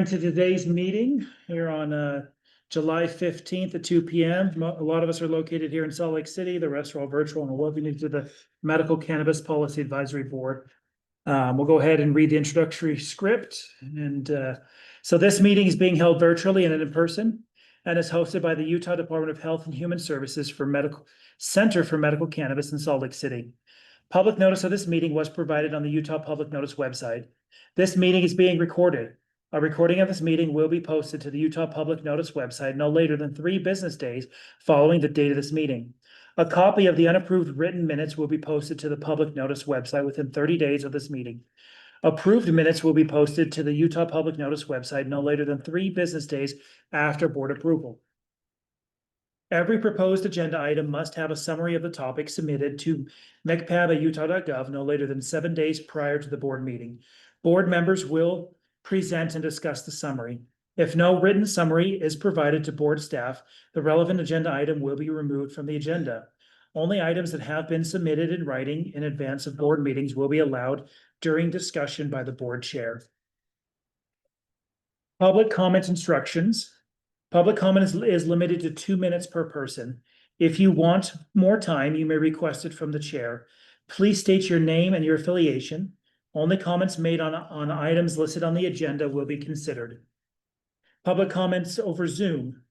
To today's meeting here on July 15th at 2 p.m. A lot of us are located here in Salt Lake City. The rest are all virtual, and we're welcoming to the Medical Cannabis Policy Advisory Board. We'll go ahead and read the introductory script. So this meeting is being held virtually and in person and is hosted by the Utah Department of Health and Human Services for Medical Center for Medical Cannabis in Salt Lake City. Public notice of this meeting was provided on the Utah Public Notice website. This meeting is being recorded. A recording of this meeting will be posted to the Utah Public Notice website no later than 3 business days following the date of this meeting. A copy of the unapproved written minutes will be posted to the Public Notice website within 30 days of this meeting. Approved minutes will be posted to the Utah Public Notice website no later than 3 business days after board approval. Every proposed agenda item must have a summary of the topic submitted to MCPAB@utah.gov no later than 7 days prior to the board meeting. Board members will present and discuss the summary. If no written summary is provided to board staff, the relevant agenda item will be removed from the agenda. Only items that have been submitted in writing in advance of board meetings will be allowed during discussion by the board chair. Public comment instructions. Public comment is limited to 2 minutes per person. If you want more time, you may request it from the chair. Please state your name and your affiliation. Only comments made on items listed on the agenda will be considered. Public comments over Zoom.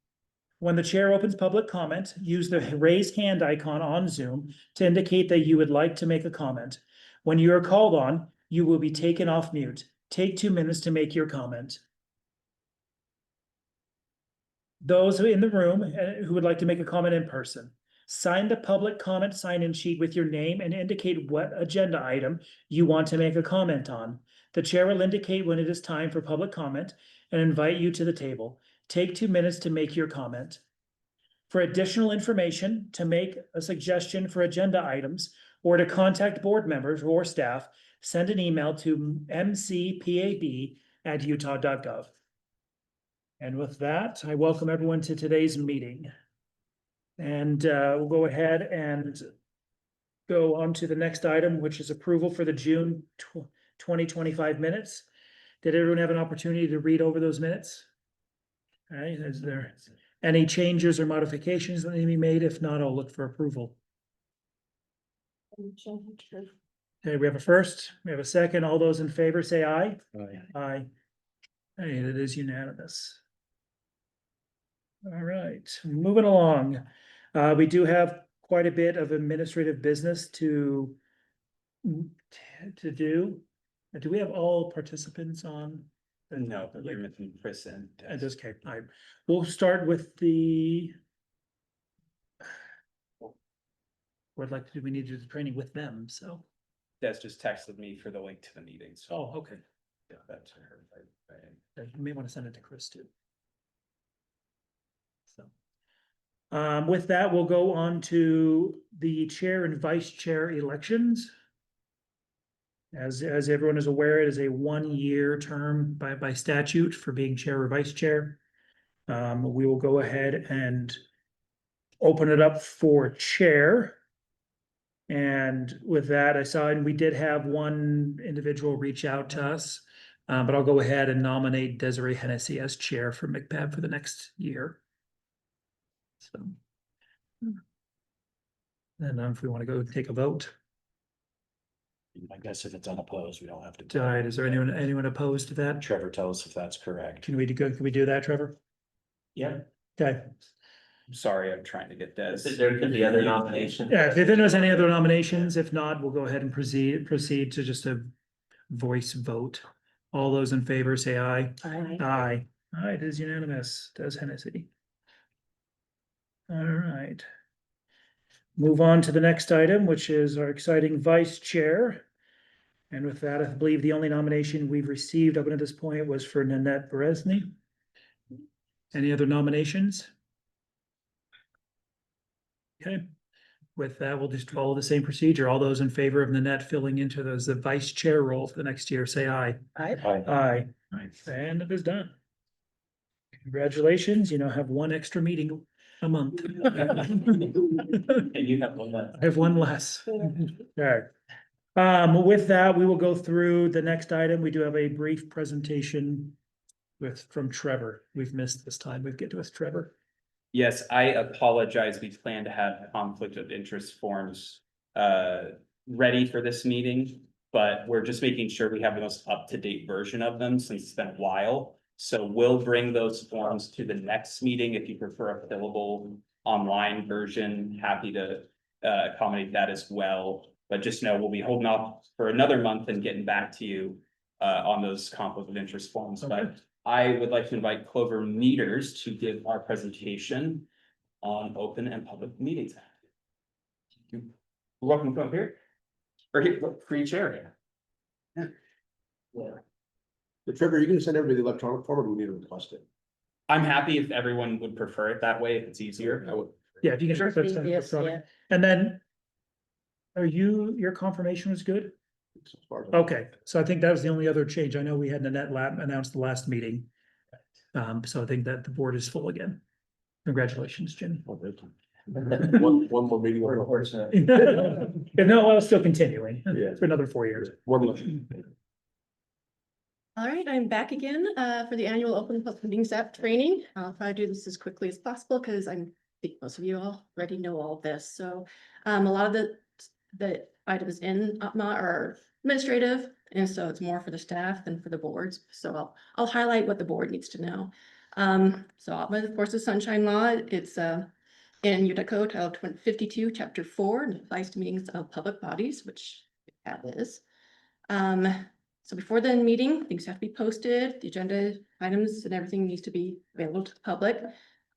When the chair opens public comment, use the raise hand icon on Zoom to indicate that you would like to make a comment. When you are called on, you will be taken off mute. Take 2 minutes to make your comment. Those in the room who would like to make a comment in person, sign the public comment sign-in sheet with your name and indicate what agenda item you want to make a comment on. The chair will indicate when it is time for public comment and invite you to the table. Take 2 minutes to make your comment. For additional information, to make a suggestion for agenda items, or to contact board members or staff, send an email to mcpab@utah.gov. And with that, I welcome everyone to today's meeting. And we'll go ahead and go on to the next item, which is approval for the June 2025 minutes. Did everyone have an opportunity to read over those minutes? All right, is there any changes or modifications that need to be made? If not, I'll look for approval. Okay, we have a first, we have a second. All those in favor say aye. Aye. Aye. Hey, it is unanimous. All right, moving along. We do have quite a bit of administrative business to do. Do we have all participants on? No, but you're missing Chris and And just, okay, all right. We'll start with the. Would like to do, we need to do the training with them, so. Des just texted me for the link to the meeting, so. Oh, okay. Yeah, that's her. You may want to send it to Chris too. So. With that, we'll go on to the chair and vice chair elections. As everyone is aware, it is a 1-year term by statute for being chair or vice chair. We will go ahead and open it up for chair. And with that, I saw, and we did have one individual reach out to us, but I'll go ahead and nominate Desiree Hennessy as chair for MCPAB for the next year. So, and if we want to go take a vote. I guess if it's unopposed, we don't have to. All right, is there anyone opposed to that? Trevor, tell us if that's correct. Can we do that, Trevor? Yeah, Okay. I'm sorry, I'm trying to get Des. There could be other nominations. Yeah, if there was any other nominations, if not, we'll go ahead and proceed to just a voice vote. All those in favor say aye. Aye. Aye. All right, it is unanimous. Des Hennessy. All right. Move on to the next item, which is our exciting vice chair. And with that, I believe the only nomination we've received up until this point was for Nanette Beresny. Any other nominations? Okay, with that, we'll just follow the same procedure. All those in favor of Nanette filling into the vice chair role for the next year, say aye. Aye. Aye. Aye. And it is done. Congratulations, you now have one extra meeting a month. And you have one left. I have one less. All right. With that, we will go through the next item. We do have a brief presentation from Trevor. We've missed this time. We've get with Trevor. Yes, I apologize. We plan to have conflict of interest forms ready for this meeting. But we're just making sure we have the most up-to-date version of them since it's been a while. So we'll bring those forms to the next meeting. If you prefer a fillable online version, happy to accommodate that as well. But just know we'll be holding off for another month and getting back to you on those conflict of interest forms. Okay. But I would like to invite Clover Meters to give our presentation on open and public meetings. You're welcome to come up here. Or here, free chair. Yeah. But Trevor, are you gonna send everybody the electronic form or do we need to request it? I'm happy if everyone would prefer it that way, if it's easier. I would. Yeah, if you can. Yes, yeah. And then. Your confirmation was good? As far as I know. Okay, so I think that was the only other change. I know we had Nanette Lab announced the last meeting. So I think that the board is full again. Congratulations, Jim. Oh, thank you. One more meeting. No, I was still continuing Yeah. for another 4 years. One left. All right, I'm back again for the annual Open Public Meetings Act training. I'll try to do this as quickly as possible because I think most of you already know all this. So a lot of the items in UPMA are administrative, and so it's more for the staff than for the boards. So I'll highlight what the board needs to know. So UPMA, of course, the Sunshine Law. It's in Utah Code Title 52, Chapter 4, and it applies to meetings of public bodies, which that is. So before the meeting, things have to be posted, the agenda items and everything needs to be available to the public.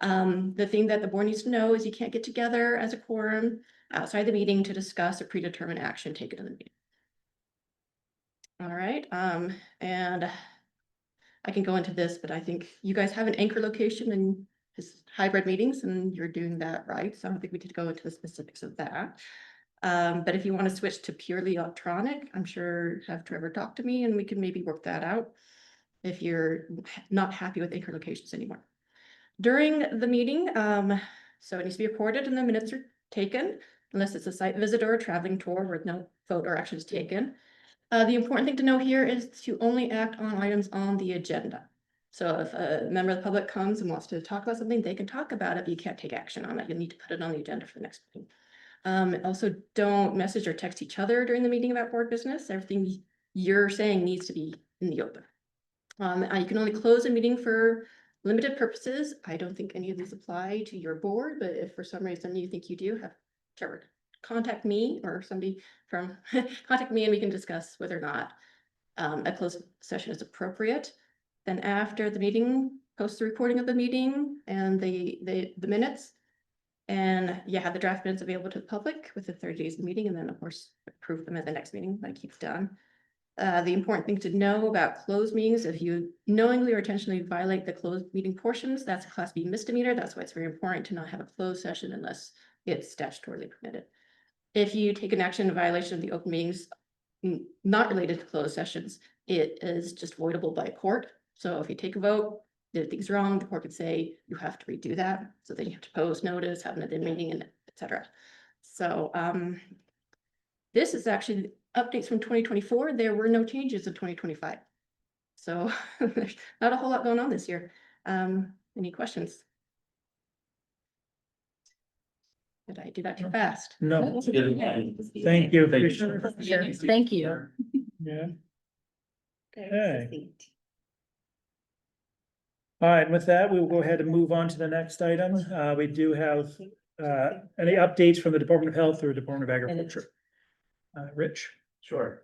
The thing that the board needs to know is you can't get together as a quorum outside the meeting to discuss a predetermined action taken in the meeting. All right, and I can go into this, but I think you guys have an anchor location in his hybrid meetings and you're doing that right. So I don't think we need to go into the specifics of that. But if you want to switch to purely electronic, I'm sure have Trevor talk to me and we can maybe work that out if you're not happy with anchor locations anymore. During the meeting, so it needs to be recorded and the minutes are taken, unless it's a site visit or a traveling tour where no vote or action is taken. The important thing to know here is to only act on items on the agenda. So if a member of the public comes and wants to talk about something, they can talk about it, but you can't take action on it. You'll need to put it on the agenda for the next meeting. Also don't message or text each other during the meeting about board business. Everything you're saying needs to be in the open. You can only close a meeting for limited purposes. I don't think any of these apply to your board, but if for some reason you think you do, have Trevor contact me or somebody from contact me and we can discuss whether or not a closed session is appropriate. Then after the meeting, post the recording of the meeting and the minutes. And you have the draft minutes available to the public within 30 days of the meeting, and then of course approve them at the next meeting like you've done. The important thing to know about closed meetings, if you knowingly or intentionally violate the closed meeting portions, that's a Class B misdemeanor. That's why it's very important to not have a closed session unless it's statutorily permitted. If you take an action in violation of the open meetings not related to closed sessions, it is just voidable by a court. So if you take a vote, did things wrong, the court could say you have to redo that. So then you have to post notice, have another meeting, and etc. So this is actually updates from 2024. There were no changes in 2025. So there's not a whole lot going on this year. Any questions? Did I do that too fast? No, thank you. Thank you. Appreciate it. Thank you. Yeah. Okay. All right, with that, we will go ahead and move on to the next item. We do have any updates from the Department of Health or Department of Agriculture? Rich? Sure.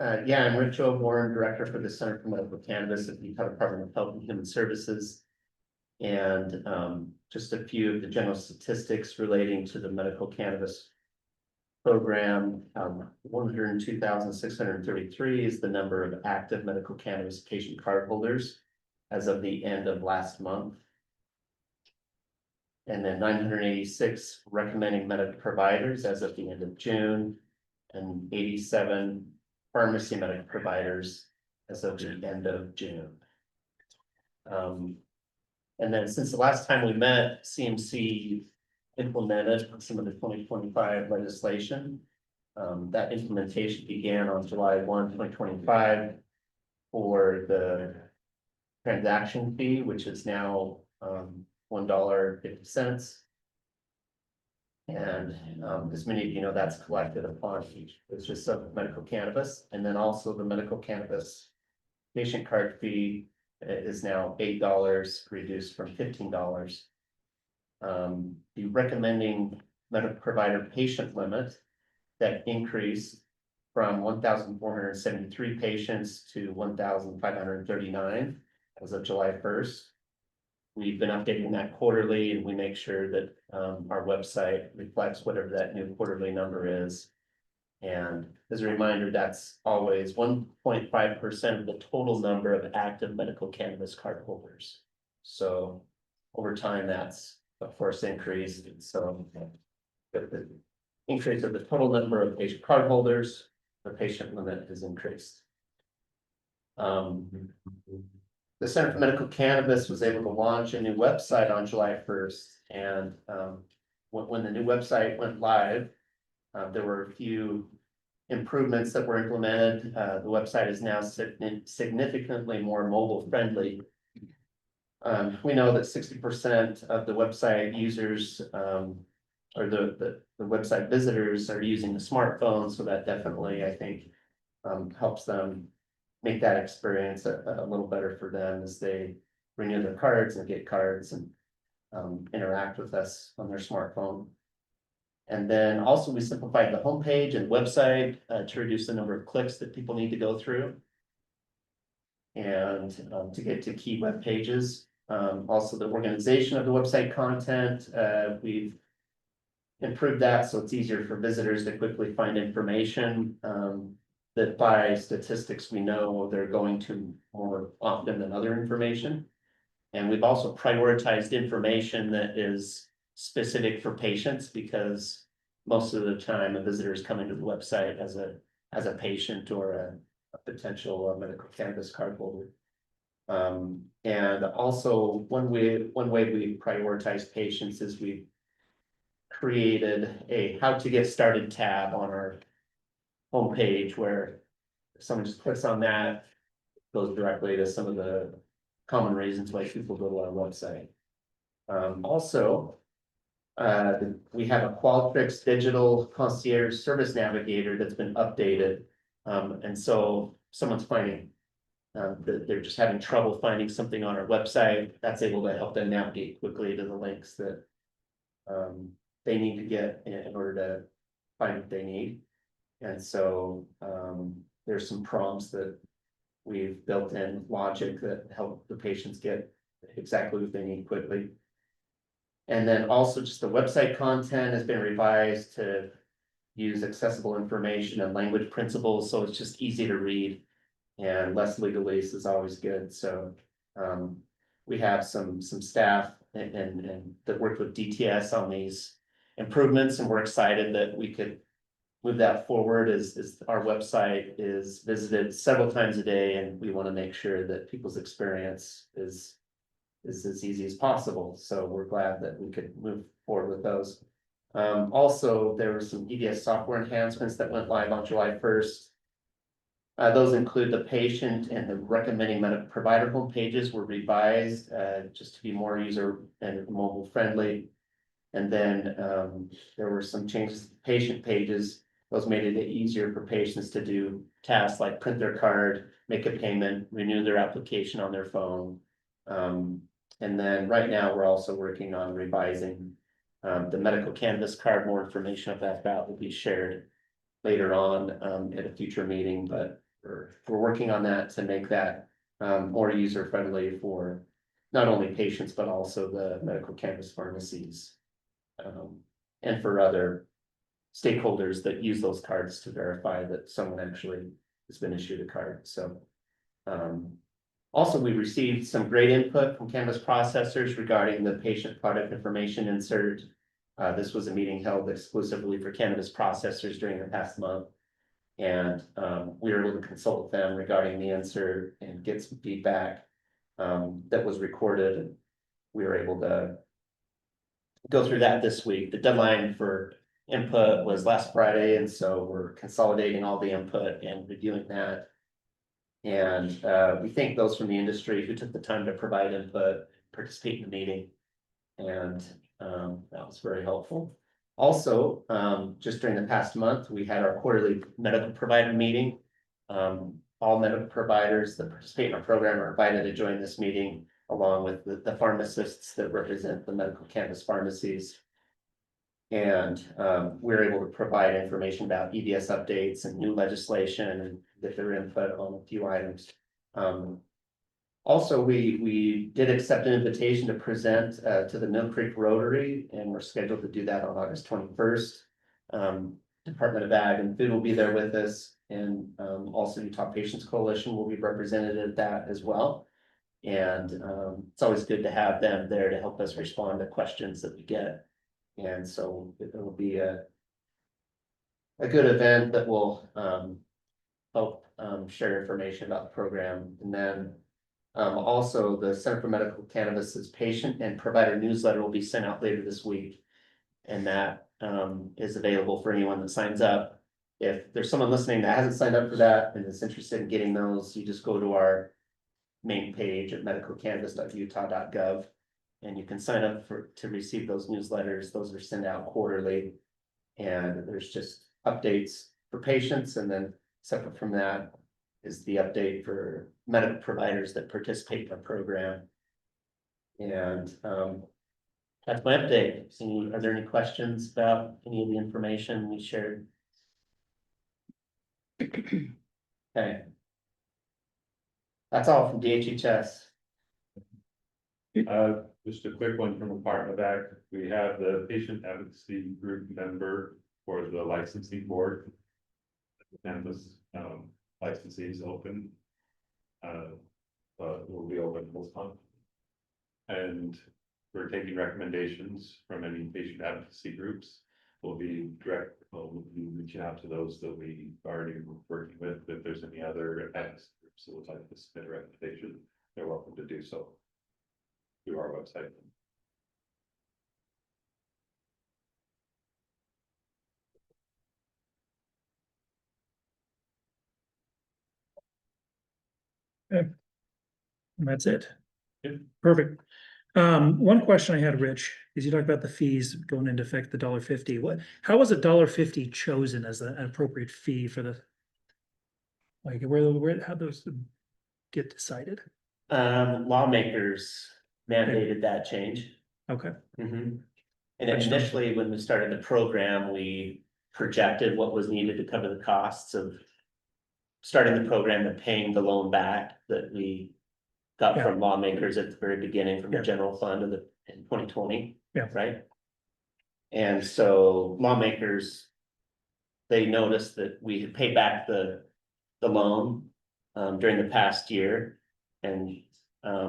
Yeah, I'm Rich O'Born, Director for the Center for Medical Cannabis at the Utah Department of Health and Human Services. And just a few of the general statistics relating to the medical cannabis program. 102,633 is the number of active medical cannabis patient card holders as of the end of last month. And then 986 recommending medical providers as of the end of June, and 87 pharmacy medical providers as of the end of June. And then since the last time we met, CMC implemented some of the 2025 legislation. That implementation began on July 1, 2025 for the transaction fee, which is now $1.50. And as many of you know, that's collected upon each purchase of medical cannabis, and then also the medical cannabis patient card fee is now $8, reduced from $15. The recommending medical provider patient limit that increased from 1,473 patients to 1,539 as of July 1st. We've been updating that quarterly, and we make sure that our website reflects whatever that new quarterly number is. And as a reminder, that's always 1.5% of the total number of active medical cannabis card holders. So over time, that's of course increased, and so the increase of the total number of patient card holders, the patient limit is increased. The Center for Medical Cannabis was able to launch a new website on July 1st, and when the new website went live, there were a few improvements that were implemented. The website is now significantly more mobile friendly. We know that 60% of the website users or the website visitors are using the smartphone, so that definitely, I think, helps them make that experience a little better for them as they renew their cards and get cards and interact with us on their smartphone. And then also we simplified the homepage and website to reduce the number of clicks that people need to go through and to get to key web pages. Also the organization of the website content, we've improved that so it's easier for visitors to quickly find information that by statistics we know they're going to more often than other information. And we've also prioritized information that is specific for patients, because most of the time a visitor is coming to the website as a patient or a potential medical cannabis card holder. And also one way we prioritize patients is we created a how to get started tab on our homepage, where if someone just clicks on that, goes directly to some of the common reasons why people go to our website. Also, we have a Qualtrics digital concierge service navigator that's been updated. And so someone's finding that they're just having trouble finding something on our website, that's able to help them navigate quickly to the links that they need to get in order to find what they need. And so there's some prompts that we've built in logic that help the patients get exactly what they need quickly. And then also just the website content has been revised to use accessible information and language principles, so it's just easy to read and less legalese is always good. So we have some staff and that worked with DTS on these improvements, and we're excited that we could move that forward as our website is visited several times a day, and we want to make sure that people's experience is as easy as possible. So we're glad that we could move forward with those. Also, there were some EDS software enhancements that went live on July 1st. Those include the patient and the recommending medical provider homepages were revised just to be more user and mobile friendly. And then there were some changes to patient pages. Those made it easier for patients to do tasks like print their card, make a payment, renew their application on their phone. And then right now we're also working on revising the medical cannabis card. More information of that will be shared later on at a future meeting, but we're working on that to make that more user friendly for not only patients, but also the medical cannabis pharmacies and for other stakeholders that use those cards to verify that someone actually has been issued a card. So also, we received some great input from cannabis processors regarding the patient product information insert. This was a meeting held exclusively for cannabis processors during the past month. And we were able to consult with them regarding the insert and get some feedback that was recorded. And we were able to go through that this week. The deadline for input was last Friday, and so we're consolidating all the input and reviewing that. And we thank those from the industry who took the time to provide input, participate in the meeting. And that was very helpful. Also, just during the past month, we had our quarterly medical provider meeting. All medical providers that participate in our program are invited to join this meeting, along with the pharmacists that represent the medical cannabis pharmacies. And we're able to provide information about EDS updates and new legislation and get their input on a few items. Also, we did accept an invitation to present to the Mill Creek Rotary, and we're scheduled to do that on August 21st. Department of Ag and Food will be there with us, and also Utah Patients Coalition will be represented at that as well. And it's always good to have them there to help us respond to questions that we get. And so it will be a good event that will help share information about the program. And then also the Center for Medical Cannabis's patient and provider newsletter will be sent out later this week. And that is available for anyone that signs up. If there's someone listening that hasn't signed up for that and is interested in getting those, you just go to our main page at medicalcannabis.utah.gov. And you can sign up to receive those newsletters. Those are sent out quarterly. And there's just updates for patients, and then separate from that is the update for medical providers that participate in our program. And that's my update. So are there any questions about any of the information we shared? Okay. That's all from DHHS. Just a quick one from Department of Ag. We have the patient advocacy group member for the licensing board. Cannabis licensing is open. But will be open this month. And we're taking recommendations from any patient advocacy groups. We'll be reaching out to those that we already working with. If there's any other advocacy groups that would like to submit a recommendation, they're welcome to do so through our website. And that's it. Yep. Perfect. One question I had, Rich, is you talked about the fees going into effect, the $1.50. How was $1.50 chosen as an appropriate fee for the? Like how those get decided? Lawmakers mandated that change. Okay, And initially, when we started the program, we projected what was needed to cover the costs of starting the program and paying the loan back that we got from lawmakers at the very beginning from the general fund in 2020. Yeah. Right. And so lawmakers, they noticed that we had paid back the loan during the past year, and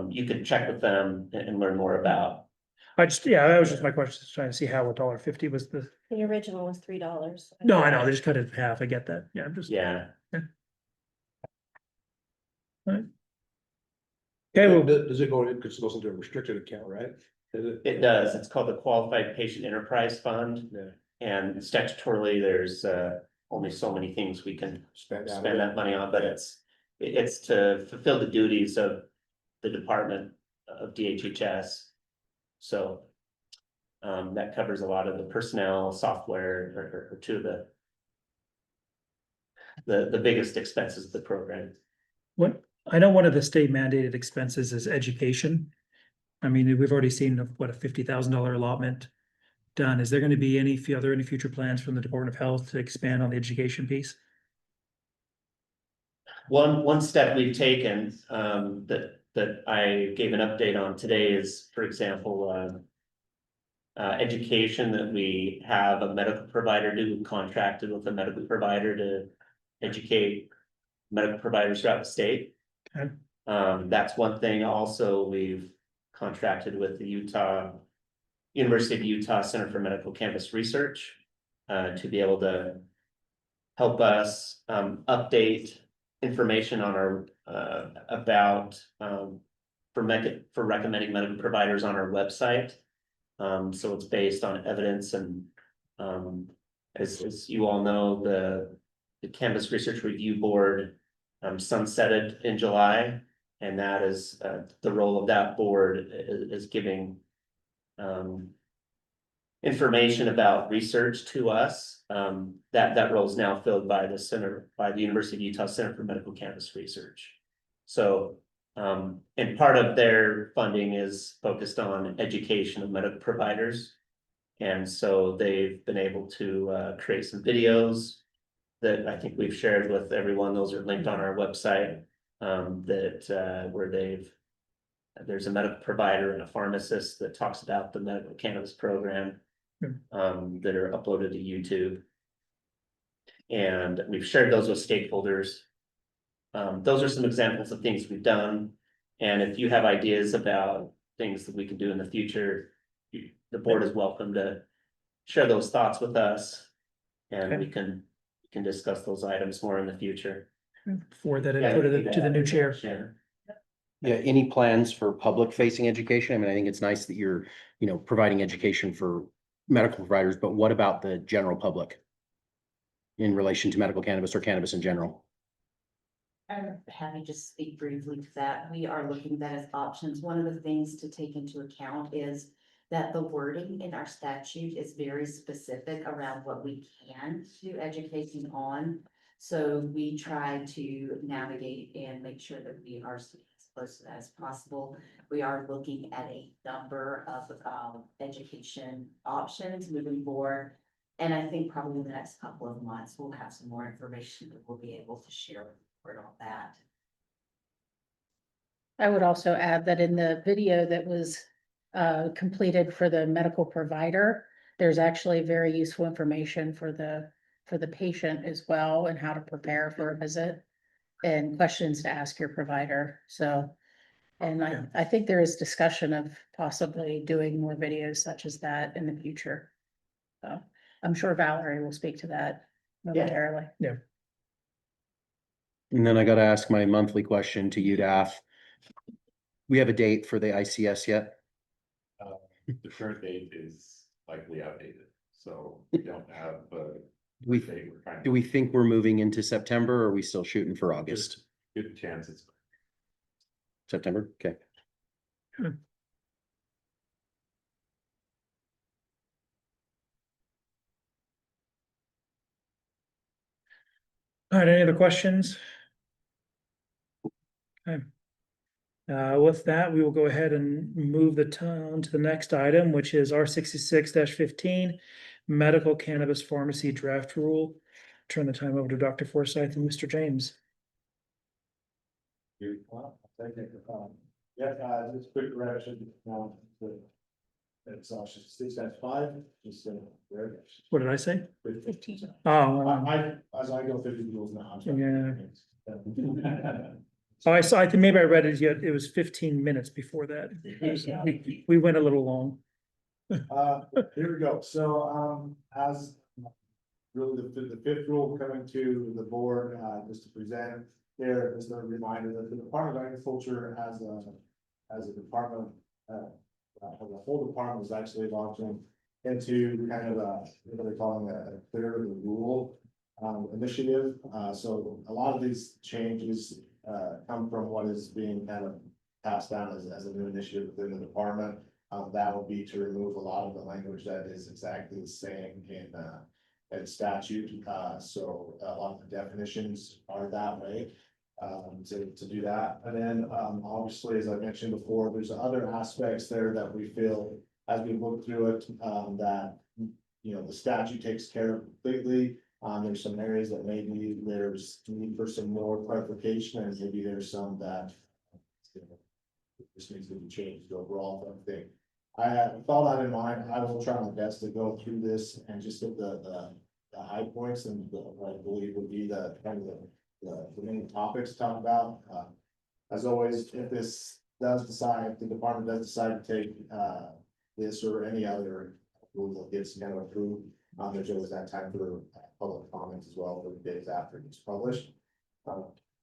you could check with them and learn more about. that was just my question, just trying to see how $1.50 was the. The original was $3. No, I know, they just cut it in half. I get that. Yeah, I'm just. Yeah. Okay, well, Does it go in, because it goes into a restricted account, right? It does. It's called the Qualified Patient Enterprise Fund. Yeah. And statutorily, there's only so many things we can Spend out of spend it. that money on, but it's to fulfill the duties of the Department of DHHS. So that covers a lot of the personnel, software, or two of the biggest expenses of the program. I know one of the state mandated expenses is education. I mean, we've already seen a $50,000 allotment done. Is there going to be any future plans from the Department of Health to expand on the education piece? One step we've taken that I gave an update on today is, for example, education that we have a medical provider do, contracted with a medical provider to educate medical providers throughout the state. Okay. That's one thing. Also, we've contracted with the University of Utah Center for Medical Cannabis Research to be able to help us update information on our about for recommending medical providers on our website. So it's based on evidence, and as you all know, the Cannabis Research Review Board sunsetted in July. And that is, the role of that board is giving information about research to us. That role is now filled by the University of Utah Center for Medical Cannabis Research. So, and part of their funding is focused on education of medical providers. And so they've been able to create some videos that I think we've shared with everyone. Those are linked on our website. Where there's a medical provider and a pharmacist that talks about the medical cannabis program. That are uploaded to YouTube. And we've shared those with stakeholders. Those are some examples of things we've done. And if you have ideas about things that we can do in the future, the board is welcome to share those thoughts with us. And we can discuss those items more in the future. For that input to the new chair. Yeah, any plans for public facing education? I mean, I think it's nice that you're, providing education for medical providers, but what about the general public? In relation to medical cannabis or cannabis in general? I'm happy to speak briefly to that. We are looking at that as options. One of the things to take into account is that the wording in our statute is very specific around what we can do education on. So we try to navigate and make sure that we are as close to that as possible. We are looking at a number of education options moving forward. And I think probably in the next couple of months, we'll have some more information that we'll be able to share with the board on that. I would also add that in the video that was completed for the medical provider, there's actually very useful information for the patient as well, and how to prepare for a visit and questions to ask your provider. So, and I think there is discussion of possibly doing more videos such as that in the future. So I'm sure Valerie will speak to that momentarily. Yeah. And then I gotta ask my monthly question to you, Daph. We have a date for the ICS yet? The current date is likely outdated, so we don't have a We, date we're trying do we think we're moving into September, or are we still shooting for August? good chance it's September, okay. All right, any other questions? Okay. With that, we will go ahead and move the time to the next item, which is R 66-15, medical cannabis pharmacy draft rule. Turn the time over to Dr. Forsythe and Mr. James. Just quick correction, it's 6-5, just there. What did I say? 15. Oh, As I go through the rules now. Yeah. Oh, I saw, I think maybe I read it yet. It was 15 minutes before that. We went a little long. Here we go. So, as really the fifth rule coming to the board, just to present here, is a reminder that the Department of Agriculture as a department, the whole department is actually launching into kind of what they're calling a clear the rule initiative. So a lot of these changes come from what is being kind of passed down as a new initiative within the department. That will be to remove a lot of the language that is exactly the same in statute. So a lot of the definitions are that way. To do that. And then, obviously, as I mentioned before, there's other aspects there that we feel as we look through it, that, the statute takes care of completely. There's some areas that maybe there's need for some more clarification, and maybe there's some that this needs to be changed overall. I think with all that in mind, I will try my best to go through this and just hit the high points and what I believe would be the kind of the main topics to talk about. As always, if the department does decide to take this or any other rule that gets kind of approved, there's always that time for public comments as well for the days after it's published.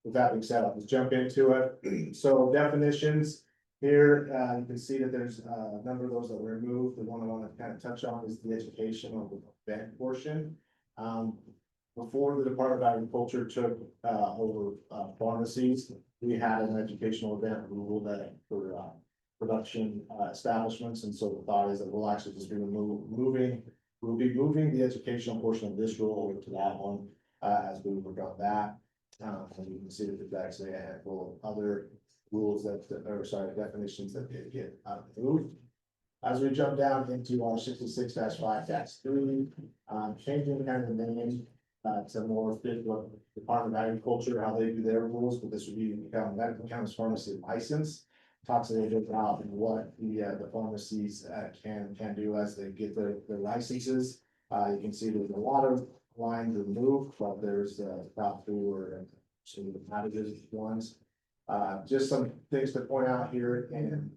With that being said, I'll just jump into it. So definitions here, you can see that there's a number of those that were removed. The one I want to kind of touch on is the education of the event portion. before the Department of Agriculture took, over, pharmacies, we had an educational event rule that for, production, establishments, and so the thought is that we'll actually just be we'll be moving the educational portion of this rule over to that one, as we work on that. And you can see that there's actually a handful of other rules that, or sorry, definitions that did get, moved. As we jump down into our 66-5-3, changing kind of the name, to more fit what Department of Agriculture, how they do their rules, but this would be become medical cannabis pharmacy license. Talks a little bit about what the pharmacies, can do as they get their licenses. You can see there's a lot of lines removed, but there's, top two or some of the additive ones. Just some things to point out here in,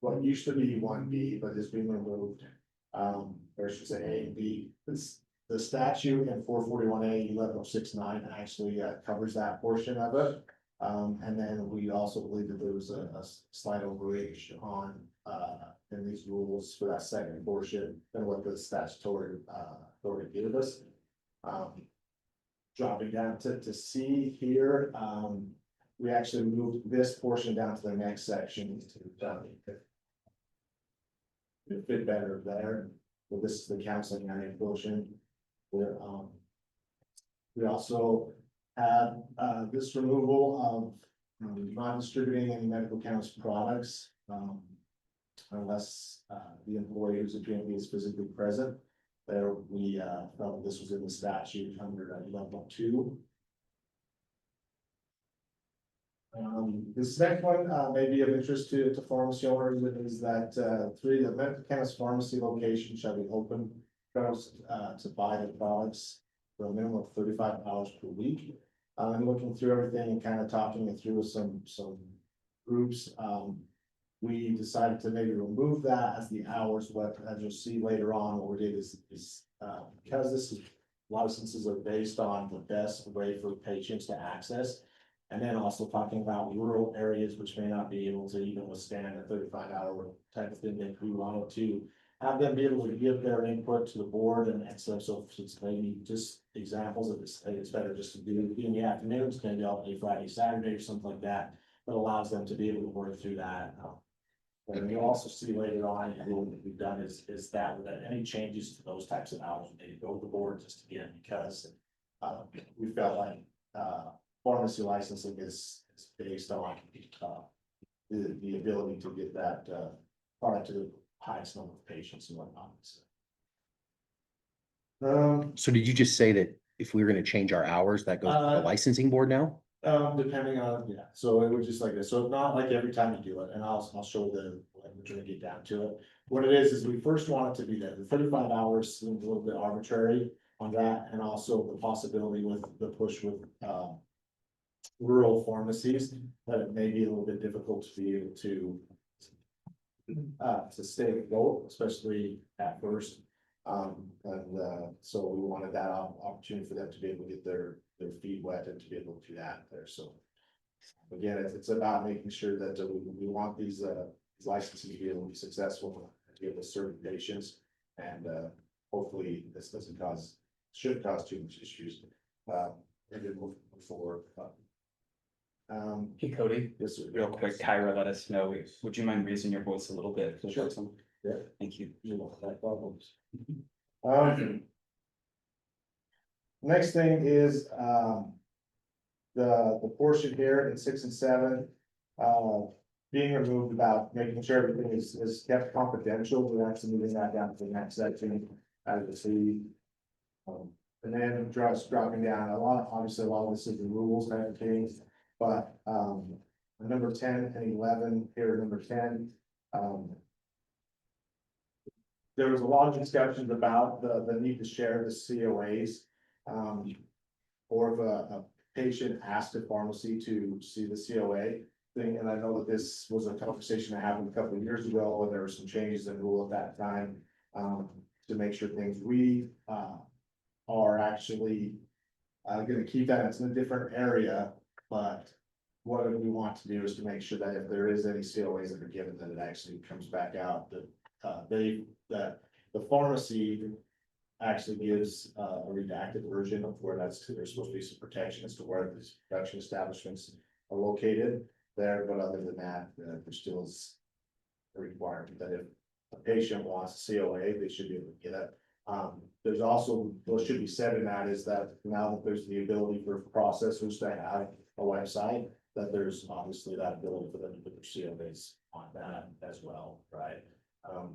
what used to be 1B, but is being removed. Or I should say A and B. The statute in 441A 1169 actually covers that portion of it. And then we also believe that there was a slight overreach on in these rules for that second portion than what the statutory authority gave us. Dropping down to C here, we actually moved this portion down to the next section to fit better there. So this is the counseling area portion. Where we also had this removal of not distributing any medical cannabis products unless the employee who's a GMP is physically present. There we felt this was in the statute under 11.2. This next one may be of interest to pharmacy owners is that 3, the medical cannabis pharmacy location shall be open to buy the products for a minimum of 35 hours per week. I'm looking through everything and kind of talking it through with some groups. We decided to maybe remove that as the hours, but as you'll see later on, what we did is because this is a lot of instances are based on the best way for patients to access. And then also talking about rural areas which may not be able to even withstand a 35-hour type of thing. If we wanted to have them be able to give their input to the board and so it's maybe just examples of this, it's better just to do in the afternoons, maybe all day Friday, Saturday or something like that. That allows them to be able to work through that. And you'll also see later on, what we've done is that any changes to those types of hours, they go to the board just again, because we felt like pharmacy licensing is based on the ability to get that product to the highest number of patients and whatnot. So did you just say that if we were gonna change our hours, that goes to the licensing board now? Depending on, yeah, so it was just like this, so not like every time you do it, and I'll show the, we're trying to get down to it. What it is we first want it to be that the 35 hours seems a little bit arbitrary on that, and also the possibility with the push with rural pharmacies, that it may be a little bit difficult to be able to stay afloat, especially at first. So we wanted that opportunity for them to be able to get their feet wet and to be able to do that there. So again, it's about making sure that we want these licenses to be able to be successful, to be able to serve patients, and hopefully this shouldn't cause too much issues. And then move forward. Hey Cody, Yes, sir. real quick, Kyra let us know, would you mind raising your voice a little bit? Sure. Yeah. Thank you. Problems. Next thing is, the portion here in 6 and 7, being removed about making sure everything is kept confidential. We're actually moving that down to the next section as you see. And then dropping down obviously a lot of this is the rules and everything, but, number 10 and 11 here, number 10, there was a lot of discussions about the need to share the COAs. Or if a patient asked a pharmacy to see the COA thing, and I know that this was a conversation that happened a couple of years ago, when there were some changes in rule at that time. To make sure things we are actually gonna keep that, it's in a different area, but what we want to do is to make sure that if there is any COAs that are given, that it actually comes back out, that the pharmacy actually gives a redacted version of where there's supposed to be some protection as to where these production establishments are located there, but other than that, there still is a requirement that if a patient wants a COA, they should be able to get it. There's also, what should be said in that is that now that there's the ability for processors to have a website, that there's obviously that ability for them to put their COAs on that as well, right?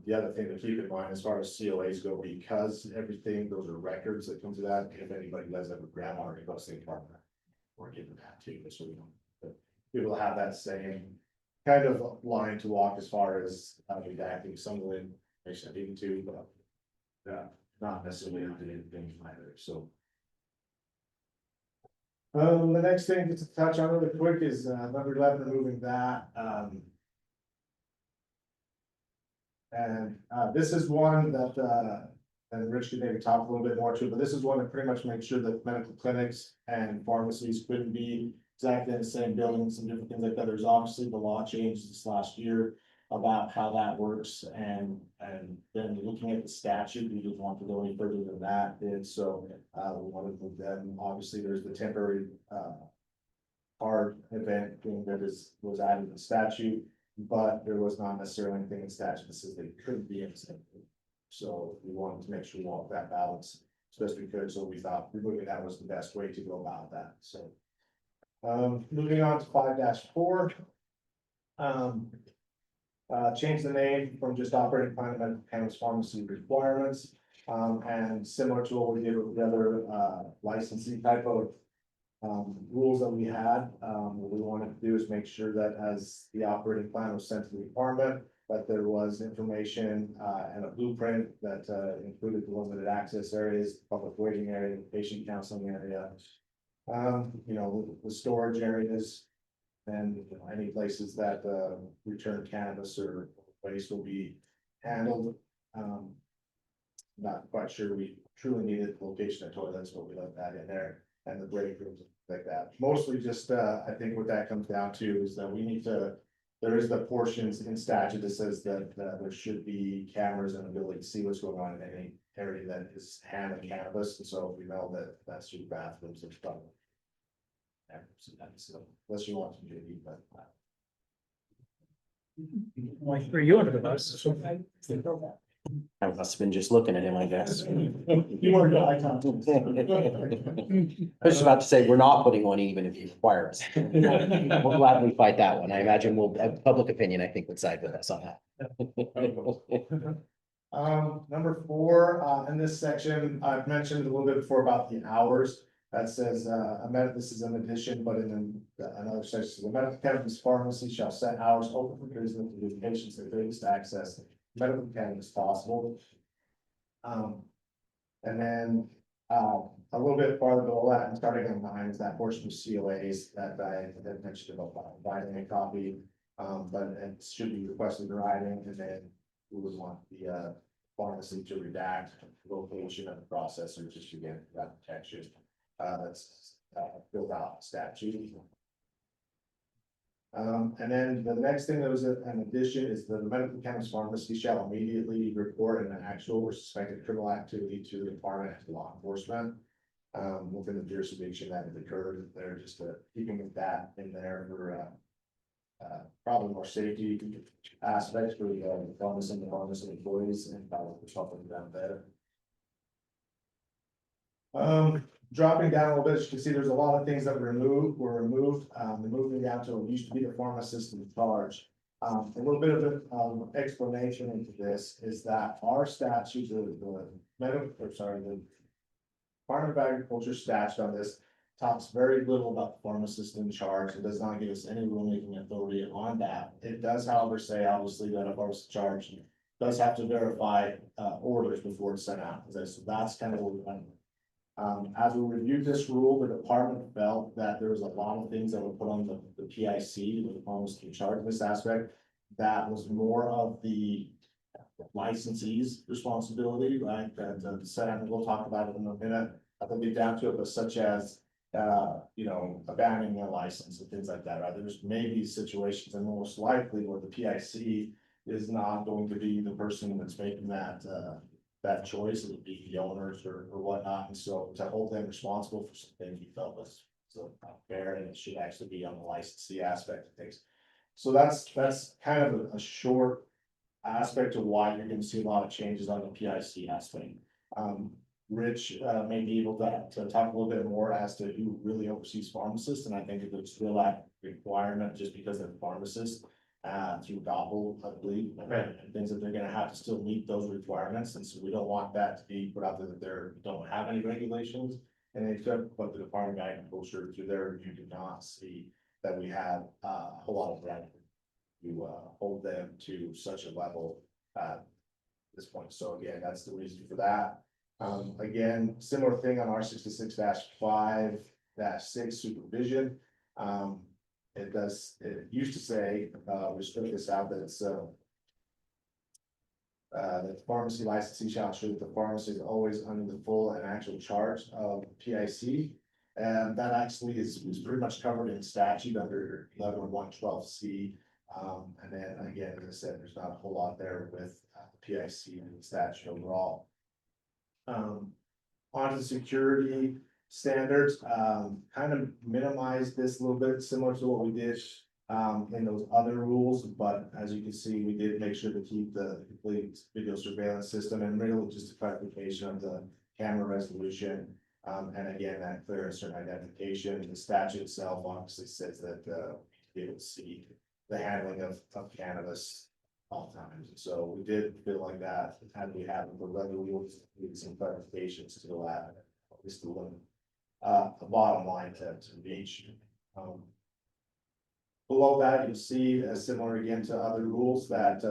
The other thing to keep in mind as far as COAs go, because everything, those are records that come to that, if anybody does have a grandma or a state department, we're giving that too, so we don't. But people have that same kind of line to walk as far as redacting some of the information needing to, but not necessarily anything either, so. The next thing just to touch on really quick is number 11, removing that. And this is one that and Rich could maybe talk a little bit more to, but this is one that pretty much makes sure that medical clinics and pharmacies couldn't be exactly in the same building, some different things like that. There's obviously the law changed this last year about how that works, and then looking at the statute, we didn't want to go any further than that, and so we wanted to move them. Obviously, there's the temporary card event thing that was added in the statute, but there was not necessarily anything in statute that says they couldn't be in the same building. So we wanted to make sure we walk that balance as best we could, so we thought removing that was the best way to go about that, so. Moving on to 5-4. Change the name from just operating plan to medical cannabis pharmacy requirements. And similar to what we did with the other licensing type of rules that we had, what we wanted to do is make sure that as the operating plan was sent to the department, that there was information and a blueprint that included the limited access areas, public waiting area, patient counseling area. You know, the storage areas and any places that return cannabis or waste will be handled. Not quite sure we truly needed location of toilets, but we left that in there, and the break rooms like that. Mostly just I think what that comes down to is that we need to, there is the portions in statute that says that there should be cameras and ability to see what's going on in any area that is handling cannabis, and so if we know that that's your bathrooms, it's probably. So unless you want to do it, but. Why threw you under the bus? I must have been just looking at him, I guess. You weren't eye contact. I was just about to say, we're not putting one even if you require us. We'll gladly fight that one. I imagine public opinion, I think, would side with us on that. Number 4, in this section, I've mentioned a little bit before about the hours. That says, this is an addition, but in another section, the medical cannabis pharmacy shall set hours open for business to give patients the greatest access medical cannabis possible. And then a little bit farther below that, and starting on 9 is that portion of COAs that I had mentioned about providing a copy. But it should be requested in writing, and then we would want the pharmacy to redact the location of the processor, just to get that protection. That's filled out statute. And then the next thing that was an addition is the medical cannabis pharmacy shall immediately report an actual or suspected criminal activity to the department and law enforcement. Within the jurisdiction that has occurred, they're just keeping that in there for probably more safety aspects for the pharmacy and the pharmacy employees, and probably helping them better. Dropping down a little bit, you can see there's a lot of things that were removed. Moving down to what used to be the pharmacist in charge. A little bit of explanation into this is that our statute, the Department of Agriculture statute on this talks very little about the pharmacist in charge. It does not give us any rulemaking authority on that. It does, however, say obviously that a pharmacist in charge does have to verify orders before it's sent out. So that's kind of what we're doing. As we reviewed this rule, the department felt that there was a lot of things that were put on the PIC, the pharmacist in charge of this aspect. That was more of the licensee's responsibility, right? That set, and we'll talk about it in a minute. I think we down to it, but such as abandoning a license and things like that, right? There's maybe situations, and most likely where the PIC is not going to be the person that's making that that choice, it would be the owners or whatnot, and so to hold them responsible for something he felt was so not fair, and it should actually be on the licensee aspect of things. So that's kind of a short aspect of why you're gonna see a lot of changes on the PIC aspect. Rich, may be able to talk a little bit more as to who really oversees pharmacists, and I think if it's still that requirement, just because they're pharmacists. Through Gobble, I believe, and things that they're gonna have to still meet those requirements, and so we don't want that to be put out there that there don't have any regulations. And except, but the Department of Agriculture, through their review, did not see that we had a whole lot of that. To hold them to such a level at this point, so again, that's the reason for that. Again, similar thing on R 66-5-6 supervision. It used to say, we struck this out, that it's, that the pharmacy licensee shall ensure that the pharmacy is always under the full and actual charge of PIC. And that actually is pretty much covered in statute under 11-112C. And then again, as I said, there's not a whole lot there with the PIC and the statute overall. On to security standards, kind of minimize this a little bit, similar to what we did in those other rules, but as you can see, we did make sure to keep the complete video surveillance system, and really just a clarification of the camera resolution. And again, that clear and certain identification. The statute itself obviously says that be able to see the handling of cannabis all times. So we did feel like that, and we have the other rules, need some clarifications to the lab, at least the one, the bottom line to reach. Below that, you'll see, similar again to other rules, that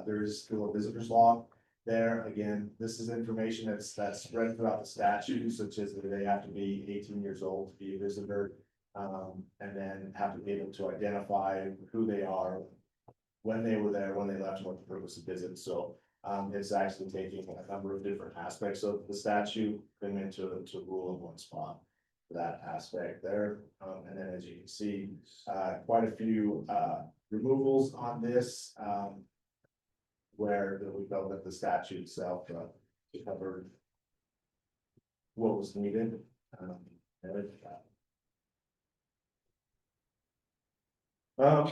there is still a visitor's log there. Again, this is information that's spread throughout the statute, such as that they have to be 18 years old to be a visitor, and then have to be able to identify who they are, when they were there, when they left, and what the purpose of visit. So it's actually taking a number of different aspects of the statute, putting into rule in one spot for that aspect there. And then as you can see, quite a few removals on this, where we felt that the statute itself covered what was needed.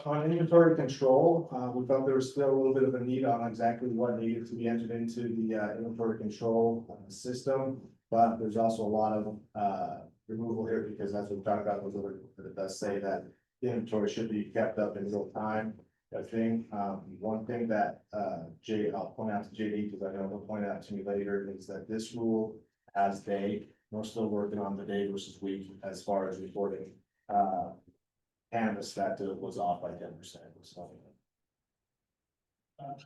On inventory control, we felt there was still a little bit of a need on exactly what needed to be entered into the inventory control system, but there's also a lot of removal here, because that's what we talked about, but it does say that the inventory should be kept up in real time. I think one thing that I'll point out to JD, because I know he'll point out to me later, is that this rule has day, we're still working on the day versus week as far as reporting cannabis that was off by 10%.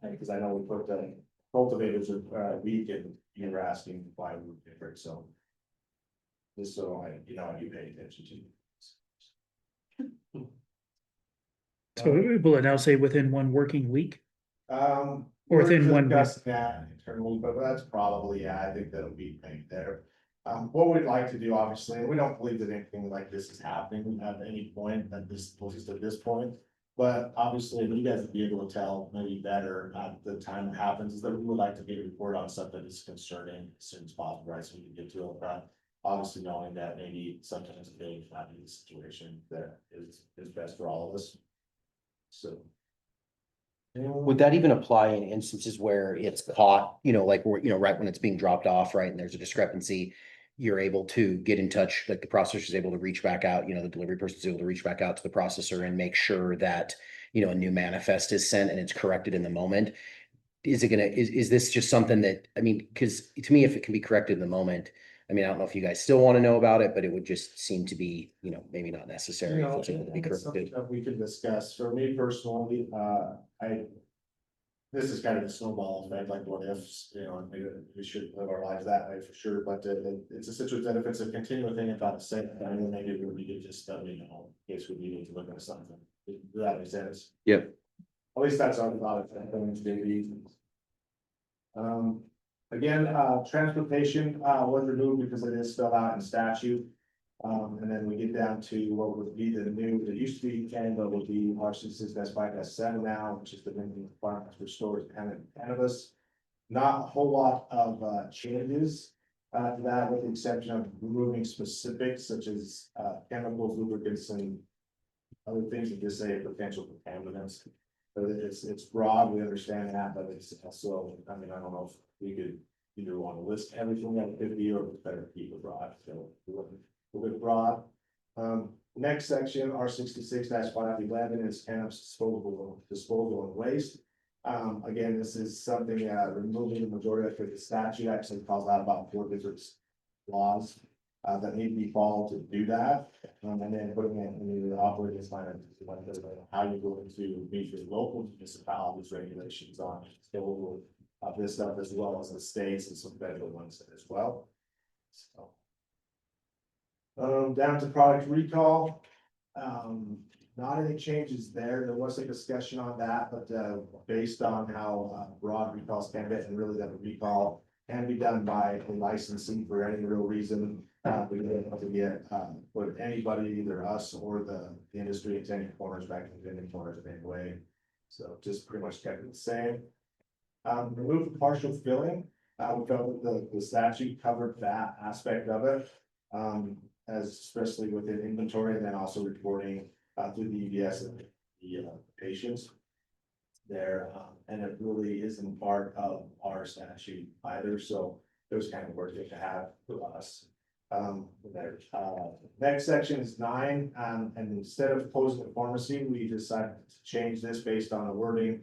Because I know we put the cultivators a week, and you were asking why we were different, so just so you pay attention to. So will it now say within one working week? Or within We're 1 week? discussing that internally, but that's probably, I think that'll be maybe there. What we'd like to do, obviously, and we don't believe that anything like this is happening at any point, at this point. But obviously, you guys would be able to tell maybe better at the time it happens, is that we would like to get a report on something that's concerning as soon as possible, right? So we can get to it, but obviously knowing that maybe sometimes a big family situation that is best for all of us. So. Would that even apply in instances where it's caught, like, right when it's being dropped off, right, and there's a discrepancy? You're able to get in touch, like the processor is able to reach back out, the delivery person is able to reach back out to the processor and make sure that, a new manifest is sent and it's corrected in the moment. Is this just something that, because to me, if it can be corrected in the moment, I don't know if you guys still want to know about it, but it would just seem to be, maybe not necessary. If it's able to be It's something corrected. that we can discuss. For me personally, this is kind of a snowball effect, like what ifs, maybe we should live our lives that way for sure, but it's a situation that if it's a continual thing about the same, then maybe we would need to just study, in case we need to look at something. Does that make sense? Yep. At least that's our thought of going to the reasons. Again, transportation was removed because it is spelled out in statute. And then we get down to what would be the new, it used to be Canada would be R 66-5-7 now, which is the minimum requirements for stores and cannabis. not a whole lot of changes. To that, with the exception of removing specifics such as chemicals, lubricants, and other things that just say potential contaminants. But it's broad, we understand that, but it's also, I mean, I don't know if we could either want to list everything that it could be, or if it's better to keep it broad, so we're broad. Next section, R 66-511 is cannabis disposal and waste. Again, this is something, removing the majority of the statute actually calls out about 4 different laws. That need to be followed to do that, and then putting it in the operating plan, how you go into meet your local municipalities regulations on disposal of this stuff, as well as the states and some federal ones as well. So. Down to product recall, not any changes there. There was a discussion on that, but based on how broad recalls can be, and really that a recall can be done by a licensee for any real reason. We didn't have to get put anybody, either us or the industry, into any corners, back into any corners in any way. So just pretty much kept it the same. Remove the partial filling. We felt that the statute covered that aspect of it. As especially within inventory, and then also reporting through the EBS and the patients there, and it really isn't part of our statute either, so it was kind of worth it to have for us. There, next section is 9, and instead of closing the pharmacy, we decided to change this based on the wording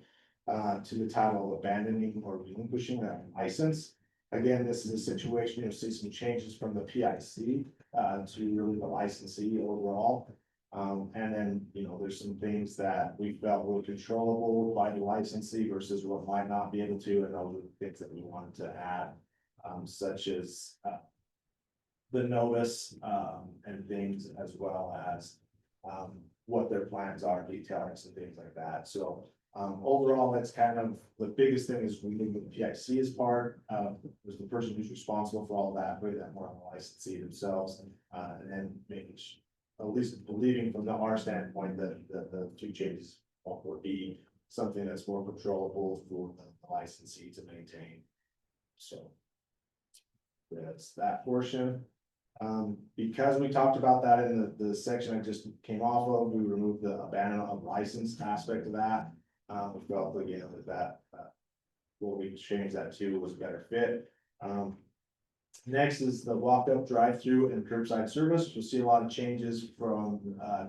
to the title of abandoning or relinquishing a license. Again, this is a situation, you'll see some changes from the PIC to really the licensee overall. And then, there's some things that we felt were controllable by the licensee versus what might not be able to, and those are the things that we wanted to add, such as the notice and things, as well as what their plans are, details and things like that. So overall, that's kind of the biggest thing is removing the PIC as part, was the person who's responsible for all that, putting that more on the licensee themselves, and then making at least believing from our standpoint that the 2 changes would be something that's more controllable for the licensee to maintain. So that's that portion. Because we talked about that in the section I just came off of, we removed the abandonment of license aspect of that. We felt again that what we changed that to was a better fit. Next is the walk-up, drive-through, and curbside service. You'll see a lot of changes from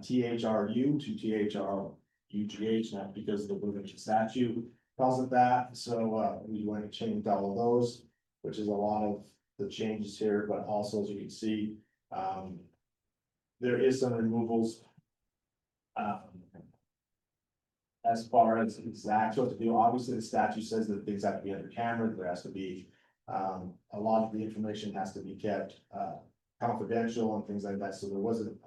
THRU to THRUGH, not because of the movement statute calls it that. So we went and changed all of those, which is a lot of the changes here, but also, as you can see, there is some removals. As far as exact what to do, obviously the statute says that things have to be under camera, there has to be a lot of the information has to be kept confidential and things like that, so there wasn't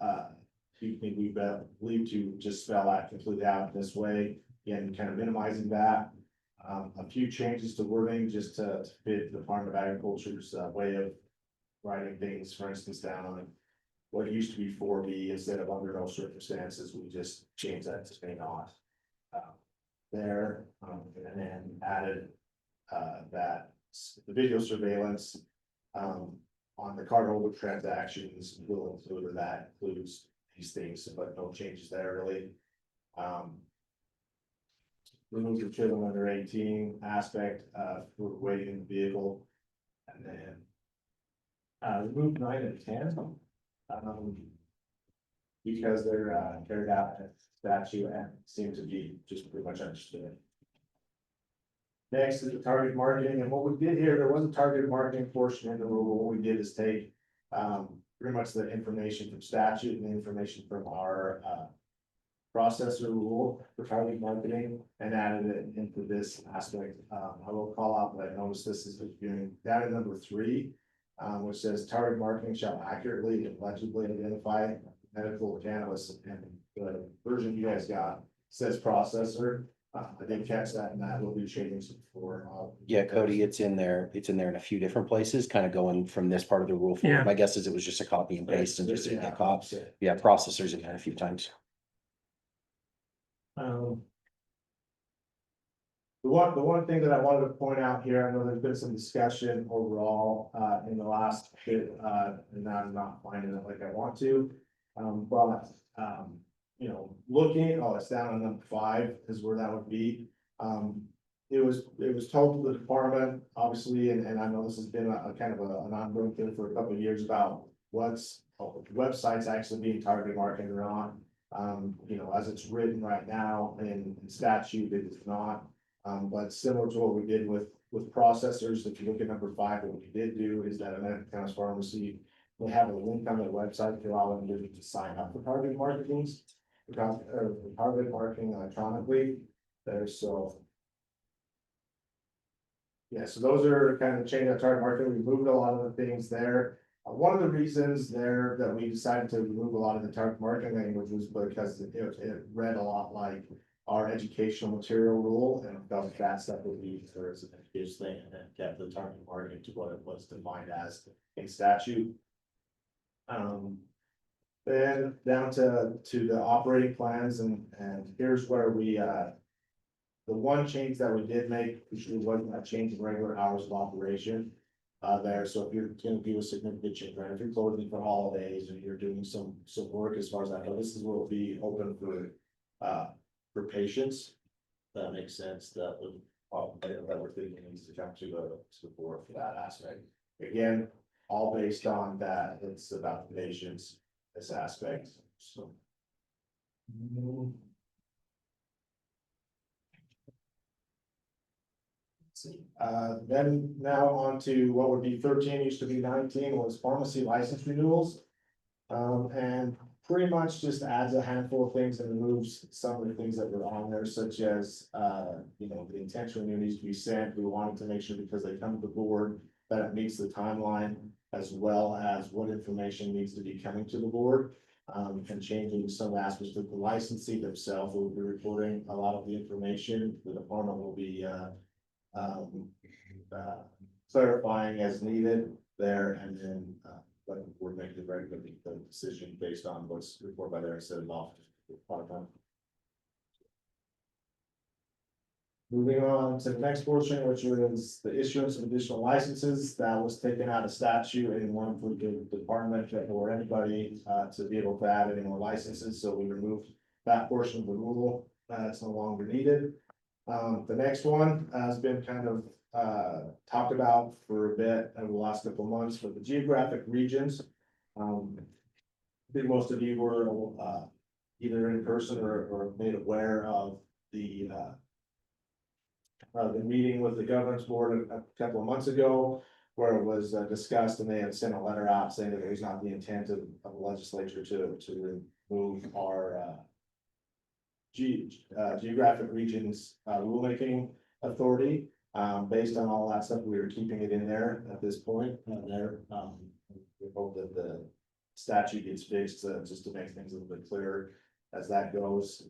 we believe to just spell out completely out this way, again, kind of minimizing that. A few changes to wording just to fit the Department of Agriculture's way of writing things, for instance, down on what used to be 4B, instead of under no circumstances, we just changed that to stay not. There, and then added that the video surveillance on the cardholder transactions will include, or that includes these things, but no changes there really. Remove the children under 18 aspect for waiting in the vehicle, and then remove 9 and 10 because they're carried out at statute and seem to be just pretty much understood. Next is the target marketing, and what we did here, there was a targeted marketing portion in the rule. What we did is take pretty much the information from statute and the information from our processor rule for target marketing and added it into this aspect. I will call out that I noticed this is doing data number 3, which says target marketing shall accurately and legibly identify medical cannabis, and the version you guys got says processor. I didn't catch that, and that will be changed for. Yeah, Cody, it's in there in a few different places, kind of going from this part of the rule forward. Yeah. My guess is it was just a copy and paste and just didn't get caught. Yeah, processors in there a few times. The one thing that I wanted to point out here, I know there's been some discussion overall, in the last bit, and now I'm not finding it like I want to. But, you know, looking, oh, it's down on number 5 is where that would be. It was told to the department, obviously, and I know this has been a kind of an ongoing thing for a couple of years about websites actually being targeted marketed or not. You know, as it's written right now in statute, it is not. But similar to what we did with processors, if you look at number 5, what we did do is that American Cannabis Pharmacy, they have a link on their website to allow them to sign up for targeted marketing. Targeted marketing electronically there, so. Yeah, so those are kind of change of target market. We moved a lot of the things there. One of the reasons there that we decided to remove a lot of the target marketing language was because it read a lot like our educational material rule, and felt that stuff would be used as an education thing, and then kept the target marketing to what it was defined as in statute. Then down to the operating plans, and here's where we the one change that we did make, which wasn't a change in regular hours of operation. There, so if you're gonna do a significant change, right, if you're closing for holidays and you're doing some work as far as that, but this is what will be open for patients. That makes sense, that would, that we're thinking needs to come to the board for that aspect. Again, all based on that, it's about the patients, this aspect, so. Then now on to what would be 13, used to be 19, was pharmacy license renewals. And pretty much just adds a handful of things and removes some of the things that were on there, such as, you know, the intent to renew needs to be sent. We wanted to make sure, because they come to the board, that it meets the timeline, as well as what information needs to be coming to the board. And changing some aspects of the licensee themselves will be reporting a lot of the information. The department will be, clarifying as needed there, and then let the board make the decision based on what's reported by there instead of off. Moving on to the next portion, which was the issuance of additional licenses. That was taken out of statute and one for the department or anybody to be able to add any more licenses, so we removed that portion of the rule. It's no longer needed. The next one has been kind of talked about for a bit over the last couple of months for the geographic regions. I think most of you were either in person or made aware of the meeting with the governance board a couple of months ago, where it was discussed, and they had sent a letter out saying that it was not the intent of the legislature to remove our geographic regions rulemaking authority. Based on all that stuff, we were keeping it in there at this point. We hope that the statute gets fixed just to make things a little bit clearer as that goes.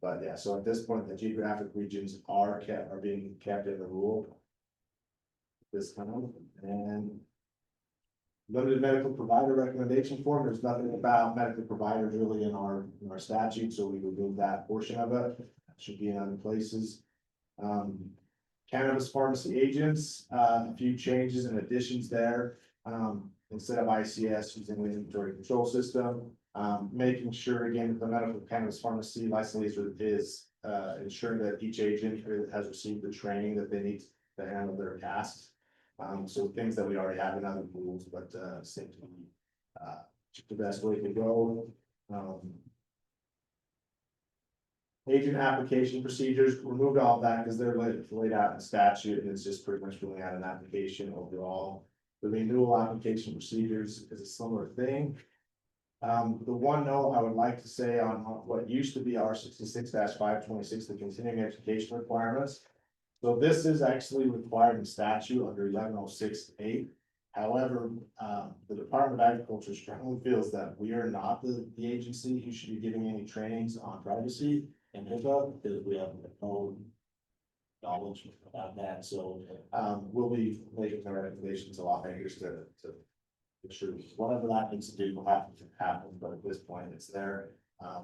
But yeah, so at this point, the geographic regions are being kept in the rule. This time, and limited medical provider recommendation form, there's nothing about medical providers really in our statute, so we removed that portion of it. That should be in other places. Cannabis pharmacy agents, a few changes and additions there. Instead of ICS, using the inventory control system, making sure again that the medical cannabis pharmacy license is ensuring that each agent has received the training that they need to handle their tasks. So things that we already have in other rules, but seem to be the best way to go. Agent application procedures, removed all of that because they're laid out in statute, and it's just pretty much filling out an application overall. The renewal application procedures is a similar thing. The one note I would like to say on what used to be R 66-526, the continuing education requirements. So this is actually required in statute under 1106(8). However, the Department of Agriculture strongly feels that we are not the agency who should be giving any trainings on privacy and HIPAA, because we have no knowledge about that. So we'll be making our recommendations to lawmakers to make sure whatever that needs to do will have to happen. But at this point, it's there.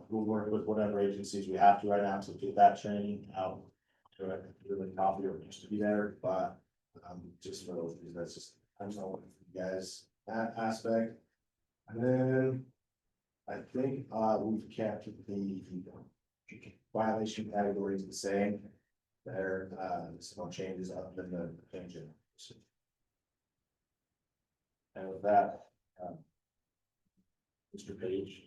We'll work with whatever agencies we have to right now to get that training out really copy what used to be there, but, just for those reasons, that's just, I'm not you guys, that aspect. And then, I think, we've kept the violation categories the same. There, some changes up in the pension. And with that, Mr. Page.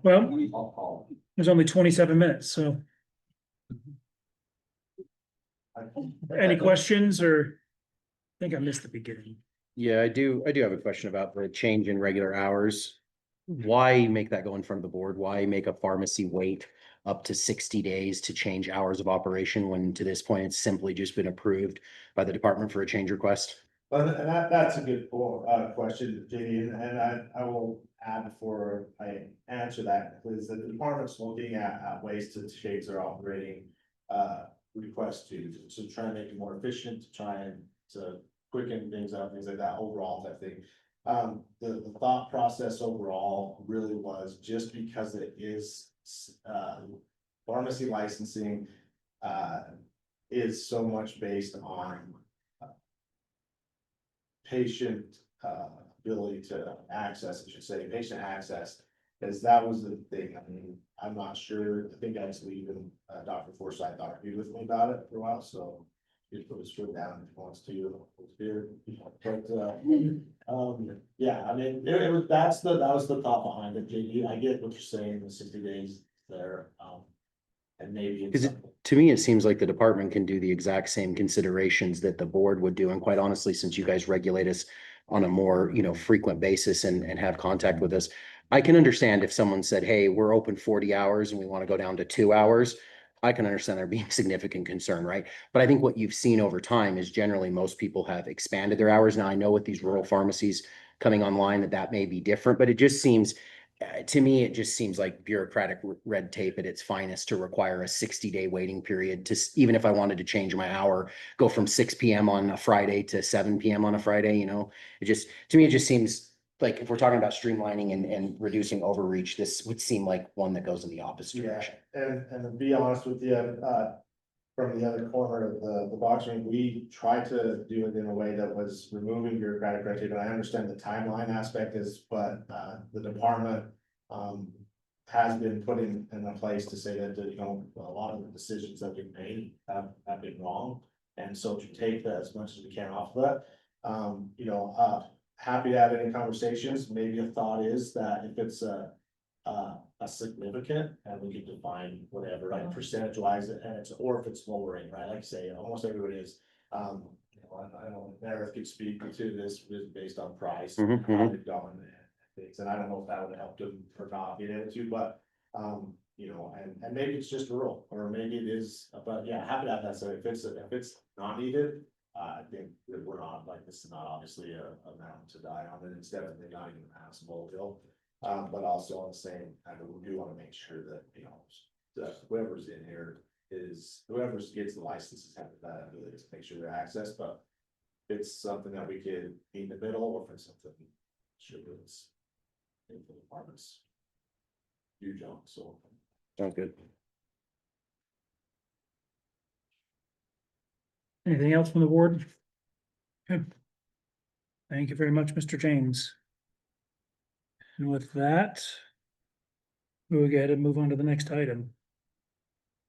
Well, I'll there's only 27 minutes, so any questions or? I think I missed the beginning. Yeah, I do have a question about the change in regular hours. Why make that go in front of the board? Why make a pharmacy wait up to 60 days to change hours of operation when to this point it's simply just been approved by the department for a change request? Well, and that's a good question, JD, and I will add before I answer that, is that the department's looking at ways to change their operating request to try and make it more efficient, to try and to quicken things up, things like that, overall type thing. The thought process overall really was just because it is pharmacy licensing is so much based on patient ability to access, I should say, patient access, because that was the thing. I mean, I'm not sure, I think actually even Dr. Forsythe argued with me about it for a while, so he put his foot down if he wants to, it's beer. But yeah, I mean, it was, that was the thought behind it, JD. I get what you're saying, the 60 days there, and maybe it's Because to me, it seems like the department can do the exact same considerations that the board would do. And quite honestly, since you guys regulate us on a more, frequent basis and have contact with us, I can understand if someone said, hey, we're open 40 hours and we want to go down to 2 hours. I can understand there being significant concern, right? But I think what you've seen over time is generally most people have expanded their hours. Now, I know with these rural pharmacies coming online that may be different, but it just seems to me, it just seems like bureaucratic red tape at its finest to require a 60-day waiting period to, even if I wanted to change my hour, go from 6 PM on a Friday to 7 PM on a Friday, it just, to me, it just seems like if we're talking about streamlining and reducing overreach, this would seem like one that goes in the opposite direction. and to be honest with you, from the other corner of the box ring, we tried to do it in a way that was removing bureaucratic red tape, and I understand the timeline aspect is, but the department has been put in a place to say that, a lot of the decisions that we've made have been wrong. And so to take that as much as we can off of that, happy to have any conversations. Maybe a thought is that if it's a significant, and we can define whatever, right, percentage wise, and it's, or if it's lowering, right, like I say, almost everybody is. I don't, Meredith could speak to this based on price, how they've done things, and I don't know if that would help them or not, but, and maybe it's just rural, or maybe it is, but yeah, happy to have that, so if it's not needed, I think that we're not, like, this is not obviously a mountain to die on, and it's definitely not even a passable hill. But also on the same, we do want to make sure that, that whoever's in here whoever gets the licenses have that ability to make sure they're accessed, but if it's something that we could meet in the middle, or if it's something, sure, it's in the departments. Huge jump, so. Sounds good. Anything else from the board? Good. Thank you very much, Mr. James. And with that, we'll go ahead and move on to the next item.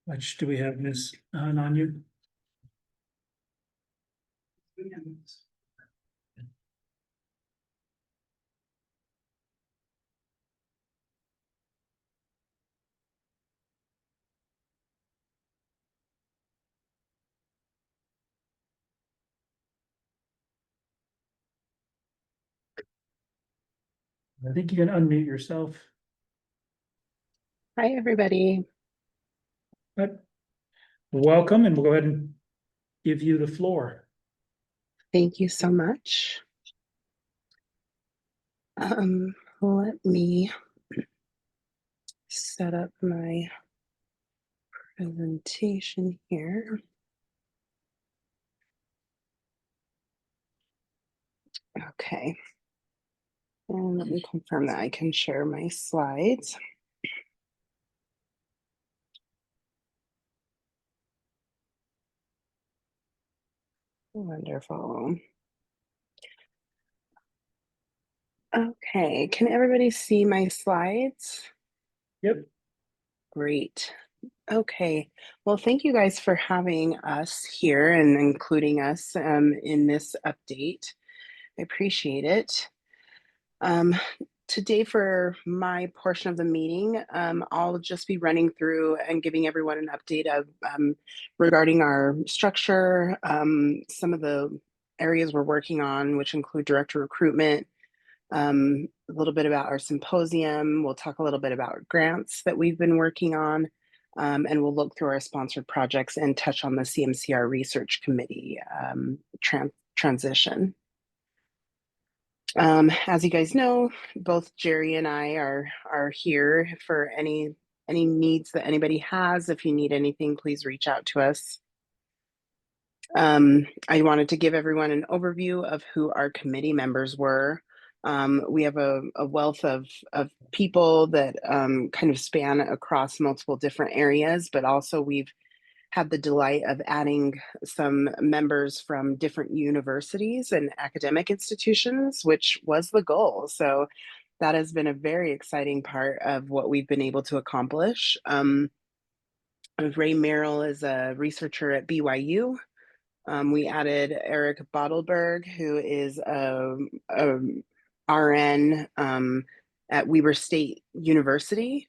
Which do we have, Ms. On you? I think you can unmute yourself. Hi, everybody. But welcome, and we'll go ahead and give you the floor. Thank you so much. Let me set up my presentation here. Okay. And let me confirm that I can share my slides. Wonderful. Okay, can everybody see my slides? Yep. Great. Okay, well, thank you guys for having us here and including us in this update. I appreciate it. Um, Today for my portion of the meeting, I'll just be running through and giving everyone an update of regarding our structure, some of the areas we're working on, which include director recruitment, a little bit about our symposium. We'll talk a little bit about grants that we've been working on, and we'll look through our sponsored projects and touch on the CMCR Research Committee transition. As you guys know, both Jerry and I are here for any needs that anybody has. If you need anything, please reach out to us. I wanted to give everyone an overview of who our committee members were. We have a wealth of people that kind of span across multiple different areas, but also we've had the delight of adding some members from different universities and academic institutions, which was the goal. So that has been a very exciting part of what we've been able to accomplish. Ray Merrill is a researcher at BYU. We added Eric Bottleberg, who is a RN at Weber State University.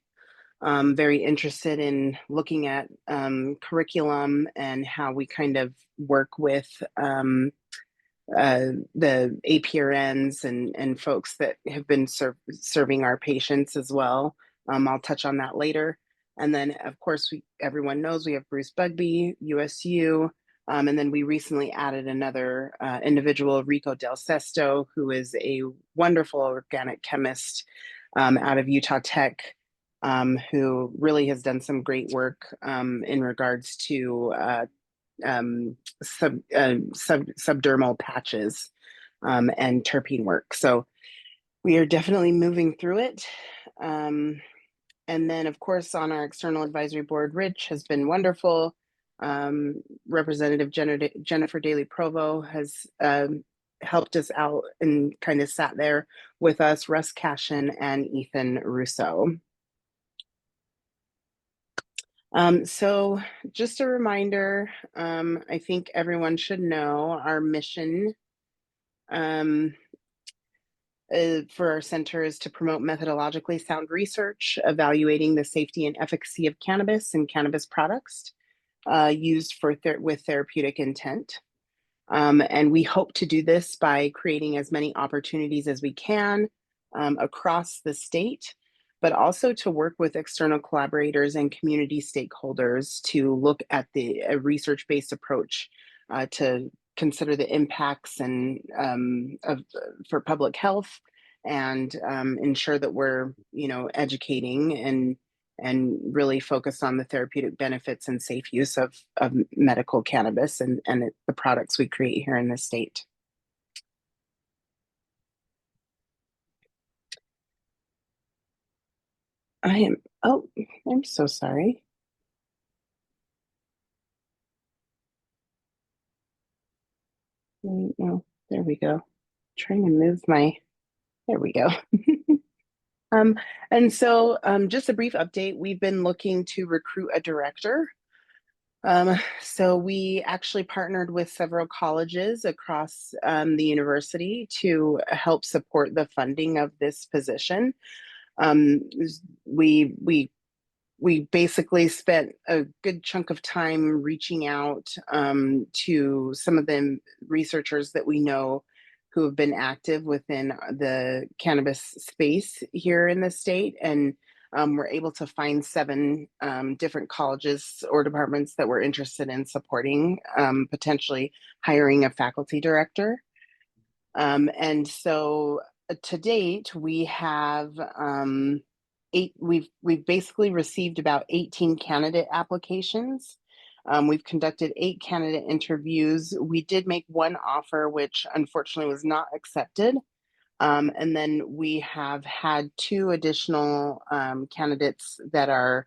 Very interested in looking at curriculum and how we kind of work with the APRNs and folks that have been serving our patients as well. I'll touch on that later. And then, of course, everyone knows we have Bruce Bugby, USU, and then we recently added another individual, Rico Del Sesto, who is a wonderful organic chemist out of Utah Tech, who really has done some great work in regards to subdermal patches and terpene work. So we are definitely moving through it. And then, of course, on our external advisory board, Rich has been wonderful. Representative Jennifer Daly Provo has helped us out and kind of sat there with us, Russ Cashin and Ethan Russo. So just a reminder, I think everyone should know our mission for our center is to promote methodologically sound research, evaluating the safety and efficacy of cannabis and cannabis products used with therapeutic intent. And we hope to do this by creating as many opportunities as we can across the state, but also to work with external collaborators and community stakeholders to look at the research-based approach to consider the impacts and for public health and ensure that we're, educating and really focus on the therapeutic benefits and safe use of medical cannabis and the products we create here in the state. I'm so sorry. No, there we go. Trying to move there we go. And so just a brief update, we've been looking to recruit a director. So we actually partnered with several colleges across the university to help support the funding of this position. We basically spent a good chunk of time reaching out to some of the researchers that we know who have been active within the cannabis space here in the state. And we're able to find 7 different colleges or departments that were interested in supporting potentially hiring a faculty director. And so to date, we have we've basically received about 18 candidate applications. We've conducted 8 candidate interviews. We did make one offer, which unfortunately was not accepted. And then we have had 2 additional candidates that are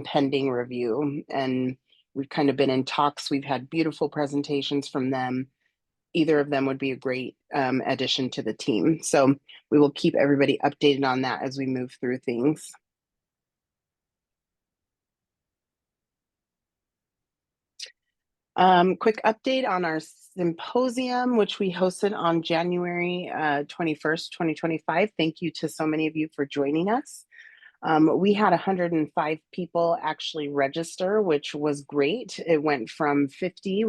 pending review. And we've kind of been in talks. We've had beautiful presentations from them. either of them would be a great addition to the team. So we will keep everybody updated on that as we move through things. Quick update on our symposium, which we hosted on January 21st, 2025. Thank you to so many of you for joining us. We had 105 people actually register, which was great. It went from 50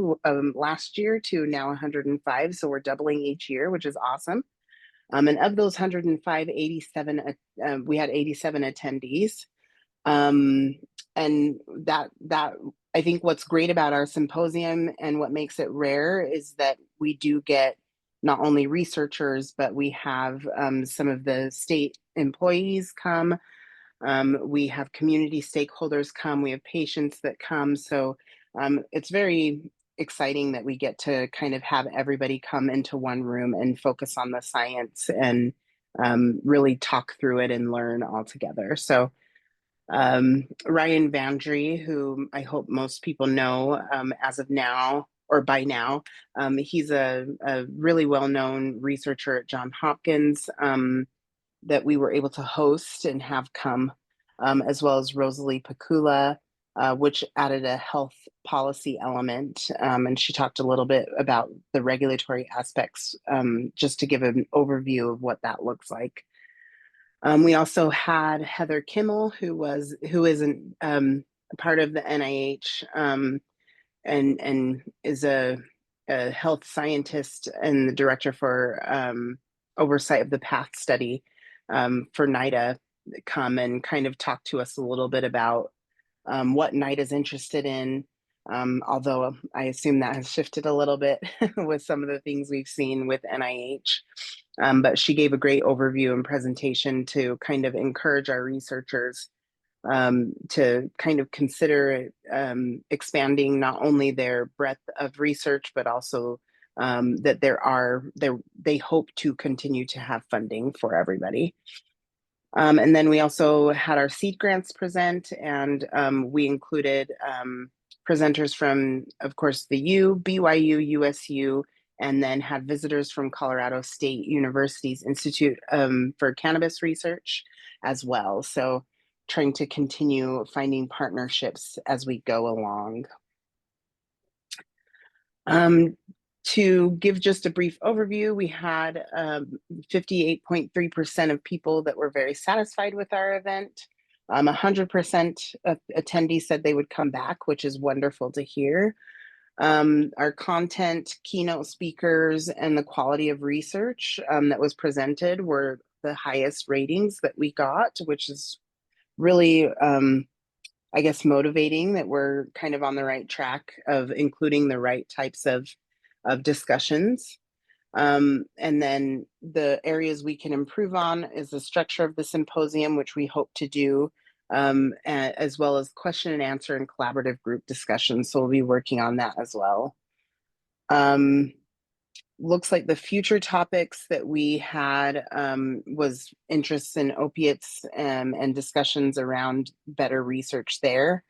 last year to now 105. So we're doubling each year, which is awesome. And of those 105, we had 87 attendees. And that I think what's great about our symposium and what makes it rare is that we do get not only researchers, but we have some of the state employees come. We have community stakeholders come. We have patients that come. So it's very exciting that we get to kind of have everybody come into one room and focus on the science and really talk through it and learn all together. So Ryan Vandry, who I hope most people know as of now or by now, he's a really well-known researcher at Johns Hopkins that we were able to host and have come, as well as Rosalie Pakula, which added a health policy element. And she talked a little bit about the regulatory aspects, just to give an overview of what that looks like. We also had Heather Kimmel, who is a part of the NIH and is a health scientist and the director for oversight of the PATH study for NIDA, come and kind of talk to us a little bit about what NIDA is interested in. Although I assume that has shifted a little bit with some of the things we've seen with NIH. But she gave a great overview and presentation to kind of encourage our researchers to kind of consider expanding not only their breadth of research, but also that they hope to continue to have funding for everybody. And then we also had our seed grants present, and we included presenters from, of course, the U, BYU, USU, and then had visitors from Colorado State University's Institute for Cannabis Research as well. So trying to continue finding partnerships as we go along. To give just a brief overview, we had 58.3% of people that were very satisfied with our event. 100% of attendees said they would come back, which is wonderful to hear. Our content, keynote speakers, and the quality of research that was presented were the highest ratings that we got, which is really, I guess, motivating that we're kind of on the right track of including the right types of discussions. And then the areas we can improve on is the structure of the symposium, which we hope to do, as well as question and answer and collaborative group discussions. So we'll be working on that as well. Looks like the future topics that we had was interests in opiates and discussions around better research there,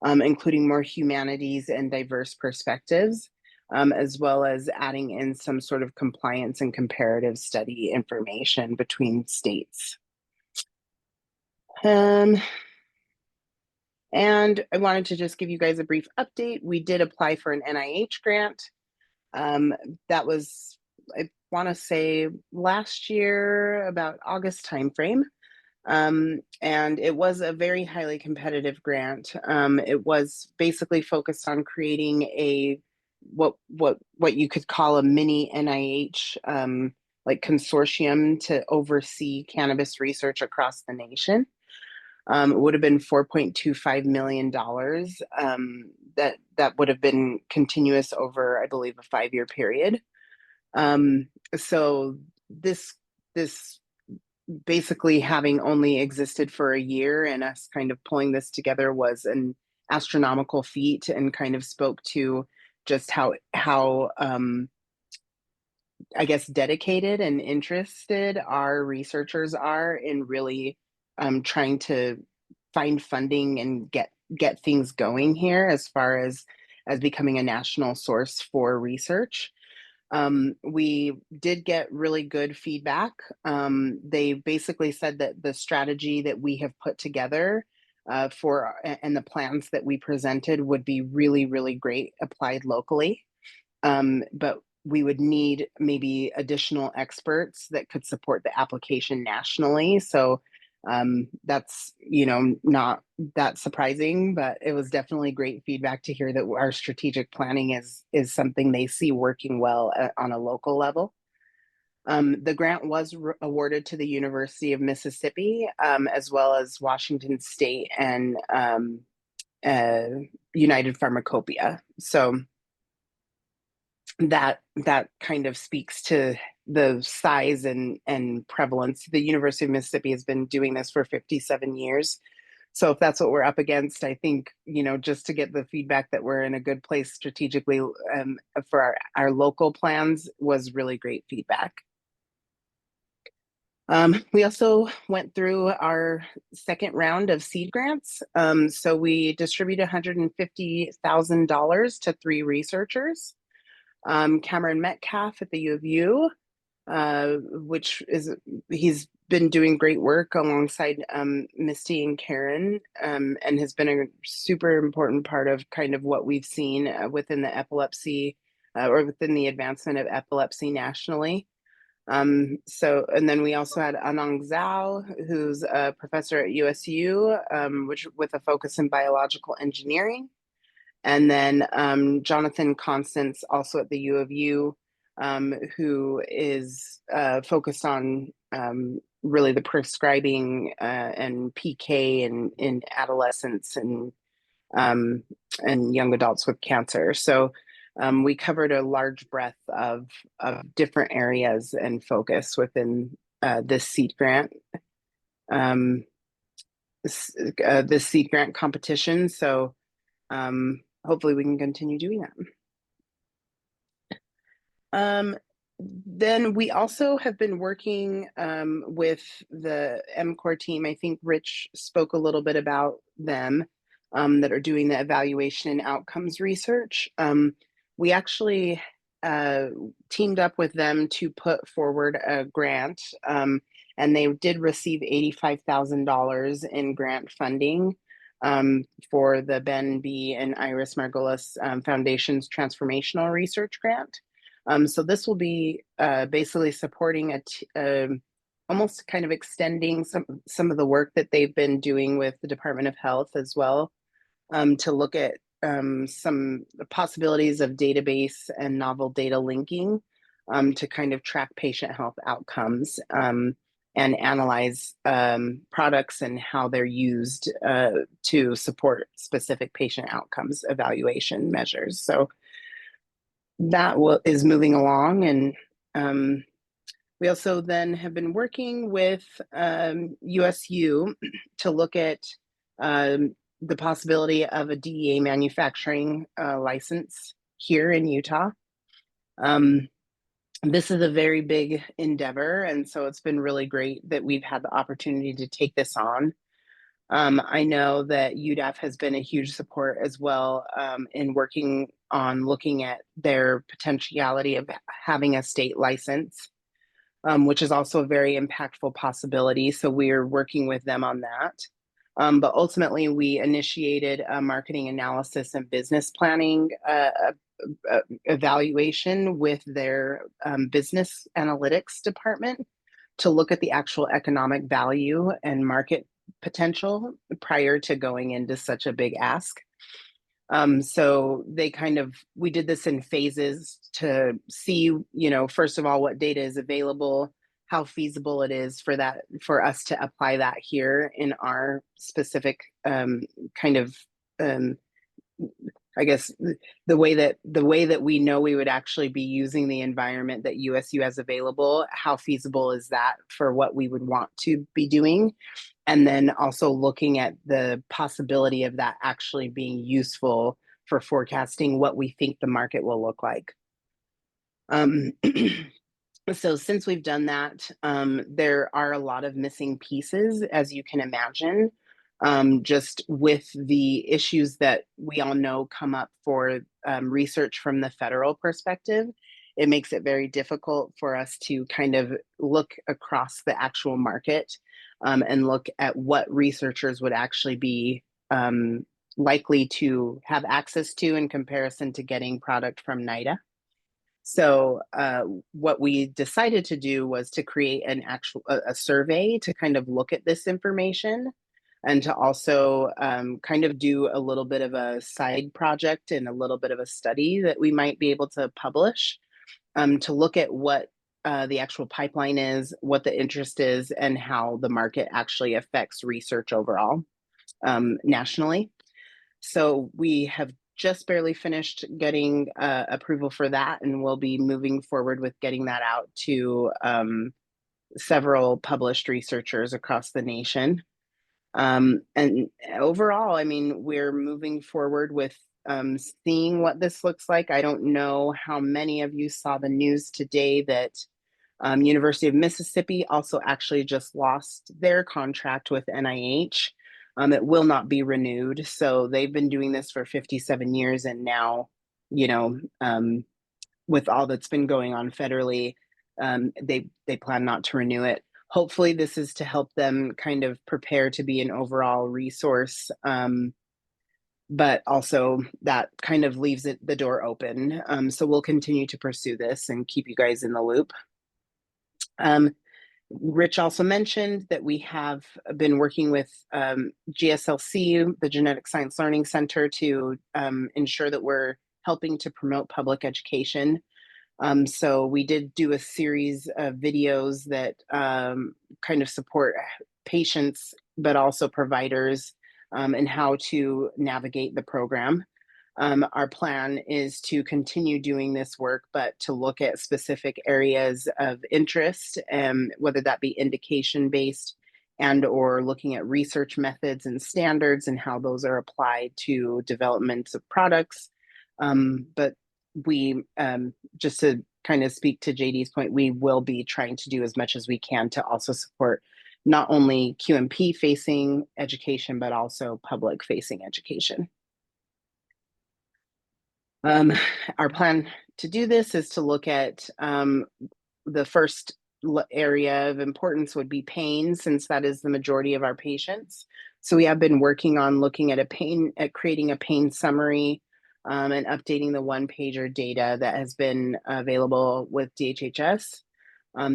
including more humanities and diverse perspectives, as well as adding in some sort of compliance and comparative study information between states. And I wanted to just give you guys a brief update. We did apply for an NIH grant. That was, I want to say, last year, about August timeframe. And it was a very highly competitive grant. It was basically focused on creating a what you could call a mini NIH like consortium to oversee cannabis research across the nation. It would have been $4.25 million. That would have been continuous over, I believe, a 5-year period. So this basically having only existed for a year and us kind of pulling this together was an astronomical feat, and kind of spoke to just how I guess dedicated and interested our researchers are in really trying to find funding and get things going here as far as becoming a national source for research. We did get really good feedback. They basically said that the strategy that we have put together and the plans that we presented would be really, really great applied locally. But we would need maybe additional experts that could support the application nationally. So that's, not that surprising, but it was definitely great feedback to hear that our strategic planning is something they see working well on a local level. The grant was awarded to the University of Mississippi, as well as Washington State and United Pharmacopoeia. So that kind of speaks to the size and prevalence. The University of Mississippi has been doing this for 57 years. So if that's what we're up against, I think, just to get the feedback that we're in a good place strategically for our local plans was really great feedback. We also went through our second round of seed grants. So we distributed $150,000 to 3 researchers. Cameron Metcalf at the U of U, he's been doing great work alongside Misty and Karen, and has been a super important part of kind of what we've seen within the epilepsy or within the advancement of epilepsy nationally. And then we also had Anong Zhao, who's a professor at USU, which with a focus in biological engineering. And then Jonathan Constance, also at the U of U, who is focused on really the prescribing and PK in adolescents and young adults with cancer. So we covered a large breadth of different areas and focus within this seed grant. This seed grant competition. So hopefully we can continue doing that. Then we also have been working with the MCOR team. I think Rich spoke a little bit about them that are doing the evaluation and outcomes research. We actually teamed up with them to put forward a grant, and they did receive $85,000 in grant funding for the Ben B. and Iris Margolis Foundation's Transformational Research Grant. So this will be basically supporting almost kind of extending some of the work that they've been doing with the Department of Health as well, to look at some possibilities of database and novel data linking to kind of track patient health outcomes and analyze products and how they're used to support specific patient outcomes evaluation measures. So that is moving along. And we also then have been working with USU to look at the possibility of a DEA manufacturing license here in Utah. This is a very big endeavor, and so it's been really great that we've had the opportunity to take this on. I know that UDAF has been a huge support as well in working on looking at their potentiality of having a state license, which is also a very impactful possibility. So we're working with them on that. But ultimately, we initiated a marketing analysis and business planning evaluation with their business analytics department to look at the actual economic value and market potential prior to going into such a big ask. So we did this in phases to see, first of all, what data is available, how feasible it is for us to apply that here in our specific I guess the way that we know we would actually be using the environment that USU has available, how feasible is that for what we would want to be doing? And then also looking at the possibility of that actually being useful for forecasting what we think the market will look like. So since we've done that, there are a lot of missing pieces, as you can imagine, just with the issues that we all know come up for research from the federal perspective. it makes it very difficult for us to kind of look across the actual market and look at what researchers would actually be likely to have access to in comparison to getting product from NIDA. So what we decided to do was to create an actual a survey to kind of look at this information and to also kind of do a little bit of a side project and a little bit of a study that we might be able to publish to look at what the actual pipeline is, what the interest is, and how the market actually affects research overall nationally. So we have just barely finished getting approval for that, and we'll be moving forward with getting that out to several published researchers across the nation. And overall, I mean, we're moving forward with seeing what this looks like. I don't know how many of you saw the news today that University of Mississippi also actually just lost their contract with NIH. It will not be renewed. So they've been doing this for 57 years. And now, you know, with all that's been going on federally, they plan not to renew it. Hopefully this is to help them kind of prepare to be an overall resource. But also that kind of leaves the door open. So we'll continue to pursue this and keep you guys in the loop. Rich also mentioned that we have been working with GSLC, the Genetic Science Learning Center, to ensure that we're helping to promote public education. So we did do a series of videos that kind of support patients, but also providers and how to navigate the program. Our plan is to continue doing this work, but to look at specific areas of interest, whether that be indication-based and or looking at research methods and standards and how those are applied to development of products. But we, just to kind of speak to JD's point, we will be trying to do as much as we can to also support not only QMP facing education, but also public facing education. Our plan to do this is to look at the first area of importance would be pain, since that is the majority of our patients. So we have been working on looking at creating a pain summary and updating the one-pager data that has been available with DHHS.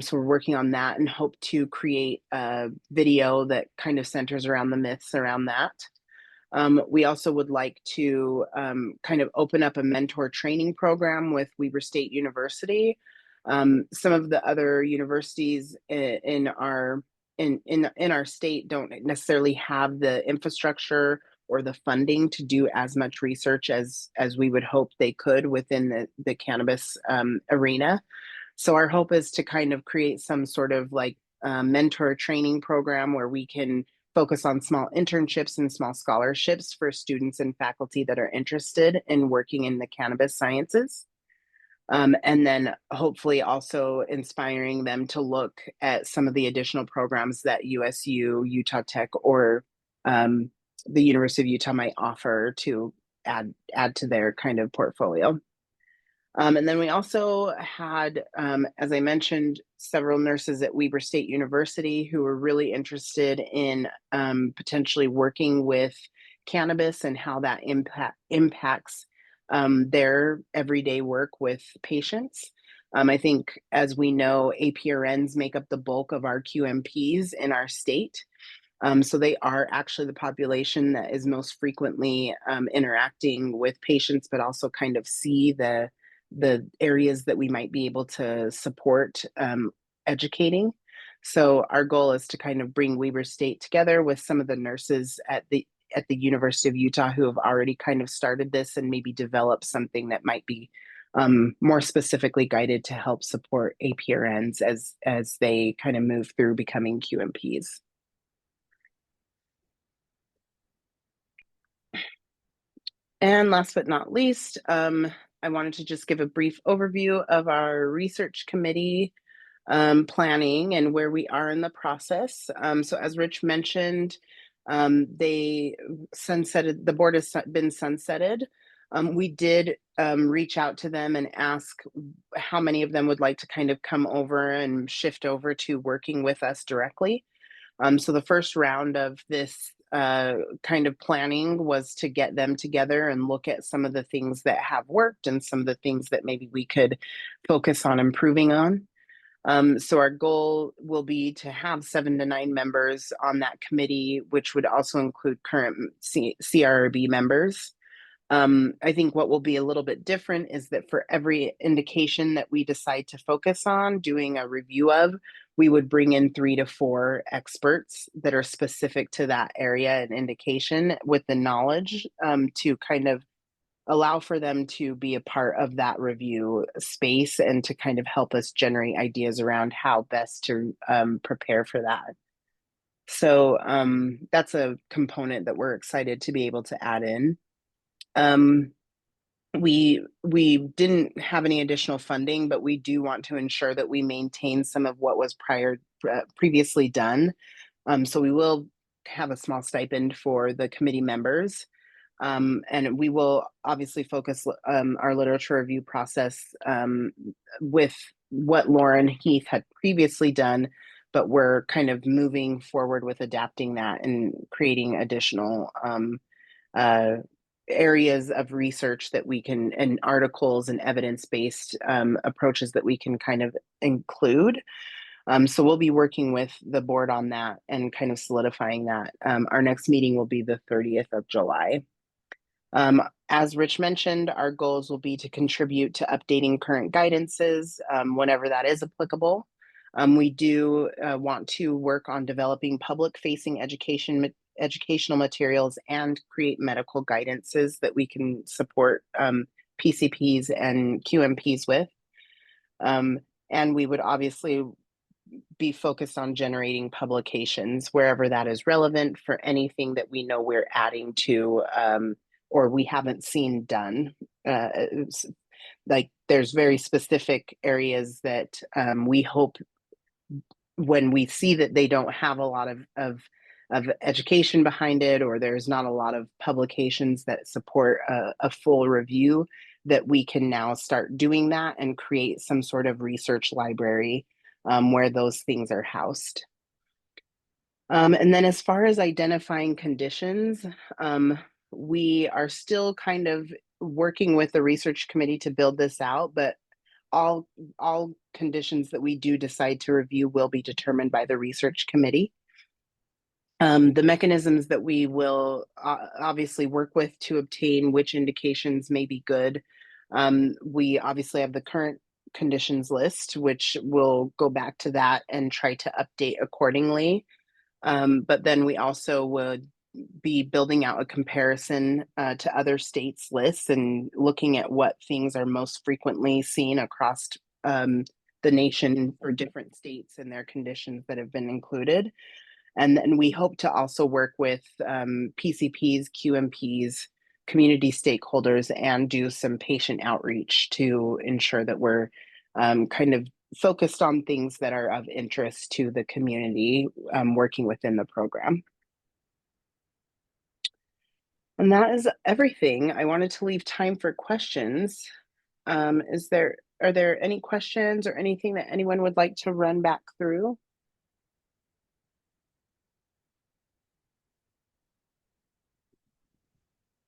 So we're working on that and hope to create a video that kind of centers around the myths around that. We also would like to kind of open up a mentor training program with Weber State University. Some of the other universities in our state don't necessarily have the infrastructure or the funding to do as much research as we would hope they could within the cannabis arena. So our hope is to kind of create some sort of like mentor training program where we can focus on small internships and small scholarships for students and faculty that are interested in working in the cannabis sciences. And then hopefully also inspiring them to look at some of the additional programs that USU, Utah Tech, or the University of Utah might offer to add to their kind of portfolio. And then we also had, as I mentioned, several nurses at Weber State University who were really interested in potentially working with cannabis and how that impacts their everyday work with patients. I think, as we know, APRNs make up the bulk of our QMPs in our state. So they are actually the population that is most frequently interacting with patients, but also kind of see the areas that we might be able to support educating. So our goal is to kind of bring Weber State together with some of the nurses at the University of Utah who have already kind of started this and maybe develop something that might be more specifically guided to help support APRNs as they kind of move through becoming QMPs. And last but not least, I wanted to just give a brief overview of our research committee planning and where we are in the process. So as Rich mentioned, the board has been sunsetted. We did reach out to them and ask how many of them would like to kind of come over and shift over to working with us directly. So the first round of this kind of planning was to get them together and look at some of the things that have worked and some of the things that maybe we could focus on improving on. So our goal will be to have 7 to 9 members on that committee, which would also include current CRB members. I think what will be a little bit different is that for every indication that we decide to focus on doing a review of, we would bring in 3 to 4 experts that are specific to that area and indication with the knowledge to kind of allow for them to be a part of that review space and to kind of help us generate ideas around how best to prepare for that. So that's a component that we're excited to be able to add in. We didn't have any additional funding, but we do want to ensure that we maintain some of what was previously done. So we will have a small stipend for the committee members. And we will obviously focus our literature review process with what Lauren Heath had previously done, but we're kind of moving forward with adapting that and creating additional areas of research that we can, and articles and evidence-based approaches that we can kind of include. So we'll be working with the board on that and kind of solidifying that. Our next meeting will be the 30th of July. As Rich mentioned, our goals will be to contribute to updating current guidances whenever that is applicable. We do want to work on developing public-facing educational materials and create medical guidances that we can support PCPs and QMPs with. And we would obviously be focused on generating publications wherever that is relevant for anything that we know we're adding to or we haven't seen done. Like there's very specific areas that we hope when we see that they don't have a lot of education behind it, or there's not a lot of publications that support a full review, that we can now start doing that and create some sort of research library where those things are housed. And then as far as identifying conditions, we are still kind of working with the research committee to build this out, but all conditions that we do decide to review will be determined by the research committee. The mechanisms that we will obviously work with to obtain which indications may be good. We obviously have the current conditions list, which will go back to that and try to update accordingly. But then we also would be building out a comparison to other states' lists and looking at what things are most frequently seen across the nation for different states and their conditions that have been included. And then we hope to also work with PCPs, QMPs, community stakeholders, and do some patient outreach to ensure that we're kind of focused on things that are of interest to the community working within the program. And that is everything. I wanted to leave time for questions. Are there any questions or anything that anyone would like to run back through?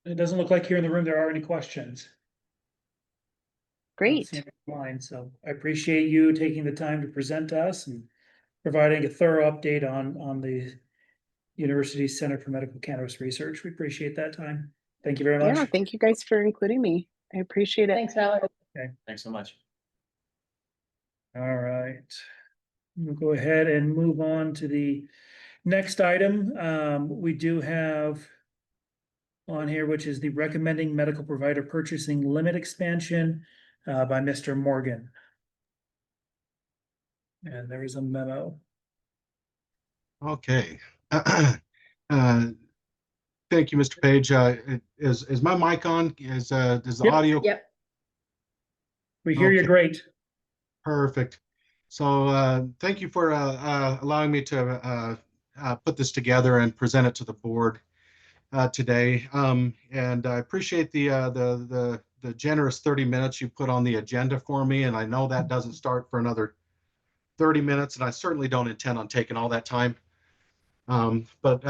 It doesn't look like here in the room there are any questions. Great. So I appreciate you taking the time to present to us and providing a thorough update on the University Center for Medical Cannabis Research. We appreciate that time. Thank you very much. Yeah, thank you guys for including me. I appreciate it. Thanks, Valerie. Thanks so much. All right. We'll go ahead and move on to the next item. We do have on here, which is the recommending medical provider purchasing limit expansion by Mr. Morgan. And there is a memo. Okay. Thank you, Mr. Page. Is my mic on? Does the audio? Yep. We hear you Okay. great. Perfect. So thank you for allowing me to put this together and present it to the board. today. And I appreciate the generous 30 minutes you put on the agenda for me. And I know that doesn't start for another 30 minutes, and I certainly don't intend on taking all that time. But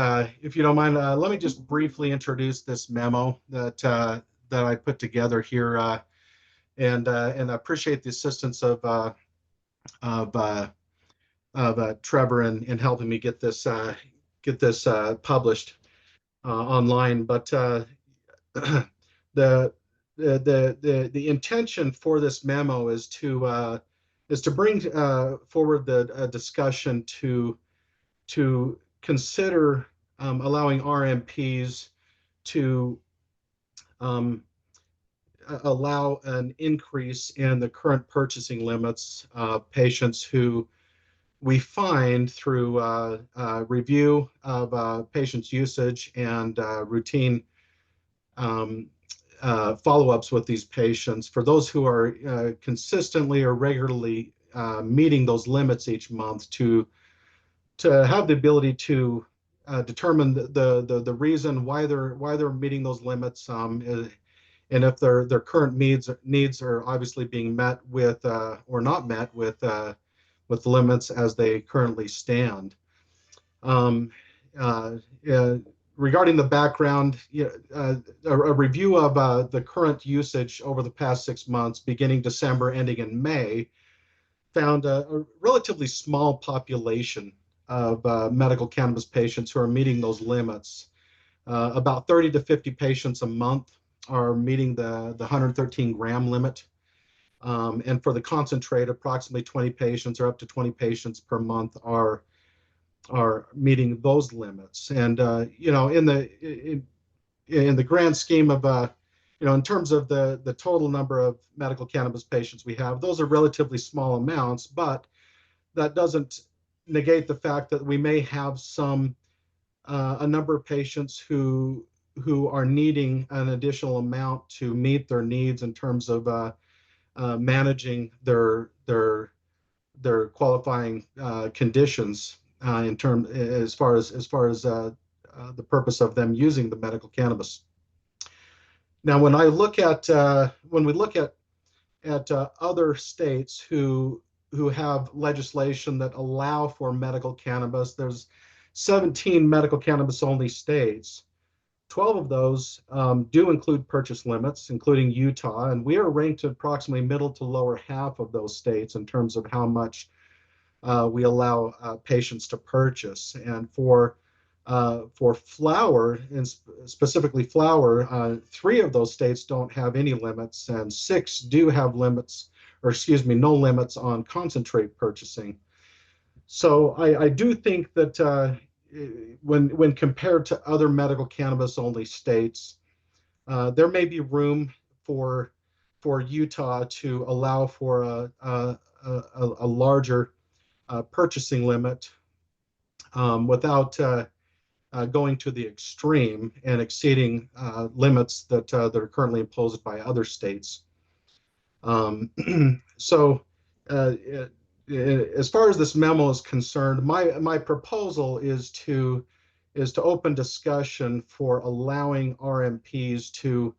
if you don't mind, let me just briefly introduce this memo that I put together here, and I appreciate the assistance of, uh, Trevor in helping me get this published online. But the the intention for this memo is to bring forward the discussion to consider allowing RMPs to um, allow an increase in the current purchasing limits of patients who we find through review of patients' usage and routine um, follow-ups with these patients. For those who are consistently or regularly meeting those limits each month, to have the ability to determine the reason why they're meeting those limits, and if their current needs are obviously being met with or not met with limits as they currently stand. Um, uh, Regarding the background, a review of the current usage over the past 6 months, beginning December, ending in May, found a relatively small population of medical cannabis patients who are meeting those limits. About 30 to 50 patients a month are meeting the 113 gram limit. And for the concentrate, approximately 20 patients or up to 20 patients per month are meeting those limits. And in the grand scheme of in terms of the total number of medical cannabis patients we have, those are relatively small amounts, but that doesn't negate the fact that we may have a number of patients who are needing an additional amount to meet their needs in terms of managing their qualifying conditions as far as the purpose of them using the medical cannabis. Now, when we look at other states who have legislation that allow for medical cannabis, there's 17 medical cannabis only states. 12 of those do include purchase limits, including Utah, and we are ranked approximately middle to lower half of those states in terms of how much we allow patients to purchase. And for flower, and specifically flower, 3 of those states don't have any limits, and 6 do have limits, or excuse me, no limits on concentrate purchasing. So I do think that when compared to other medical cannabis only states, there may be room for Utah to allow for a larger purchasing limit without going to the extreme and exceeding limits that are currently imposed by other states. So as far as this memo is concerned, my proposal is to open discussion for allowing RMPs to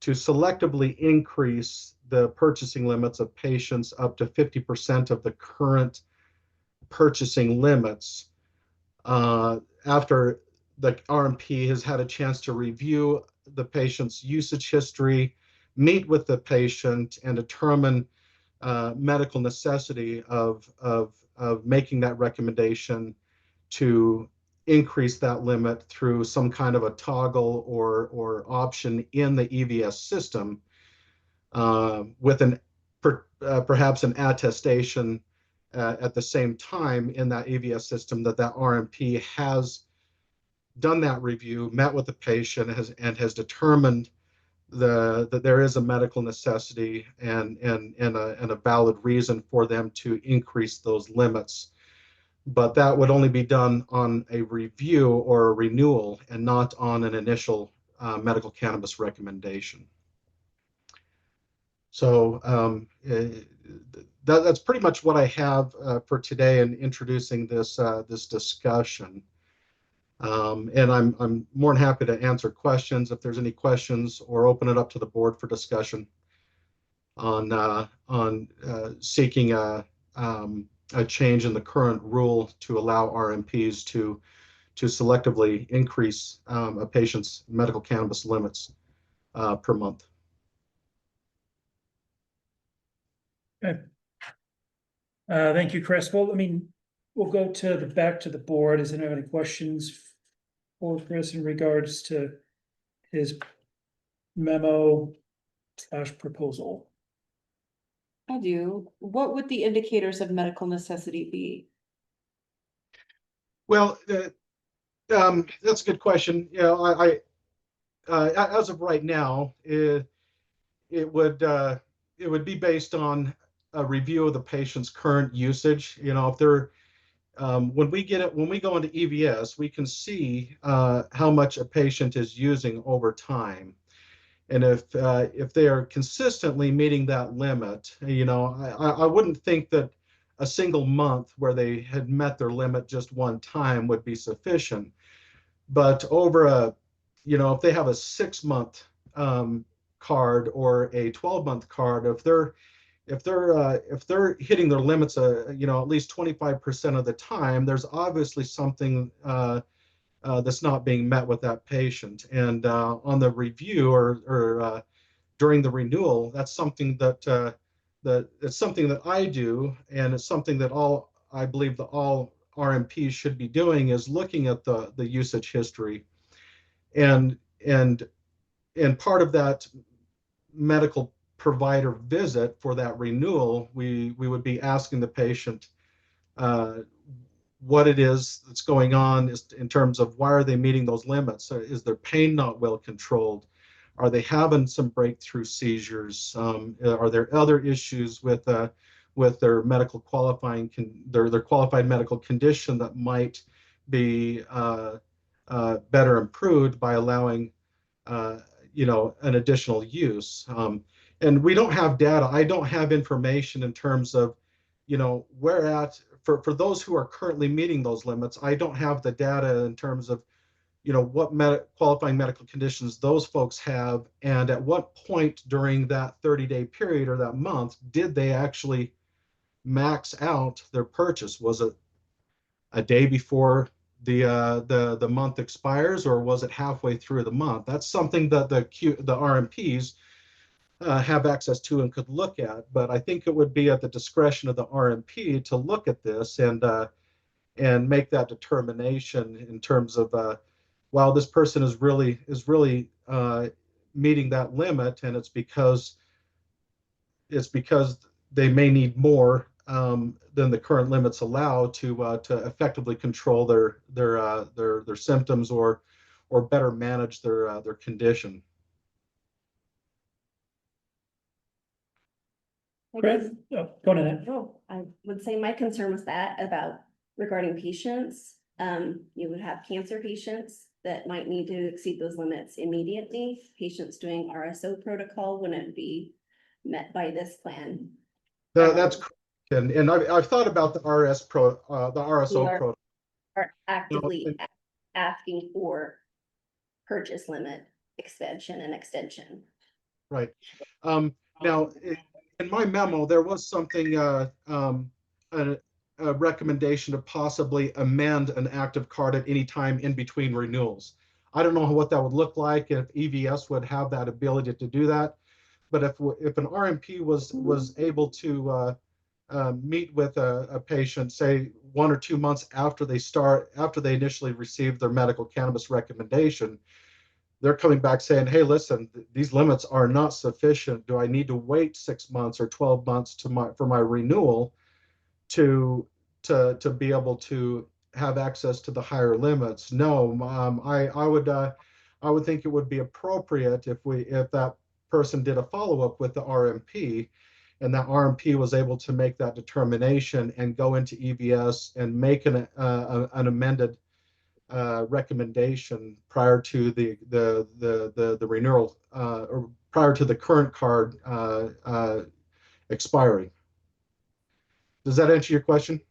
selectively increase the purchasing limits of patients up to 50% of the current purchasing limits after the RMP has had a chance to review the patient's usage history, meet with the patient, and determine medical necessity of making that recommendation to increase that limit through some kind of a toggle or option in the EVS system, with perhaps an attestation at the same time in that EVS system that RMP has done that review, met with the patient, and has determined that there is a medical necessity and a valid reason for them to increase those limits. But that would only be done on a review or a renewal and not on an initial medical cannabis recommendation. So that's pretty much what I have for today in introducing this discussion. And I'm more than happy to answer questions if there's any questions, or open it up to the board for discussion on seeking a change in the current rule to allow RMPs to selectively increase a patient's medical cannabis limits per month. Okay. Thank you, Chris. Well, I mean, we'll go to back to the board. Does anyone have any questions for Chris in regards to his memo / proposal? I do. What would the indicators of medical necessity be? Well, that's a good question. You know, as of right now, it would be based on a review of the patient's current usage. You know, if they're when we go into EVS, we can see how much a patient is using over time. And if they are consistently meeting that limit, you know, I wouldn't think that a single month where they had met their limit just one time would be sufficient. But over you know, if they have a 6-month card or a 12-month card, if they're hitting their limits, you know, at least 25% of the time, there's obviously something that's not being met with that patient. And on the review or during the renewal, that's something that it's something that I do, and it's something that I believe that all RMPs should be doing, is looking at the usage history, and and and part of that medical provider visit for that renewal, we would be asking the patient uh, what it is that's going on, is in terms of why are they meeting those limits? Is their pain not well controlled? Are they having some breakthrough seizures? Are there other issues with their medical qualifying their qualified medical condition that might be better improved by allowing uh, you know, an additional use? And we don't have data. I don't have information in terms of, you know, where at for those who are currently meeting those limits. I don't have the data in terms of, you know, what qualifying medical conditions those folks have, and at what point during that 30-day period or that month did they actually max out their purchase. Was it a day before the month expires, or was it halfway through the month? That's something that the RMPs have access to and could look at. But I think it would be at the discretion of the RMP to look at this and make that determination in terms of wow, this person is really meeting that limit, and it's because they may need more than the current limits allow to effectively control their symptoms, or better manage their condition. Chris, go ahead. No, I would say my concern was that about regarding patients. You would have cancer patients that might need to exceed those limits immediately. Patients doing RSO protocol wouldn't be met by this plan. That's correct. And I've thought about the RSO are- protocol. Are actively and- asking for purchase limit expansion and extension. Right. Now, in my memo, there was something, a recommendation to possibly amend an active card at any time in between renewals. I don't know what that would look like, if EVS would have that ability to do that. But if an RMP was able to meet with a patient, say 1 or 2 months after they initially received their medical cannabis recommendation, they're coming back saying, hey, listen, these limits are not sufficient. Do I need to wait 6 months or 12 months for my renewal to be able to have access to the higher limits? No, I would think it would be appropriate if that person did a follow-up with the RMP, and that RMP was able to make that determination and go into EVS and make an amended recommendation prior to the renewal, or prior to the current card expiring. Does that answer your question?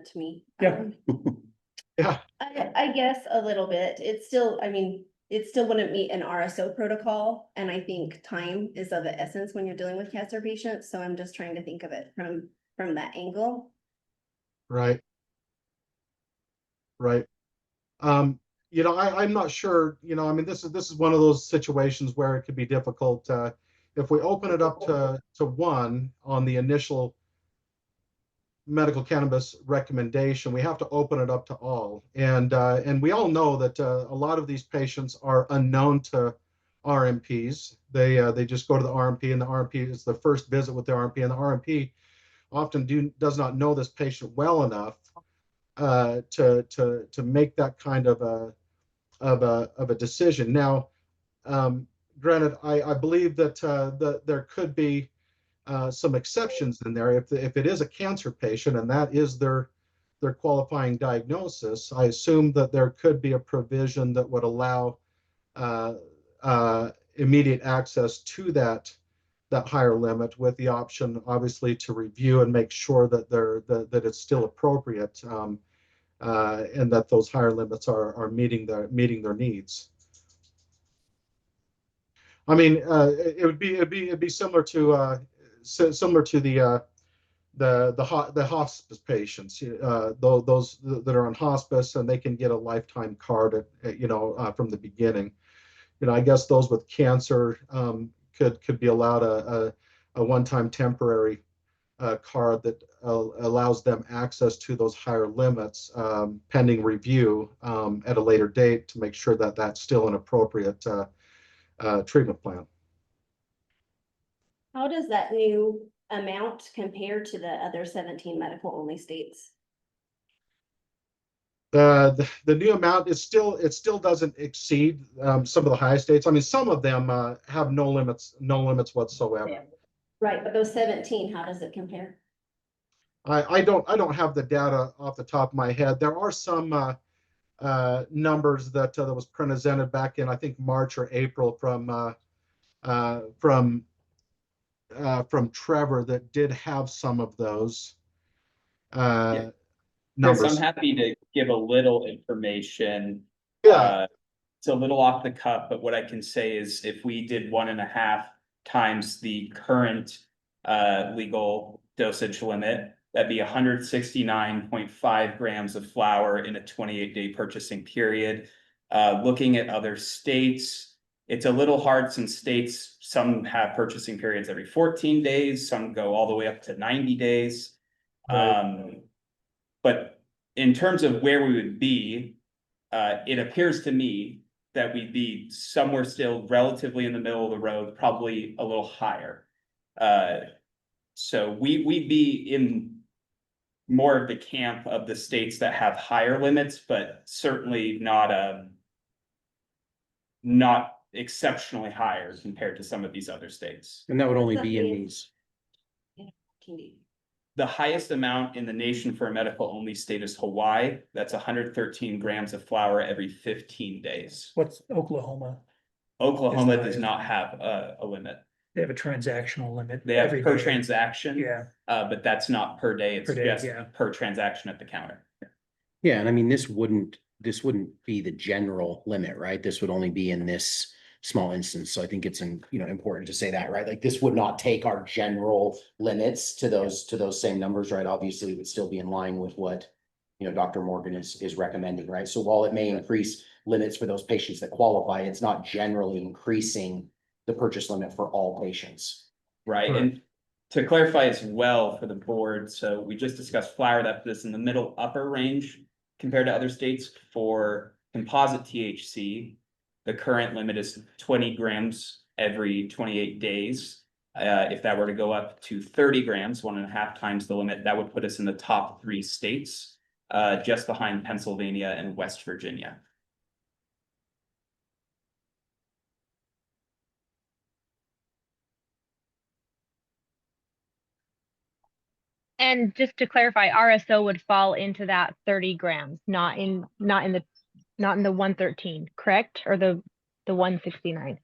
to me. Yeah. Yeah. I guess a little bit. It's still, I mean, it still wouldn't meet an RSO protocol, and I think time is of the essence when you're dealing with cancer patients, so I'm just trying to think of it from that angle. Right. Right. I'm not sure, I mean, this is one of those situations where it could be difficult, if we open it up to one on the initial medical cannabis recommendation, we have to open it up to all. And we all know that, a lot of these patients are unknown to RMPs. They just go to the RMP, and the RMP is the first visit with the RMP, and the RMP often does not know this patient well enough to make that kind of a decision. Now, granted, I believe that there could be some exceptions in there if it is a cancer patient and that is their qualifying diagnosis. I assume that there could be a provision that would allow immediate access to that higher limit, with the option, obviously, to review and make sure that that it's still appropriate, and that those higher limits are meeting their needs. I mean, it'd be similar to the hospice patients, those that are on hospice, and they can get a lifetime card from the beginning. I guess those with cancer could be allowed a one-time temporary card that allows them access to those higher limits, pending review at a later date, to make sure that that's still an appropriate treatment plan. How does that new amount compare to the other 17 medical only states? The new amount is still, it still doesn't exceed some of the high states. I mean, some of them have no limits whatsoever. Right, but those 17, how does it compare? I don't have the data off the top of my head. There are some numbers that was presented back in, I think, March or April from Trevor, that did have some of those Yeah. numbers. Chris, I'm happy to give a little information. Yeah. It's a little off the cuff, but what I can say is if we did 1.5 times the current legal dosage limit, that'd be 169.5 grams of flower in a 28-day purchasing period. Looking at other states, it's a little hard, since states, some have purchasing periods every 14 days, some go all the way up to 90 days. Right. But in terms of where we would be, it appears to me that we'd be somewhere still relatively in the middle of the road, probably a little higher. So we'd be in more of the camp of the states that have higher limits, but certainly not exceptionally higher compared to some of these other states. And that would only be in these. The highest amount in the nation for a medical only state is Hawaii. That's 113 grams of flower every 15 days. What's Oklahoma? Oklahoma Is the does highest. not have a limit. They have a transactional limit. They have every per day. transaction. Yeah. But that's not per day. It's Per day, just yeah. per transaction at the counter. Yeah, and I mean, this wouldn't be the general limit, right? This would only be in this small instance. So I think it's important to say that, right? Like, this would not take our general limits to those same numbers, right? Obviously, it would still be in line with what Dr. Morgan is recommending, right? So while it may increase limits for those patients that qualify, it's not generally increasing the purchase limit for all patients. Right, Correct. and to clarify as well for the board, so we just discussed flower, that puts us in the middle upper range compared to other states. For composite THC, the current limit is 20 grams every 28 days. If that were to go up to 30 grams, 1.5 times the limit, that would put us in the top 3 states, just behind Pennsylvania and West Virginia. And just to clarify, RSO would fall into that 30 grams, not in the 113, correct? Or the 169.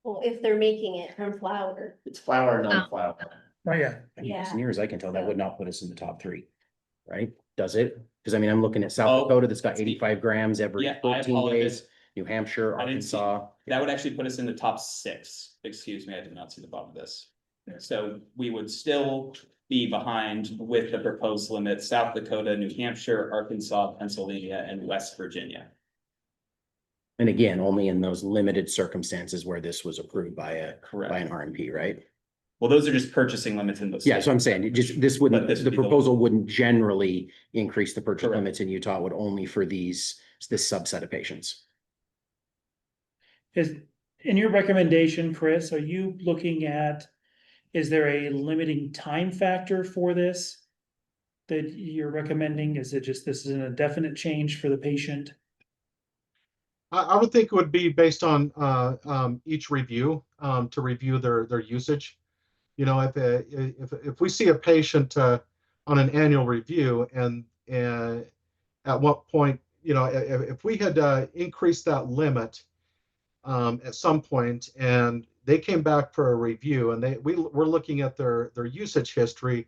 Well, if they're making it from flour. It's flour, non-flour. Oh, yeah. I mean, as Yeah. near as I can tell, that So- would not put us in the top three, right? Does it? Because I mean, I'm looking at South Oh, Dakota that's got 85 grams every Yeah, I 14 apologize. days. New Hampshire, I didn't see- Arkansas. That would actually put us in the top 6. Excuse me, I did not see the bottom of this. So we would still be behind with the proposed limits, South Dakota, New Hampshire, Arkansas, Pennsylvania, and West Virginia. And again, only in those limited circumstances where this was approved by an Correct. RMP, right? Well, those are just purchasing limits in those. Yeah, so I'm saying, this wouldn't, But this would the be the- proposal wouldn't generally increase the purchase Correct. limits in Utah, it would only for this subset of patients. Is, in your recommendation, Chris, are you looking at, is there a limiting time factor for this? That you're recommending? Is it just, this is an indefinite change for the patient? I would think it would be based on each review to review their usage. You know, if we see a patient on an annual review and at what point, you know, if we had increased that limit at some point and they came back for a review and we're looking at their usage history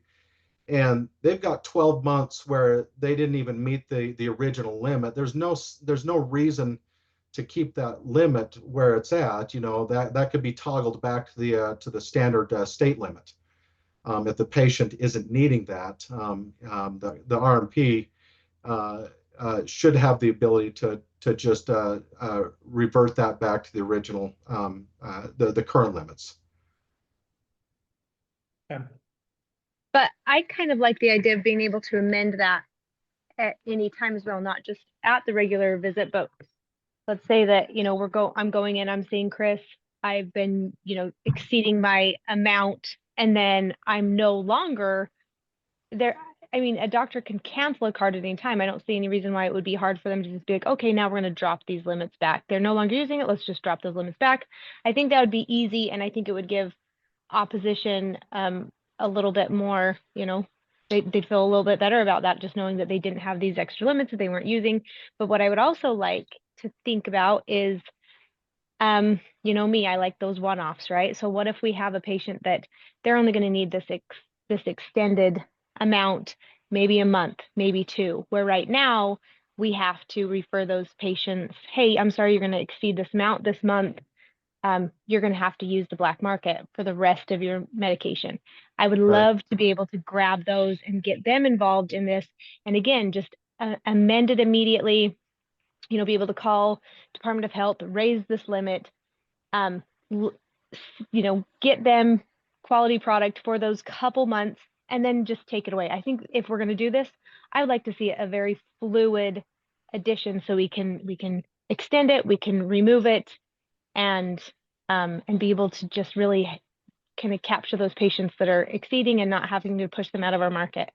and they've got 12 months where they didn't even meet the original limit. There's no reason to keep that limit where it's at. You know, that could be toggled back to the standard state limit. If the patient isn't needing that, the RMP should have the ability to just revert that back to the original, the current limits. But I kind of like the idea of being able to amend that at any time as well, not just at the regular visit, but let's say that, you know, I'm going in, I'm seeing Chris, I've been, you know, exceeding my amount, and then I'm no longer there. I mean, a doctor can cancel a card at any time. I don't see any reason why it would be hard for them to just be like, okay, now we're going to drop these limits back. They're no longer using it. Let's just drop those limits back. I think that would be easy. And I think it would give opposition a little bit more, you know, they'd feel a little bit better about that, just knowing that they didn't have these extra limits that they weren't using. But what I would also like to think about is, you know me, I like those one-offs, right? So what if we have a patient that they're only going to need this extended amount, maybe a month, maybe 2, where right now we have to refer those patients, hey, I'm sorry, you're going to exceed this amount this month. You're going to have to use the black market for the rest of your medication. I would love to be able to grab those and get them involved in this. And again, just amend it immediately, you know, be able to call Department of Health, raise this limit, you know, get them quality product for those couple months and then just take it away. I think if we're going to do this, I would like to see a very fluid addition so we can extend it, we can remove it, and be able to just really kind of capture those patients that are exceeding and not having to push them out of our market.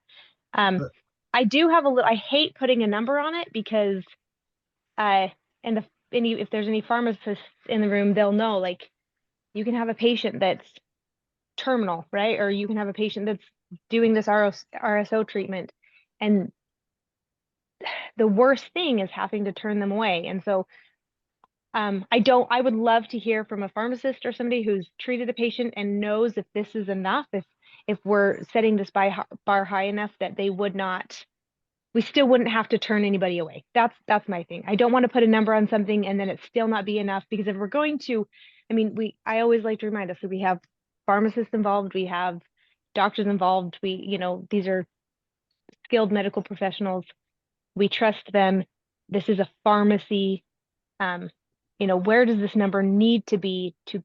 I do have I hate putting a number on it because if there's any pharmacists in the room, they'll know, like, you can have a patient that's terminal, right? Or you can have a patient that's doing this RSO treatment. And the worst thing is having to turn them away. And so I would love to hear from a pharmacist or somebody who's treated a patient and knows if this is enough, if we're setting this bar high enough that we still wouldn't have to turn anybody away. That's my thing. I don't want to put a number on something and then it still not be enough, because if we're going to, I mean, I always like to remind us that we have pharmacists involved, we have doctors involved, you know, these are skilled medical professionals. We trust them. This is a pharmacy. You know, where does this number need to be to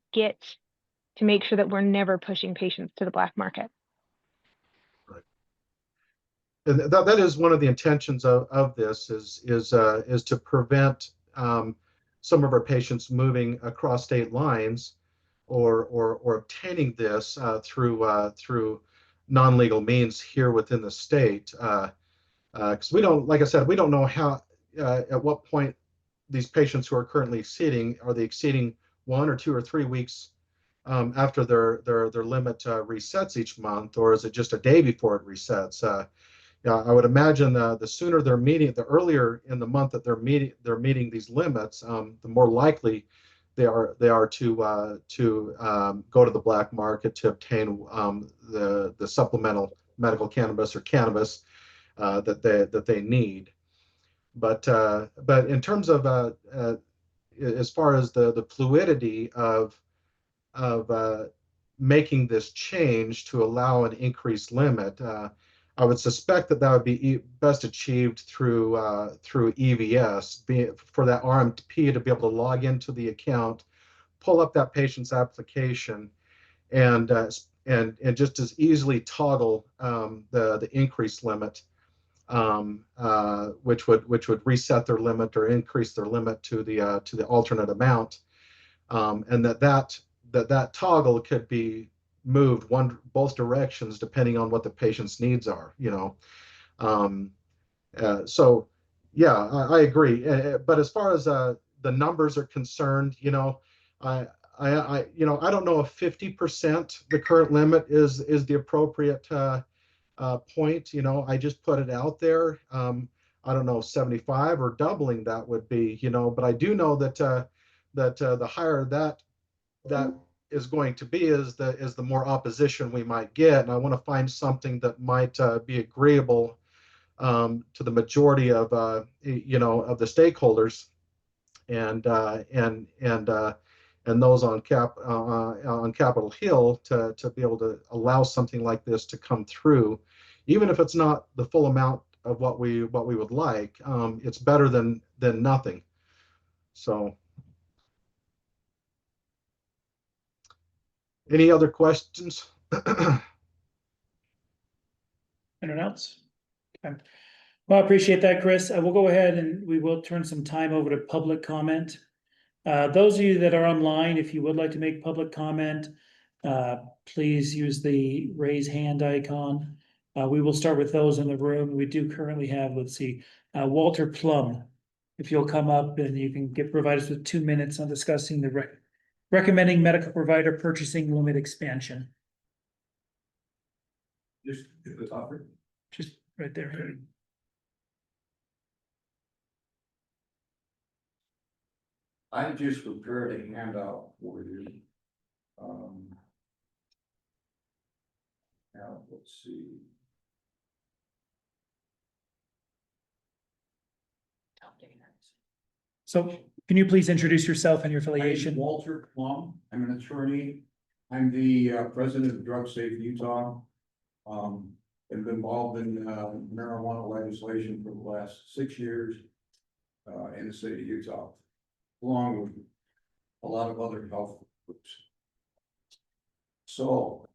make sure that we're never pushing patients to the black market? And that is one of the intentions of this is to prevent some of our patients moving across state lines or obtaining this through non-legal means here within the state. Because we don't, like I said, we don't know how at what point these patients who are currently exceeding, are they exceeding 1 or 2 or 3 weeks after their limit resets each month, or is it just a day before it resets? Yeah, I would imagine the sooner the earlier in the month that they're meeting these limits, the more likely they are to go to the black market to obtain the supplemental medical cannabis or cannabis that they need. But in terms of as far as the fluidity of making this change to allow an increased limit, I would suspect that would be best achieved through EVS, for that RMP to be able to log into the account, pull up that patient's application, and just as easily toggle the increase limit, which would reset their limit or increase their limit to the alternate amount, and that toggle could be moved both directions depending on what the patient's needs are, so yeah, I agree. But as far as the numbers are concerned, I don't know if 50% the current limit is the appropriate point. I just put it out there. I don't know if 75 or doubling that would be, but I do know that the higher that is going to be is the more opposition we might get. And I want to find something that might be agreeable to the majority of of the stakeholders, and those on Capitol Hill to be able to allow something like this to come through, even if it's not the full amount of what we would like. It's better than nothing. So, any other questions? Anyone else? Okay. Well, I appreciate that, Chris. We'll go ahead and we will turn some time over to public comment. Those of you that are online, if you would like to make public comment, please use the raise hand icon. We will start with those in the room. We do currently have, let's see, Walter Plum. If you'll come up and you can provide us with 2 minutes on discussing the recommending medical provider purchasing limit expansion. Just at the top. Just right there. I just prepared a handout for you. Now, let's see. So can you please introduce yourself and your My name's affiliation? Walter Plum. I'm an attorney. I'm the president of Drug Safe Utah. I've been involved in marijuana legislation for the last 6 years in the state of Utah, along with a lot of other health groups. So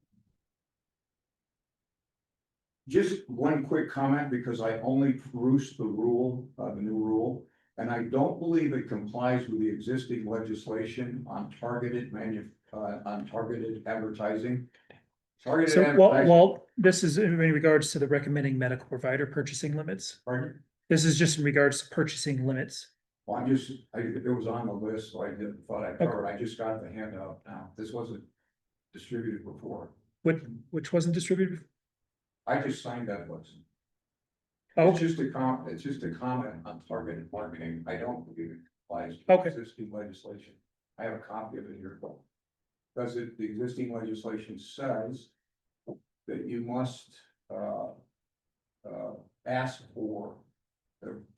just one quick comment, because I only perused the rule, the new rule, and I don't believe it complies with the existing legislation on targeted advertising. Targeted So, advertising. Walt, this is in regards to the recommending medical provider purchasing limits. Pardon? This is just in regards to purchasing limits. Well, it was on the list, so I thought I covered. I just got the handout now. This wasn't distributed before. Which wasn't distributed? I just signed that list. Oh, It's just a comment on targeted marketing. I don't believe it applies to Okay. existing legislation. I have a copy of it here. Because the existing legislation says that you must ask for,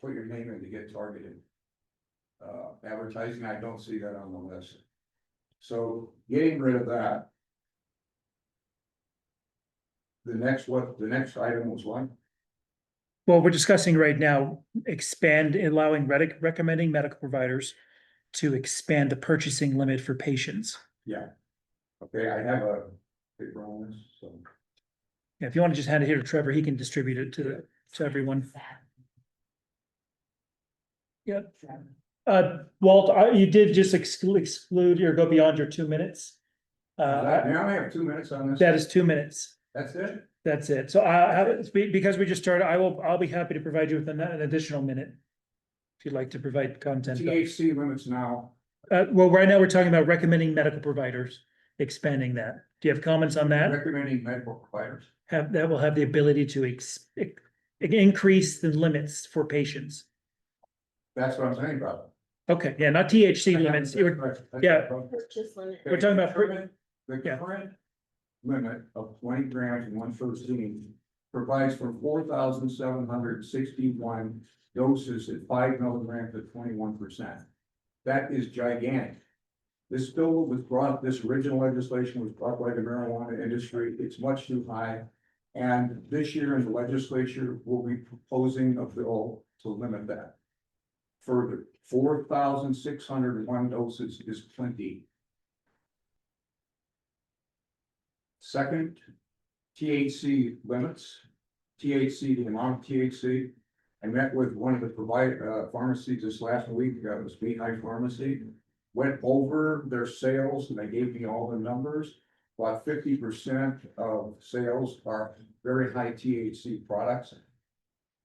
put your name in to get targeted advertising. I don't see that on the list. So getting rid of that. The next item was what? well, we're discussing right now, allowing recommending medical providers to expand the purchasing limit for patients. Yeah. Okay, I have a paper on this, so. Yeah, if you want to just hand it here to Trevor, he can distribute it to everyone. Yeah. Walt, you did just exclude or go beyond your 2 minutes. I only have 2 minutes on this. That is 2 minutes. That's it? That's it. So because we just started, I'll be happy to provide you with an additional minute. If you'd like to provide content. THC limits now. Well, right now we're talking about recommending medical providers, expanding that. Do you have comments on that? Recommending medical providers. That will have the ability to increase the limits for patients. That's what I'm saying about. Okay, yeah, not THC limits. It would- yeah. Purchase limit. We're talking about pre- The yeah. current limit of 20 grams and 113 provides for 4,761 doses at 5 milligrams at 21%. That is gigantic. This bill was brought, this original legislation was brought by the marijuana industry. It's much too high. And this year in the legislature, we'll be proposing a bill to limit that. Further, 4,601 doses is plenty. Second, THC limits, THC, the amount of THC. I met with one of the pharmacies this last week, it was Beehive Pharmacy. Went over their sales and they gave me all the numbers. About 50% of sales are very high THC products.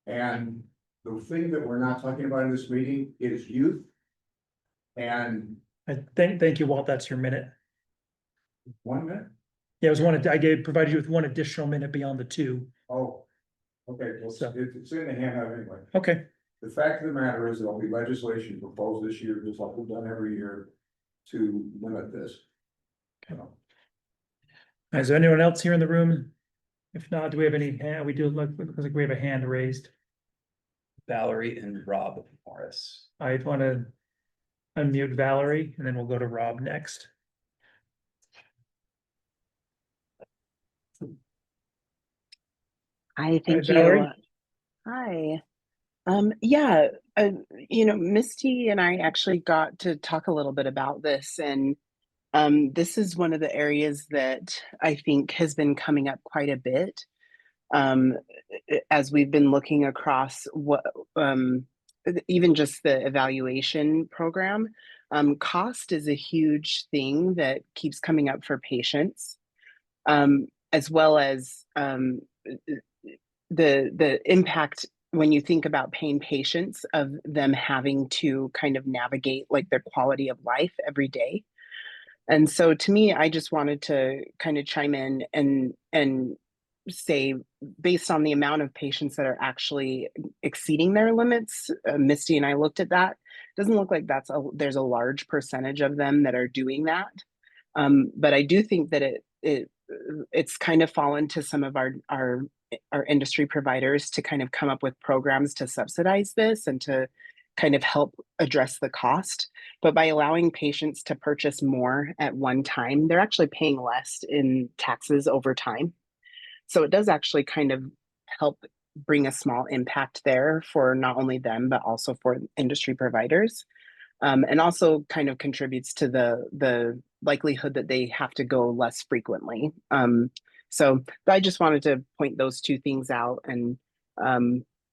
And the thing that we're not talking about in this meeting is youth. And Thank you, Walt. That's your minute. 1 minute. Yeah, it was provided you with one additional minute beyond the 2. Oh, okay, well, So- it's in the handout anyway. Okay, The fact of the matter is there'll be legislation proposed this year, just like we've done every year, to limit this. So, is there anyone else here in the room? If not, do we have any, we do look like we have a hand raised. Valerie and Rob Morris. I want to unmute Valerie and then we'll go to Rob next. Hi, thank Valerie? you. Hi. Yeah, Misty and I actually got to talk a little bit about this, and this is one of the areas that I think has been coming up quite a bit. As we've been looking across what even just the evaluation program, cost is a huge thing that keeps coming up for patients, as well as the impact when you think about paying patients of them having to kind of navigate like their quality of life every day. And so to me, I just wanted to kind of chime in and say, based on the amount of patients that are actually exceeding their limits, Misty and I looked at that. Doesn't look like there's a large percentage of them that are doing that. But I do think that it's kind of fallen to some of our industry providers to kind of come up with programs to subsidize this and to kind of help address the cost. But by allowing patients to purchase more at one time, they're actually paying less in taxes over time. So it does actually kind of help bring a small impact there for not only them, but also for industry providers. And also kind of contributes to the likelihood that they have to go less frequently. So I just wanted to point those two things out and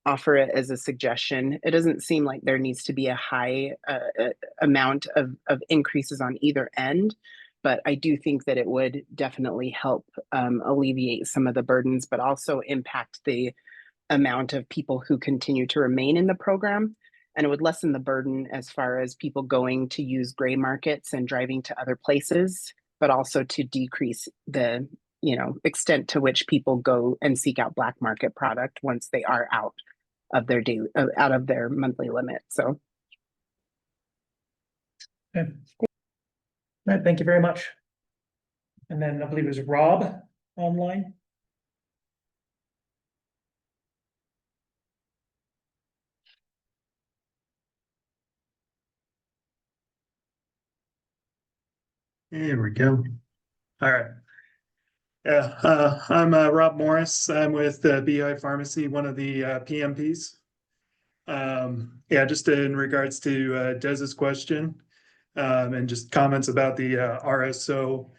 offer it as a suggestion. It doesn't seem like there needs to be a high amount of increases on either end, but I do think that it would definitely help alleviate some of the burdens, but also impact the amount of people who continue to remain in the program. And it would lessen the burden as far as people going to use gray markets and driving to other places, but also to decrease the extent to which people go and seek out black market product once they are out of their monthly limit. So Okay. All right, thank you very much. And then I believe it was Rob online. There we go. All right. Yeah, I'm Rob Morris. I'm with Beehive Pharmacy, one of the PMPs. Yeah, just in regards to Dez's question, and just comments about the RSO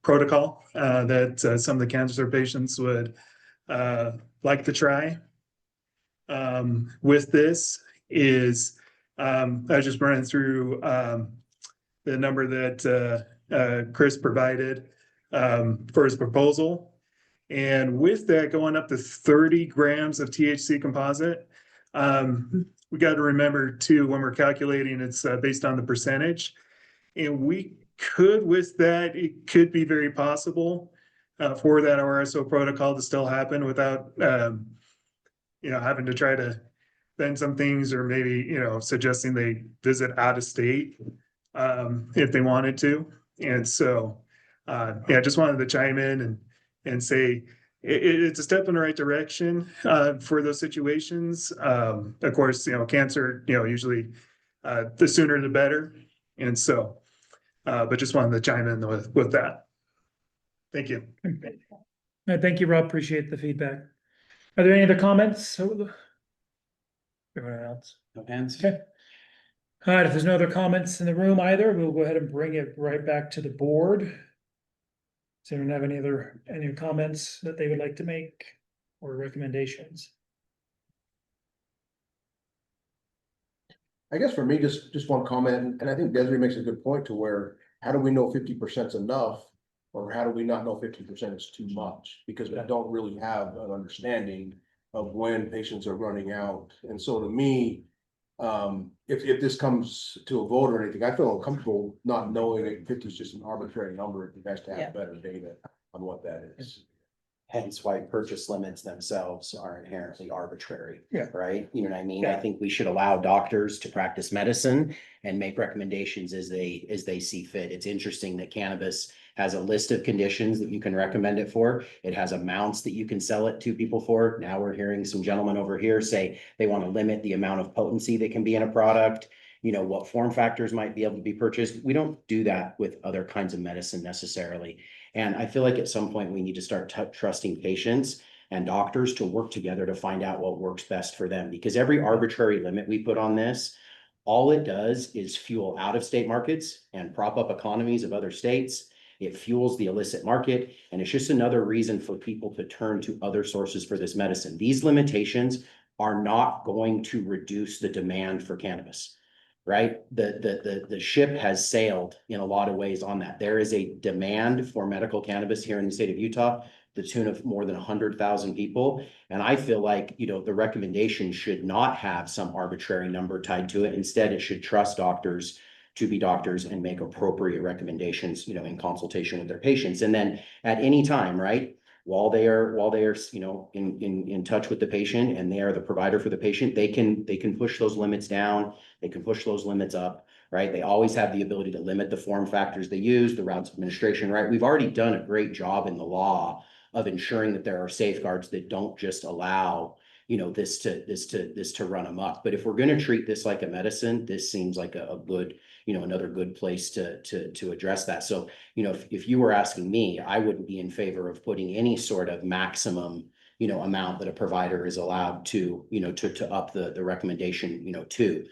protocol that some of the cancer patients would like to try. With this is, I was just running through the number that Chris provided for his proposal. And with that going up to 30 grams of THC composite, we got to remember too, when we're calculating, it's based on the percentage. And we could, with that, it could be very possible for that RSO protocol to still happen without, having to try to been some things, or maybe, you know, suggesting they visit out of state if they wanted to. And so, yeah, just wanted to chime in and say it's a step in the right direction for those situations. Of course, you know, cancer, you know, usually the sooner the better. And so, but just wanted to chime in with that. Thank you. Thank you, Rob. Appreciate the feedback. Are there any other comments? Everyone else? No hands? Okay. All right, if there's no other comments in the room either, we'll go ahead and bring it right back to the board. Does anyone have any comments that they would like to make or recommendations? I guess for me, just one comment, and I think Desiree makes a good point to where, how do we know 50% is enough? Or how do we not know 50% is too much? Because we don't really have an understanding of when patients are running out. And so to me, if this comes to a vote or anything, I feel uncomfortable not knowing that 50 is just an arbitrary number. It has to have better data on what that is. Hence why purchase limits themselves are inherently arbitrary. Yeah. Right? You know what I mean? Yeah. I think we should allow doctors to practice medicine and make recommendations as they see fit. It's interesting that cannabis has a list of conditions that you can recommend it for. It has amounts that you can sell it to people for. Now we're hearing some gentlemen over here say they want to limit the amount of potency that can be in a product. You know, what form factors might be able to be purchased. We don't do that with other kinds of medicine necessarily. And I feel like at some point we need to start trusting patients and doctors to work together to find out what works best for them. Because every arbitrary limit we put on this, all it does is fuel out-of-state markets and prop up economies of other states. It fuels the illicit market, and it's just another reason for people to turn to other sources for this medicine. These limitations are not going to reduce the demand for cannabis. Right? The ship has sailed in a lot of ways on that. There is a demand for medical cannabis here in the state of Utah, the tune of more than 100,000 people. And I feel like, you know, the recommendation should not have some arbitrary number tied to it. Instead, it should trust doctors to be doctors and make appropriate recommendations, you know, in consultation with their patients. And then at any time, right? While they are, you know, in touch with the patient and they are the provider for the patient, they can push those limits down, they can push those limits up, right? They always have the ability to limit the form factors they use, the routes of administration, right? We've already done a great job in the law of ensuring that there are safeguards that don't just allow, you know, this to run amok. But if we're going to treat this like a medicine, this seems like a good, you know, another good place to address that. So, you know, if you were asking me, I wouldn't be in favor of putting any sort of maximum, you know, amount that a provider is allowed to, you know, to up the recommendation, you know, to.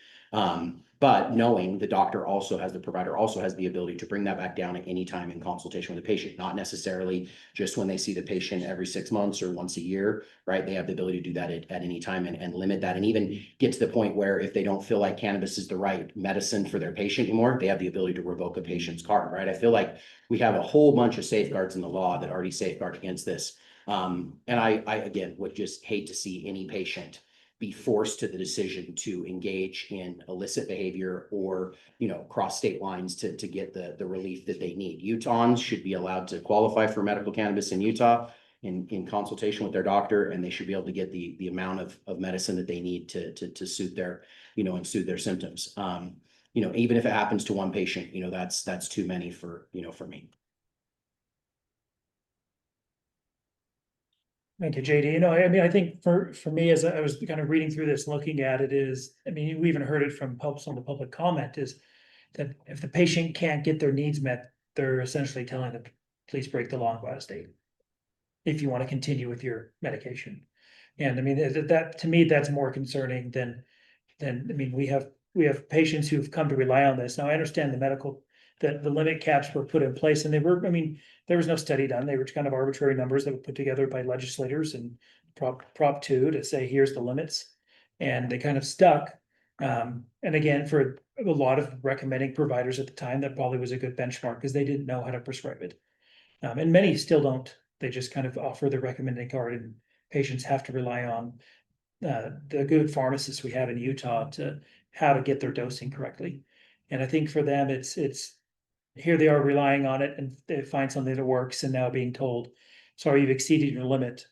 But knowing the doctor also has, the provider also has the ability to bring that back down at any time in consultation with the patient, not necessarily just when they see the patient every 6 months or once a year, right? They have the ability to do that at any time and limit that, and even get to the point where if they don't feel like cannabis is the right medicine for their patient anymore, they have the ability to revoke a patient's card, right? I feel like we have a whole bunch of safeguards in the law that already safeguard against this. And I again would just hate to see any patient be forced to the decision to engage in illicit behavior or, you know, cross state lines to get the relief that they need. Utahns should be allowed to qualify for medical cannabis in Utah in consultation with their doctor, and they should be able to get the amount of medicine that they need to suit their, you know, and soothe their symptoms. You know, even if it happens to one patient, you know, that's too many for, you know, for me. Thank you, JD. You know, I mean, I think for me, as I was kind of reading through this, looking at it is, I mean, we even heard it from some of the public comment is that if the patient can't get their needs met, they're essentially telling them, please break the law and go out of state if you want to continue with your medication. And I mean, that to me, that's more concerning than I mean, we have patients who've come to rely on this. Now, I understand the limit caps were put in place and they were, I mean, there was no study done. They were kind of arbitrary numbers that were put together by legislators and Prop 2 to say, here's the limits. And they kind of stuck. And again, for a lot of recommending providers at the time, that probably was a good benchmark because they didn't know how to prescribe it. And many still don't. They just kind of offer the recommending card and patients have to rely on the good pharmacists we have in Utah to how to get their dosing correctly. And I think for them, it's here they are relying on it and they find something that works and now being told, sorry, you've exceeded your limit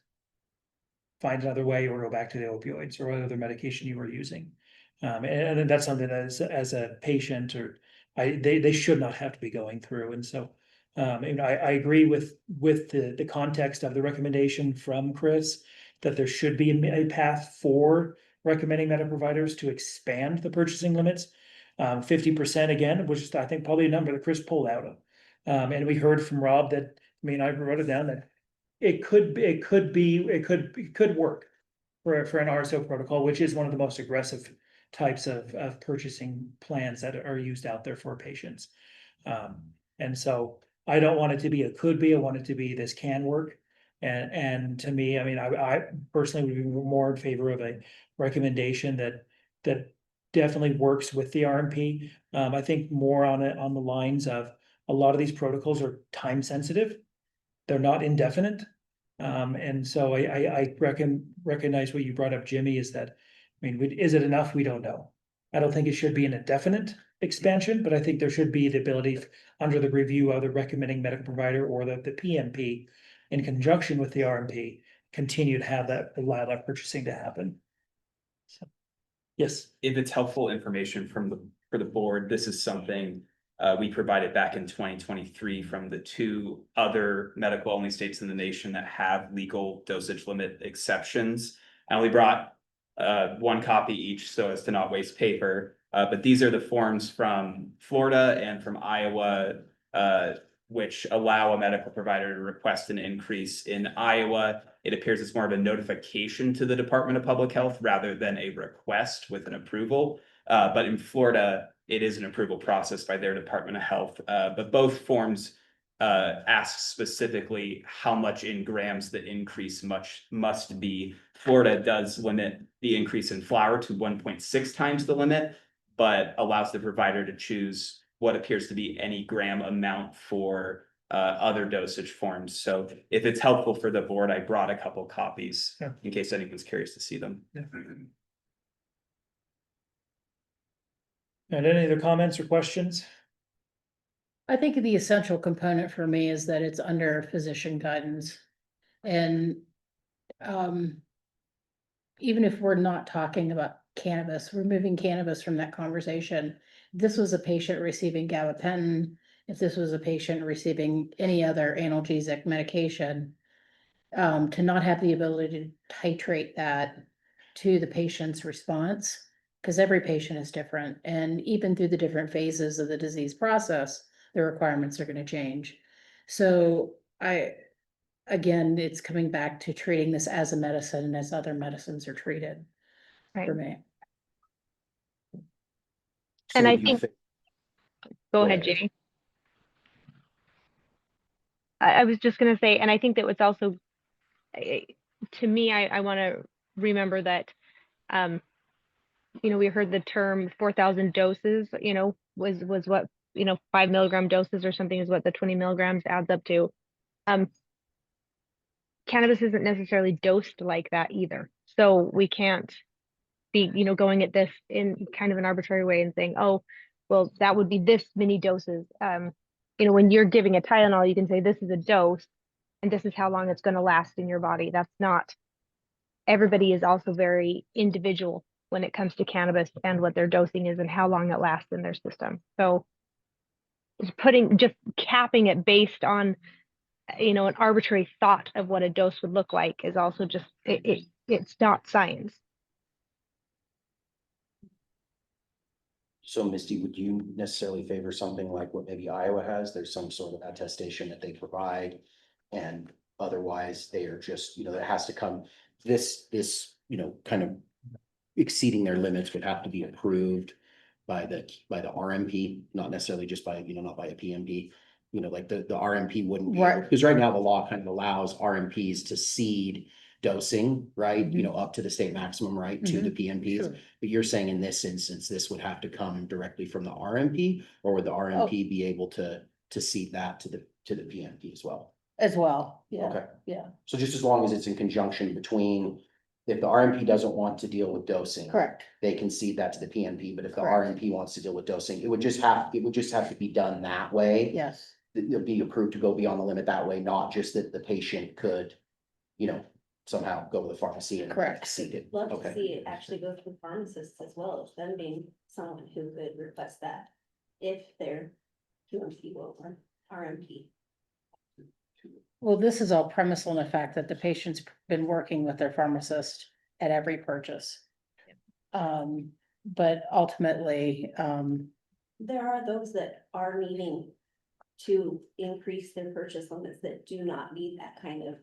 find another way or go back to the opioids or other medication you were using. And then that's something that as a patient or they should not have to be going through. And so, and I agree with the context of the recommendation from Chris that there should be a path for recommending medical providers to expand the purchasing limits. 50% again, which is I think probably a number that Chris pulled out of. And we heard from Rob that, I mean, I wrote it down that it could work for an RSO protocol, which is one of the most aggressive types of purchasing plans that are used out there for patients. And so I don't want it to be a could be, I want it to be this can work. And to me, I mean, I personally would be more in favor of a recommendation that definitely works with the RMP. I think more on the lines of a lot of these protocols are time sensitive. They're not indefinite. And so I recognize what you brought up, Jimmy, is that, I mean, is it enough? We don't know. I don't think it should be an indefinite expansion, but I think there should be the ability under the review of the recommending medical provider or the PMP in conjunction with the RMP, continue to have that, allow that purchasing to happen. So, yes. If it's helpful information for the board, this is something we provided back in 2023 from the 2 other medical only states in the nation that have legal dosage limit exceptions. And we brought 1 copy each so as to not waste paper. But these are the forms from Florida and from Iowa, which allow a medical provider to request an increase. In Iowa, it appears it's more of a notification to the Department of Public Health rather than a request with an approval. But in Florida, it is an approval process by their Department of Health. But both forms ask specifically how much in grams the increase must be. Florida does limit the increase in flour to 1.6 times the limit, but allows the provider to choose what appears to be any gram amount for other dosage forms. So if it's helpful for the board, I brought a couple copies in case anyone's curious to see them. Yeah. And any other comments or questions? I think the essential component for me is that it's under physician guidance. And even if we're not talking about cannabis, removing cannabis from that conversation. This was a patient receiving gabapentin, if this was a patient receiving any other analgesic medication, to not have the ability to titrate that to the patient's response, because every patient is different, and even through the different phases of the disease process, the requirements are going to change. So again, it's coming back to treating this as a medicine and as other medicines are treated for me. And I think, go ahead, Jamie. I was just gonna say, and I think that was also, to me, I want to remember that, we heard the term 4,000 doses, was what, 5 milligram doses or something is what the 20 milligrams adds up to. Cannabis isn't necessarily dosed like that either. So we can't be, going at this in kind of an arbitrary way and saying, oh, well, that would be this many doses. When you're giving a Tylenol, you can say this is a dose and this is how long it's going to last in your body. That's not, everybody is also very individual when it comes to cannabis and what their dosing is and how long it lasts in their system. So just capping it based on, an arbitrary thought of what a dose would look like is also just, it's not science. So Misty, would you necessarily favor something like what maybe Iowa has? There's some sort of attestation that they provide, and otherwise they are just, that has to come, this, kind of exceeding their limits would have to be approved by the RMP, not necessarily just by, not by a PMP. Like the RMP wouldn't be, because right now the law kind of allows RMPs to seed dosing, right? Up to the state maximum, right, to the PMPs. Sure. But you're saying in this instance, this would have to come directly from the RMP, or would the RMP be able to seed that to the PMP as well? As well, yeah. Okay. Yeah. So just as long as it's in conjunction between, if the RMP doesn't want to deal with dosing. Correct. They can seed that to the PMP, but if the RMP wants to deal with dosing, it would just have to be done that way. Yes. It'll be approved to go beyond the limit that way, not just that the patient could, somehow go to the pharmacy and Correct. exceed it. Love to Okay. see it actually go through pharmacists as well, as them being someone who could request that if they're QMP or RMP. Well, this is all premised on the fact that the patient's been working with their pharmacist at every purchase. But ultimately, There are those that are needing to increase their purchase limits that do not need that kind of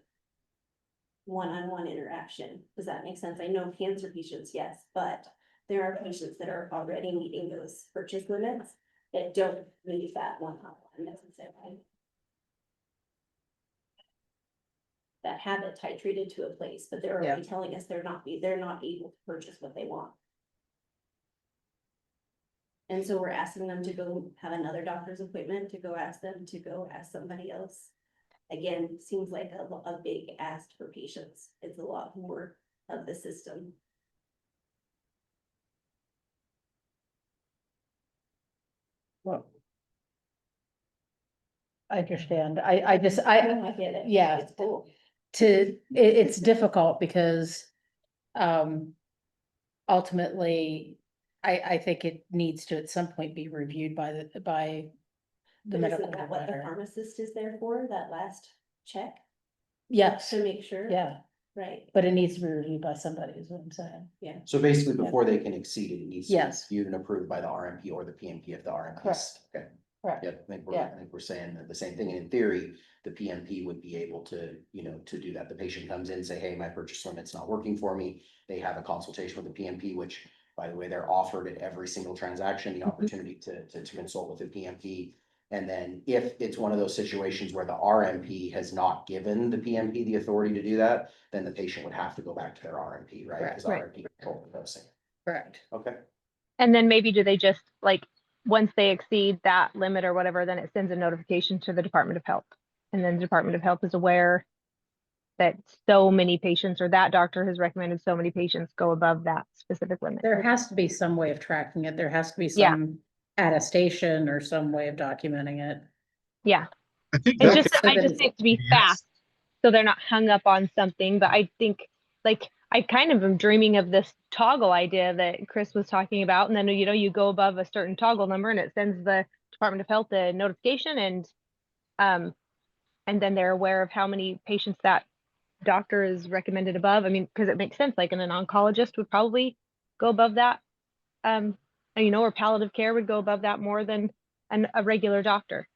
one-on-one interaction. Does that make sense? I know cancer patients, yes, but there are patients that are already meeting those purchase limits that don't need that one-on-one necessarily. That have it titrated to a place, but they're already telling us they're not able to purchase what they want. And so we're asking them to go have another doctor's appointment, to go ask them, to go ask somebody else. Again, seems like a big ask for patients. It's a lot more of the system. well. I understand. I just, I get it. yeah. It's cool. It's difficult because, ultimately, I think it needs to at some point be reviewed by the But medical isn't that what the provider. pharmacist is there for, that last check? Yes, To make sure? yeah, Right, but it needs to be reviewed by somebody, is what I'm saying. yeah. So basically, before they can exceed it, it needs to be Yes. reviewed and approved by the RMP or the PMP if the RMP. Correct. Okay. Correct. Yeah, I Yeah. think we're saying the same thing. And in theory, the PMP would be able to, to do that. The patient comes in, say, hey, my purchase limit's not working for me. They have a consultation with the PMP, which, by the way, they're offered at every single transaction, the opportunity to consult with the PMP. And then if it's one of those situations where the RMP has not given the PMP the authority to do that, then the patient would have to go back to their RMP, right? Because Right. RMP controls the dosing. Correct. Okay. And then maybe do they just like, once they exceed that limit or whatever, then it sends a notification to the Department of Health. And then the Department of Health is aware that so many patients or that doctor has recommended so many patients go above that specific limit. There has to be some way of tracking it. There has to be Yeah. some attestation or some way of documenting it. Yeah. I think It's that just, So I that just it's- think to be Yes. fast, so they're not hung up on something, but I think, like, I kind of am dreaming of this toggle idea that Chris was talking about, and then, you go above a certain toggle number and it sends the Department of Health a notification and then they're aware of how many patients that doctor is recommended above. I mean, because it makes sense, like an oncologist would probably go above that, or palliative care would go above that more than a regular doctor.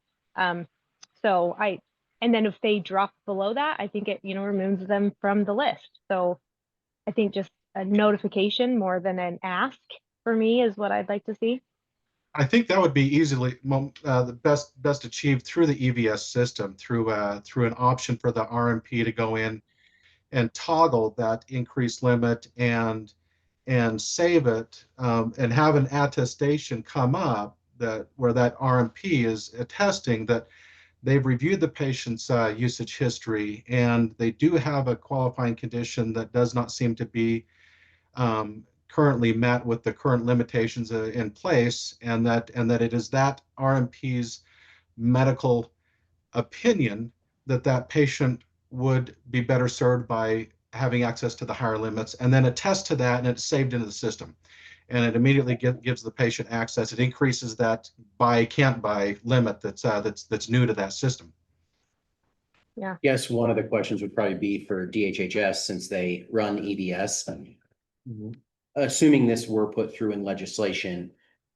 And then if they drop below that, I think it, removes them from the list. So I think just a notification more than an ask for me is what I'd like to see. I think that would be easily the best achieved through the EVS system, through an option for the RMP to go in and toggle that increased limit and save it, and have an attestation come up where that RMP is attesting that they've reviewed the patient's usage history and they do have a qualifying condition that does not seem to be currently met with the current limitations in place, and that it is that RMP's medical opinion that patient would be better served by having access to the higher limits, and then attest to that, and it's saved into the system. And it immediately gives the patient access. It increases that can't buy limit that's new to that system. Yeah. Yes, one of the questions would probably be for DHHS, since they run EVS. Assuming this were put through in legislation,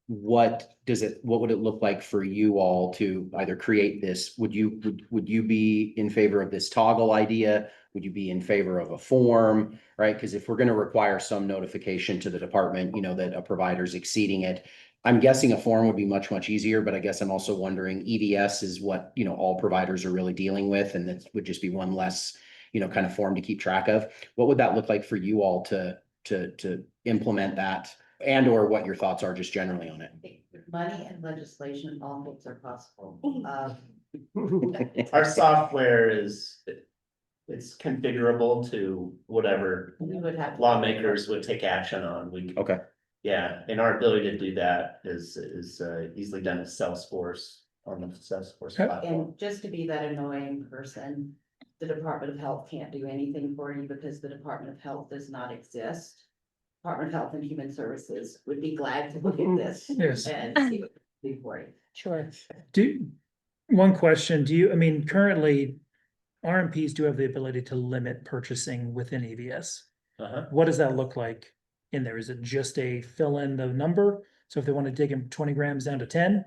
what would it look like for you all to either create this? Would you be in favor of this toggle idea? Would you be in favor of a form, right? Because if we're going to require some notification to the department, that a provider's exceeding it, I'm guessing a form would be much, much easier, but I guess I'm also wondering, EVS is what, all providers are really dealing with, and that would just be one less, kind of form to keep track of. What would that look like for you all to implement that, and or what your thoughts are just generally on it? Money and legislation, all things are possible. Our software it's configurable to whatever We would have. lawmakers would take action on. Okay. Yeah, and our ability to do that is easily done with Salesforce on the Salesforce platform. And just to be that annoying person, the Department of Health can't do anything for you because the Department of Health does not exist. Department of Health and Human Services would be glad to look at this Yes. and see what we can do for you. Sure. One question, I mean, currently RMPs do have the ability to limit purchasing within EVS. What does that look like in there? Is it just a fill in the number? So if they want to dig in 20 grams down to 10?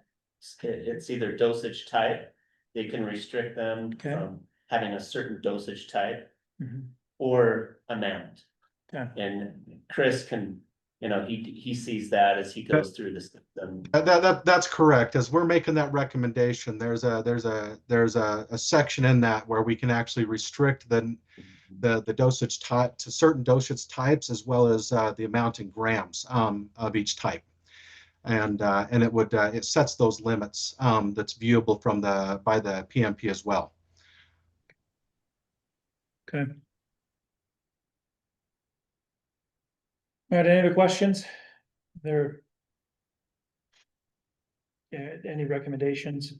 It's either dosage type, they can restrict them Okay. from having a certain dosage type Mhm. or amount. Okay. And Chris can, he sees that as he goes through the system. That's correct. As we're making that recommendation, there's a section in that where we can actually restrict the dosage type to certain dosage types, as well as the amount in grams of each type. And it sets those limits that's viewable by the PMP as well. Okay. All right, any other questions? Any recommendations?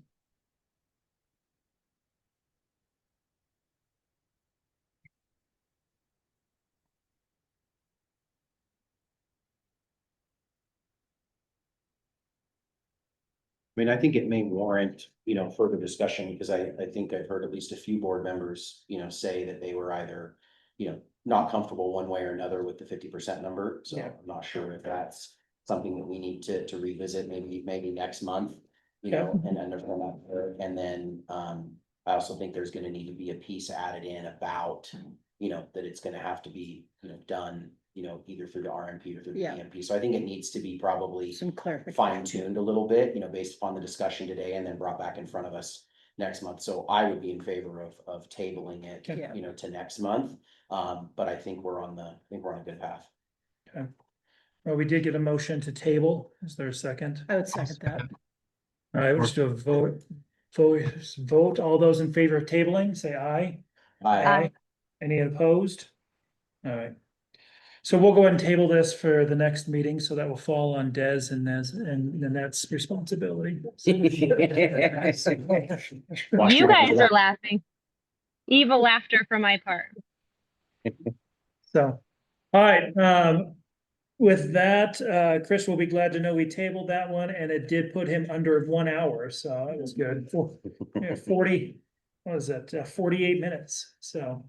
I mean, I think it may warrant, further discussion, because I think I've heard at least a few board members, say that they were either, not comfortable one way or another with the 50% number. So Yeah. I'm not sure if that's something that we need to revisit maybe next month, Yeah. and then, I also think there's gonna need to be a piece added in about, that it's gonna have to be, done, either through the RMP or through the Yeah. PMP. So I think it needs to be probably Some clarification. fine tuned a little bit, based upon the discussion today, and then brought back in front of us next month. So I would be in favor of tabling it, Yeah. to next month. But I think we're on a good path. Okay. Well, we did get a motion to table. Is there a second? I would second that. All right, we'll just do a vote. All those in favor of tabling, say aye. Aye. Any opposed? All right. So we'll go ahead and table this for the next meeting, so that will fall on Des and Nanette's responsibility. You guys are laughing. Evil laughter from my part. So, all right, with that, Chris will be glad to know we tabled that one, and it did put him under 1 hour, so it was good. 40, what was that, 48 minutes, so.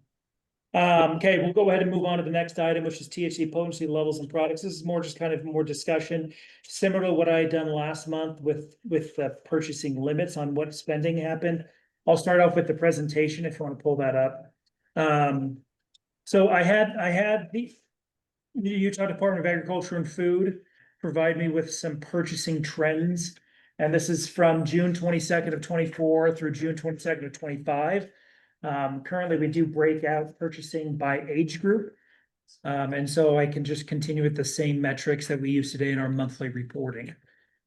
Okay, we'll go ahead and move on to the next item, which is THC potency levels and products. This is more just kind of more discussion, similar to what I had done last month with the purchasing limits on what spending happened. I'll start off with the presentation if you want to pull that up. So I had the Utah Department of Agriculture and Food provide me with some purchasing trends. And this is from June 22nd of 24 through June 22nd of 25. Currently, we do break out purchasing by age group. And so I can just continue with the same metrics that we use today in our monthly reporting.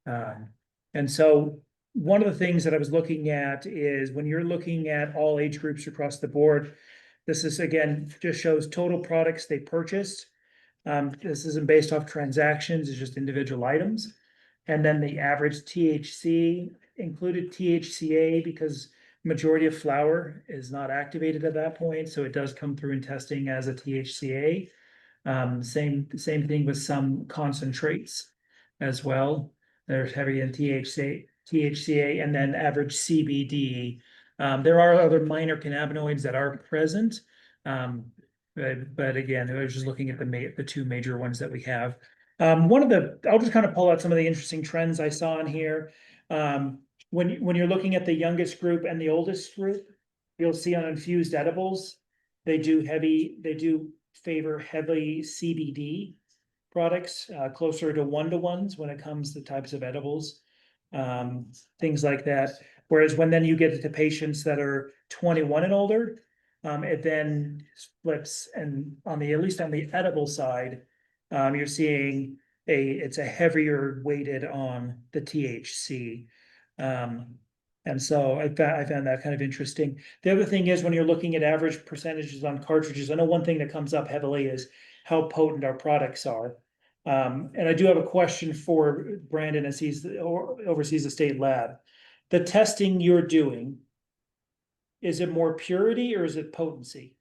And so one of the things that I was looking at is when you're looking at all age groups across the board, this is again, just shows total products they purchased. This isn't based off transactions, it's just individual items. And then the average THC included THCA because majority of flower is not activated at that point, so it does come through in testing as a THCA. Same thing with some concentrates as well. They're heavy in THCA, and then average CBD. There are other minor cannabinoids that are present, but again, I was just looking at the two major ones that we have. I'll just kind of pull out some of the interesting trends I saw in here. When you're looking at the youngest group and the oldest group, you'll see on infused edibles, they do favor heavily CBD products, closer to 1-to-1s when it comes to types of edibles, things like that. Whereas when then you get to patients that are 21 and older, it then flips, and at least on the edible side, you're seeing it's a heavier weighted on the THC. And so I found that kind of interesting. The other thing is when you're looking at average percentages on cartridges, I know one thing that comes up heavily is how potent our products are. And I do have a question for Brandon as oversees the state lab. The testing you're doing, is it more purity or is it potency?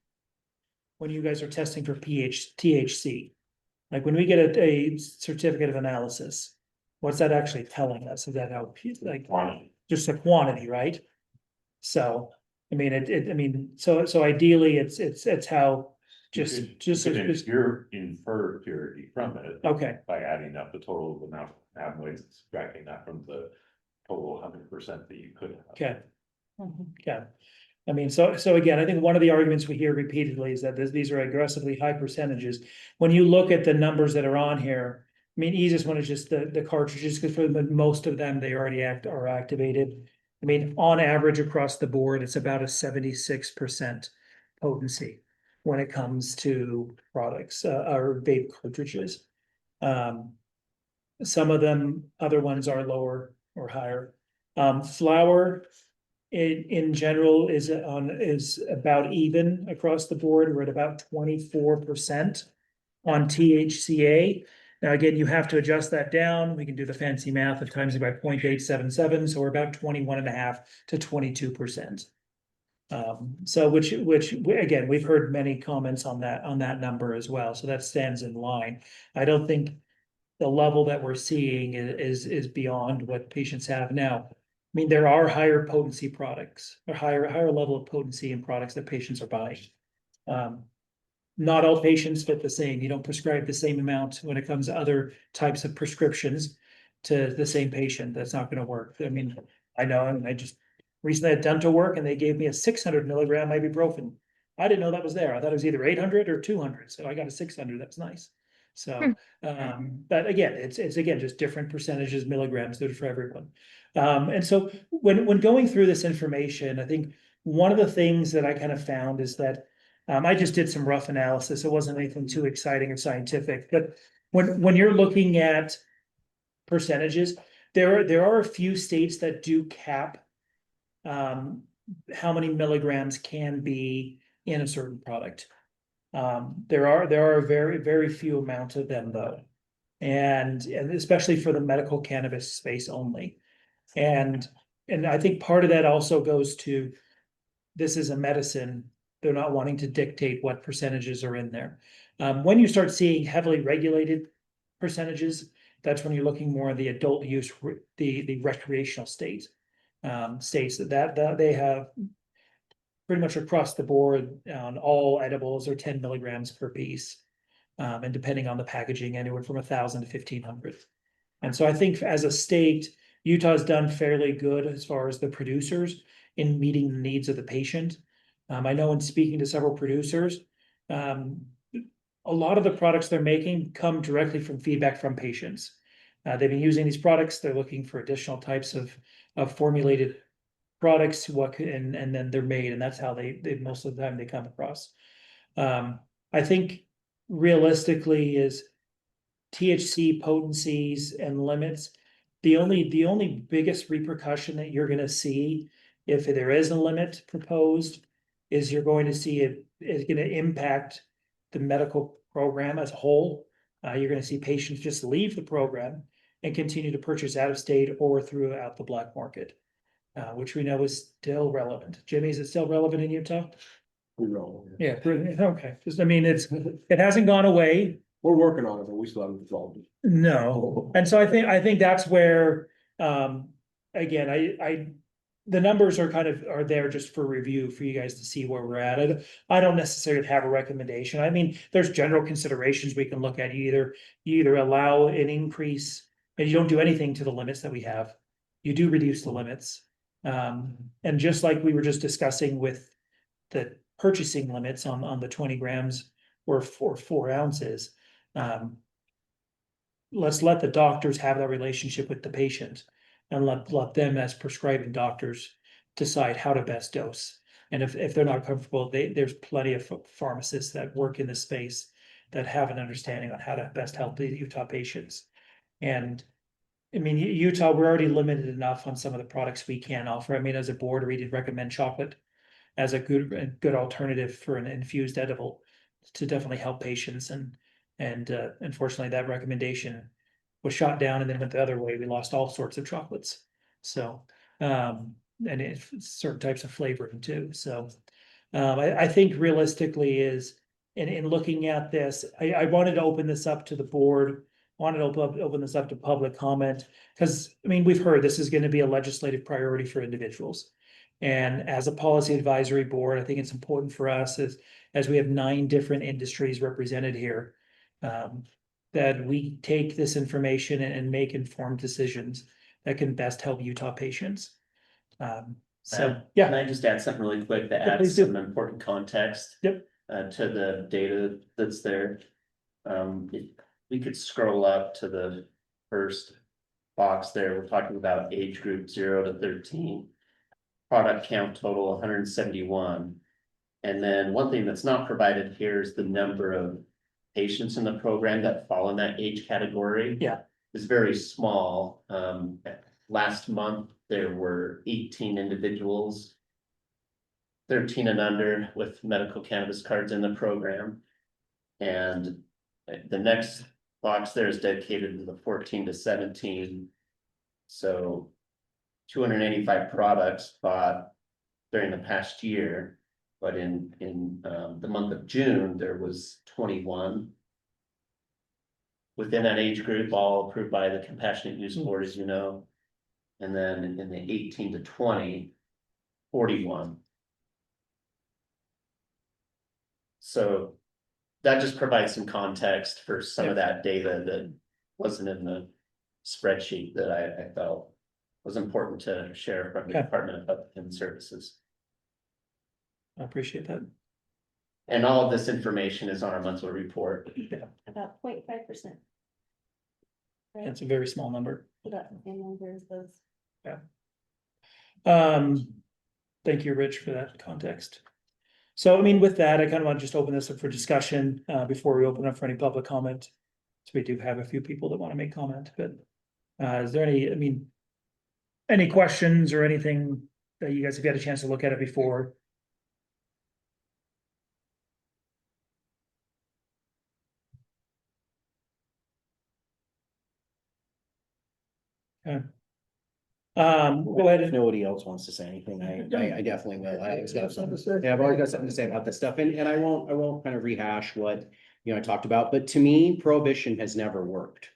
When you guys are testing for THC? Like when we get a certificate of analysis, what's that actually telling us? Is that how, like, just a quantity, right? So, I mean, so ideally, it's how, just. You're infer purity from it. Okay. By adding up the total amount of cannabinoids and subtracting that from the total 100% that you could have. Okay. Yeah. I mean, so again, I think one of the arguments we hear repeatedly is that these are aggressively high percentages. When you look at the numbers that are on here, I mean, easiest one is just the cartridges, because for most of them, they already are activated. I mean, on average across the board, it's about a 76% potency when it comes to products, or vape cartridges. Some of them, other ones are lower or higher. Flower in general is about even across the board. We're at about 24% on THCA. Now, again, you have to adjust that down. We can do the fancy math of times it by 0.877, so we're about 21.5 to 22%. So which again, we've heard many comments on that number as well, so that stands in line. I don't think the level that we're seeing is beyond what patients have now. I mean, there are higher potency products or higher level of potency in products that patients are buying. Not all patients fit the same. You don't prescribe the same amount when it comes to other types of prescriptions to the same patient. That's not going to work. I mean, I know, and I just recently had dental work and they gave me a 600 milligram ibuprofen. I didn't know that was there. I thought it was either 800 or 200. So I got a 600. That's nice. So, but again, it's again, just different percentages, milligrams, that are for everyone. And so when going through this information, I think one of the things that I kind of found is that I just did some rough analysis. It wasn't anything too exciting or scientific, but when you're looking at percentages, there are a few states that do cap how many milligrams can be in a certain product. There are very, very few amounts of them though. And especially for the medical cannabis space only. And I think part of that also goes to, this is a medicine. They're not wanting to dictate what percentages are in there. When you start seeing heavily regulated percentages, that's when you're looking more at the adult use, the recreational states that they have pretty much across the board on all edibles are 10 milligrams per piece. And depending on the packaging, anywhere from 1,000 to 1,500. And so I think as a state, Utah's done fairly good as far as the producers in meeting the needs of the patient. I know in speaking to several producers, a lot of the products they're making come directly from feedback from patients. They've been using these products. They're looking for additional types of formulated products, and then they're made, and that's how they most of the time they come across. I think realistically is THC potencies and limits. The only biggest repercussion that you're gonna see if there is a limit proposed is you're going to see it is gonna impact the medical program as a whole. You're gonna see patients just leave the program and continue to purchase out of state or throughout the black market, which we know is still relevant. Jimmy, is it still relevant in Utah? Yeah, okay, just, I mean, it hasn't gone away. We're working on it, but we still haven't resolved it. No, and so I think that's where, again, the numbers are there just for review for you guys to see where we're at. I don't necessarily have a recommendation. I mean, there's general considerations we can look at. You either allow an increase and you don't do anything to the limits that we have. You do reduce the limits. And just like we were just discussing with the purchasing limits on the 20 grams or 4 ounces. Let's let the doctors have that relationship with the patient and let them as prescribing doctors decide how to best dose. And if they're not comfortable, there's plenty of pharmacists that work in this space that have an understanding on how to best help the Utah patients. And I mean, Utah, we're already limited enough on some of the products we can offer. I mean, as a board, we did recommend chocolate as a good alternative for an infused edible to definitely help patients. And unfortunately, that recommendation was shot down and then went the other way. We lost all sorts of chocolates. So, and if certain types of flavoring too, so. I think realistically is, in looking at this, I wanted to open this up to the board. Wanted to open this up to public comment, because, I mean, we've heard this is gonna be a legislative priority for individuals. And as a policy advisory board, I think it's important for us as we have 9 different industries represented here. That we take this information and make informed decisions that can best help Utah patients. So, Can yeah, I just add something really quick that Yeah, adds please do. some important context? Yep. To the data that's there. If we could scroll up to the first box there, we're talking about age group 0 to 13. Product count total 171. And then one thing that's not provided here is the number of patients in the program that fall in that age category. Yeah. Is very small. Last month, there were 18 individuals. 13 and under with medical cannabis cards in the program. And the next box there is dedicated to the 14 to 17. So 285 products bought during the past year, but in the month of June, there was 21. Within that age group, all approved by the Compassionate Use Board, as you know. And then in the 18 to 20, 41. So that just provides some context for some of that data that wasn't in the spreadsheet that I felt was important to share from the Okay. Department of Health and Services. I appreciate that. And all of this information is on our monthly report. About 0.5%. That's a very small number. About the same number as those. Thank you, Rich, for that context. So, I mean, with that, I kind of want to just open this up for discussion, before we open up for any public comment. So we do have a few people that want to make comment, but, is there any questions or anything that you guys have had a chance to look at it before? Okay. Go ahead If and, nobody else wants to say anything, I definitely will. Yeah, I've always got something to say about this stuff, and I won't kind of rehash what, I talked about, but to me, prohibition has never worked.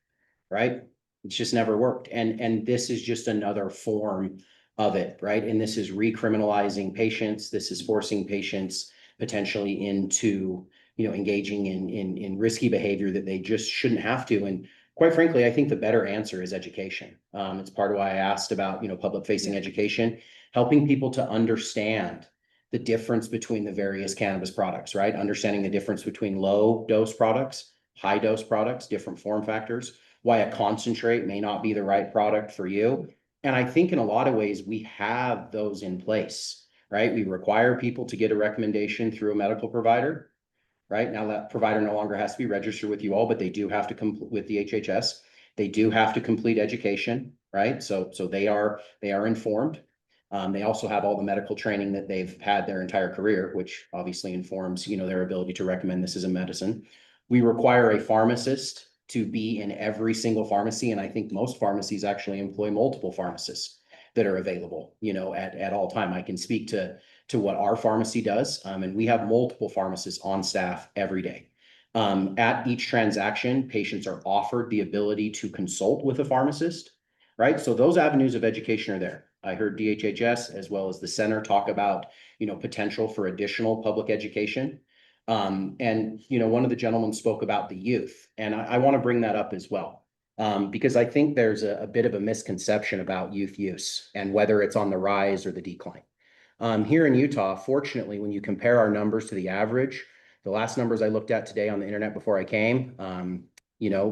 Right? It's just never worked, and this is just another form of it, right? And this is recriminalizing patients, this is forcing patients potentially into, engaging in risky behavior that they just shouldn't have to, and quite frankly, I think the better answer is education. It's part of why I asked about, public facing education, helping people to understand the difference between the various cannabis products, right? Understanding the difference between low dose products, high dose products, different form factors, why a concentrate may not be the right product for you. And I think in a lot of ways, we have those in place, right? We require people to get a recommendation through a medical provider. Right now, that provider no longer has to be registered with you all, but they do have to complete with the HHS. They do have to complete education, right? So they are informed. They also have all the medical training that they've had their entire career, which obviously informs, their ability to recommend this as a medicine. We require a pharmacist to be in every single pharmacy, and I think most pharmacies actually employ multiple pharmacists that are available, at all time. I can speak to what our pharmacy does. And we have multiple pharmacists on staff every day. At each transaction, patients are offered the ability to consult with a pharmacist, right? So those avenues of education are there. I heard DHHS as well as the center talk about, potential for additional public education. And, one of the gentlemen spoke about the youth, and I want to bring that up as well. Because I think there's a bit of a misconception about youth use and whether it's on the rise or the decline. Here in Utah, fortunately, when you compare our numbers to the average, the last numbers I looked at today on the internet before I came,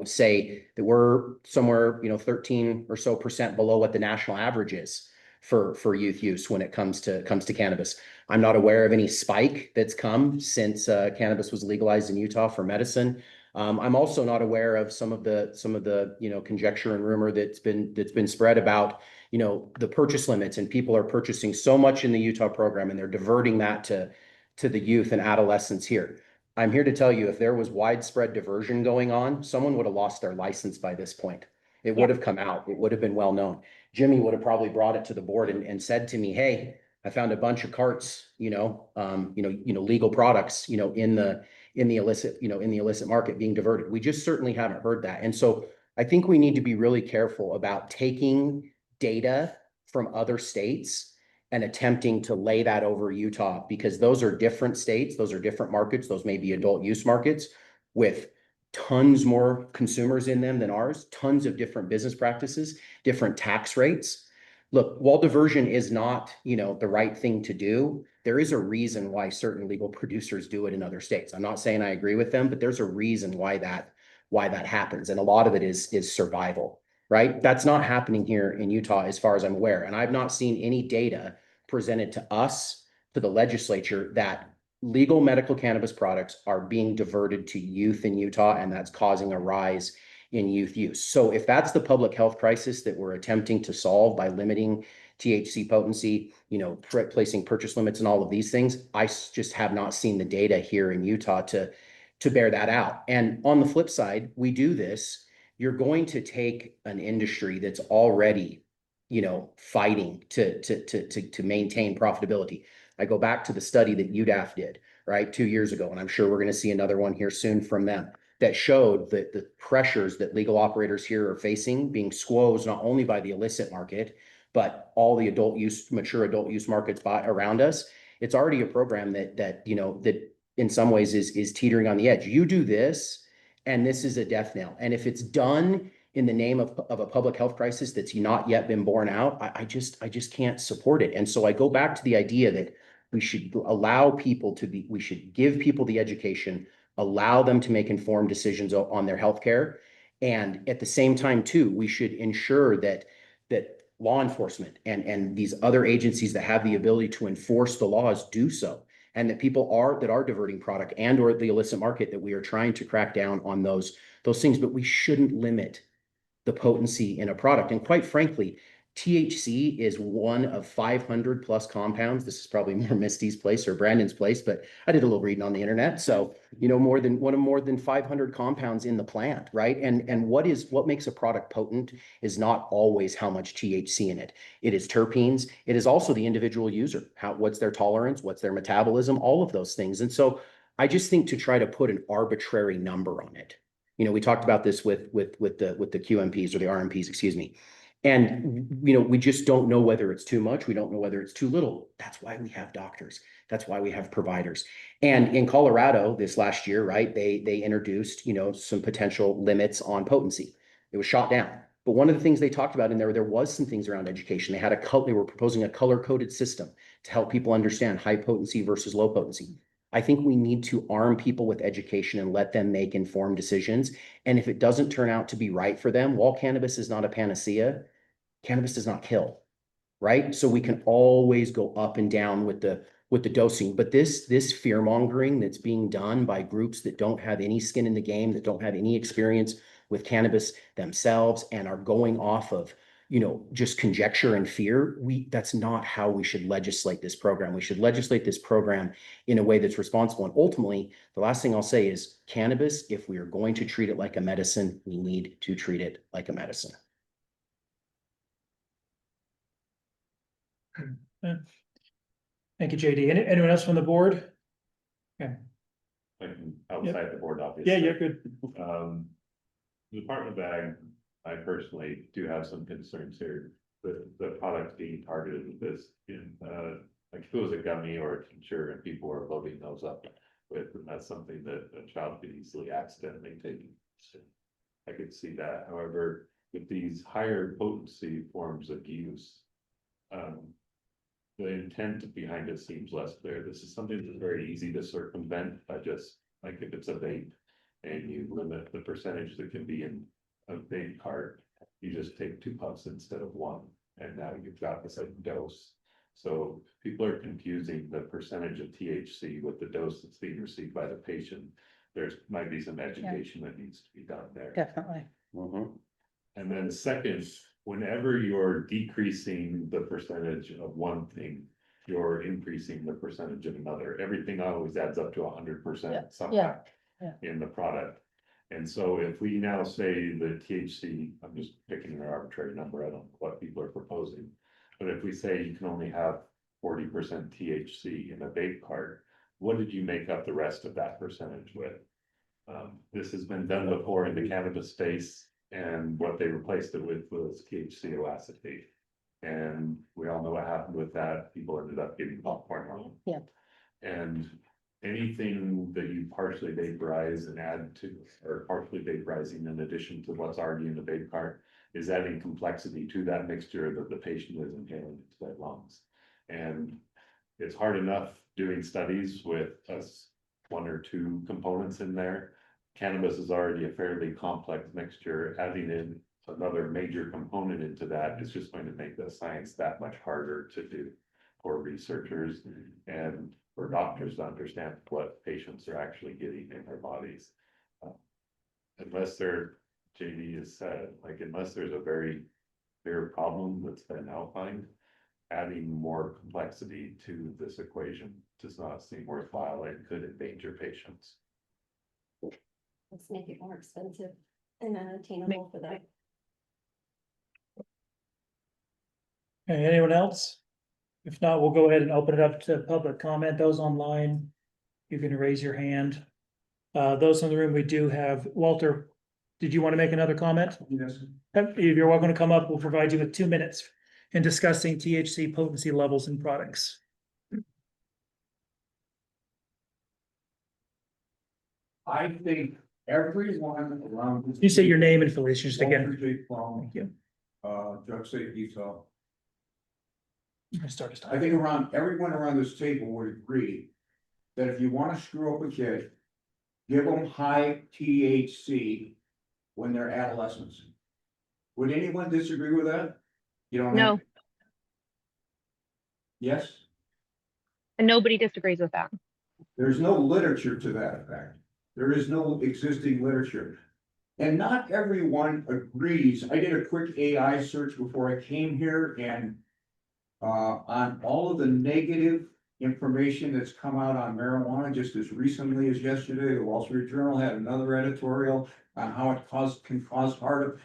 say that we're somewhere, 13 or so % below what the national average is for youth use when it comes to cannabis. I'm not aware of any spike that's come since cannabis was legalized in Utah for medicine. I'm also not aware of some of the conjecture and rumor that's been spread about the purchase limits, and people are purchasing so much in the Utah program and they're diverting that to the youth and adolescents here. I'm here to tell you, if there was widespread diversion going on, someone would have lost their license by this point. It would have come out. It would have been well known. Jimmy would have probably brought it to the board and said to me, hey, I found a bunch of carts, legal products, in the illicit market being diverted. We just certainly haven't heard that. And so I think we need to be really careful about taking data from other states and attempting to lay that over Utah, because those are different states, those are different markets, those may be adult use markets with tons more consumers in them than ours, tons of different business practices, different tax rates. Look, while diversion is not, the right thing to do, there is a reason why certain legal producers do it in other states. I'm not saying I agree with them, but there's a reason why that happens. And a lot of it is survival, right? That's not happening here in Utah, as far as I'm aware. And I've not seen any data presented to us, to the legislature, that legal medical cannabis products are being diverted to youth in Utah, and that's causing a rise in youth use. So if that's the public health crisis that we're attempting to solve by limiting THC potency, placing purchase limits and all of these things, I just have not seen the data here in Utah to bear that out. And on the flip side, we do this, you're going to take an industry that's already, fighting to maintain profitability. I go back to the study that UDAF did, right, 2 years ago, and I'm sure we're going to see another one here soon from them, that showed that the pressures that legal operators here are facing, being squozed not only by the illicit market, but all the mature adult use markets around us. It's already a program that in some ways is teetering on the edge. You do this, and this is a death knell. And if it's done in the name of a public health crisis that's not yet been borne out, I just can't support it. And so I go back to the idea that we should we should give people the education, allow them to make informed decisions on their healthcare. And at the same time, too, we should ensure that law enforcement and these other agencies that have the ability to enforce the laws do so. And that people that are diverting product and or the illicit market, that we are trying to crack down on those things, but we shouldn't limit the potency in a product. And quite frankly, THC is one of 500 plus compounds. This is probably more Misty's place or Brandon's place, but I did a little reading on the internet. So, more than 500 compounds in the plant, right? And what makes a product potent is not always how much THC in it. It is terpenes. It is also the individual user. What's their tolerance? What's their metabolism? All of those things. And so I just think to try to put an arbitrary number on it. We talked about this with the QMPs or the RMPs, excuse me. And, we just don't know whether it's too much. We don't know whether it's too little. That's why we have doctors. That's why we have providers. And in Colorado this last year, right, they introduced, some potential limits on potency. It was shot down. But one of the things they talked about in there was some things around education. They were proposing a color-coded system to help people understand high potency versus low potency. I think we need to arm people with education and let them make informed decisions. And if it doesn't turn out to be right for them, while cannabis is not a panacea, cannabis does not kill, right? So we can always go up and down with the dosing. But this fear mongering that's being done by groups that don't have any skin in the game, that don't have any experience with cannabis themselves, and are going off of just conjecture and fear, that's not how we should legislate this program. We should legislate this program in a way that's responsible. And ultimately, the last thing I'll say is cannabis, if we are going to treat it like a medicine, we need to treat it like a medicine. Yeah. Thank you, JD. Anyone else from the board? Okay. Like outside the board, obviously. Yeah, you're good. The Department of Ag, I personally do have some concerns here with the products being targeted with this like if it was a gummy or a tincture and people are loading those up with, and that's something that a child could easily accidentally take. I could see that. However, with these higher potency forms of use, the intent behind it seems less clear. This is something that's very easy to circumvent by just, like if it's a vape and you limit the percentage that can be in a vape cart, you just take 2 puffs instead of 1, and now you've got the same dose. So people are confusing the percentage of THC with the dose that's being received by the patient. There's might be some education that needs to be done there. Definitely. And then second, whenever you're decreasing the percentage of one thing, you're increasing the percentage of another. Everything always adds up to 100% somehow in the product. And so if we now say the THC, I'm just picking an arbitrary number, I don't know what people are proposing. But if we say you can only have 40% THC in a vape cart, what did you make up the rest of that percentage with? This has been done before in the cannabis space, and what they replaced it with was THC acetate. And we all know what happened with that, people ended up getting popcorn lung. Yep. And anything that you partially vaporize and add to, or partially vaporizing in addition to what's already in the vape cart, is adding complexity to that mixture that the patient is inhaling into their lungs. And it's hard enough doing studies with us 1 or 2 components in there. Cannabis is already a fairly complex mixture. Adding in another major component into that is just going to make the science that much harder to do for researchers and for doctors to understand what patients are actually getting in their bodies. Unless they're, JD has said, like, unless there's a very clear problem that's been outlined, adding more complexity to this equation does not seem worthwhile and could endanger patients. Let's make it more expensive and unattainable for them. Okay, anyone else? If not, we'll go ahead and open it up to public comment. Those online, you can raise your hand. Those in the room, we do have Walter. Did you want to make another comment? Yes. If you're welcome to come up, we'll provide you with 2 minutes in discussing THC potency levels in products. I think everyone around. Can you say your name and affiliation just again? Walter J. Plum, Thank you. Drug Safe Utah. You can start us. I think everyone around this table would agree that if you wanna screw up a kid, give them high THC when they're adolescents. Would anyone disagree with that? You don't No, have. Yes, and nobody disagrees with that. there's no literature to that effect. There is no existing literature. And not everyone agrees. I did a quick AI search before I came here and on all of the negative information that's come out on marijuana just as recently as yesterday, the Wall Street Journal had another editorial on how it can cause heart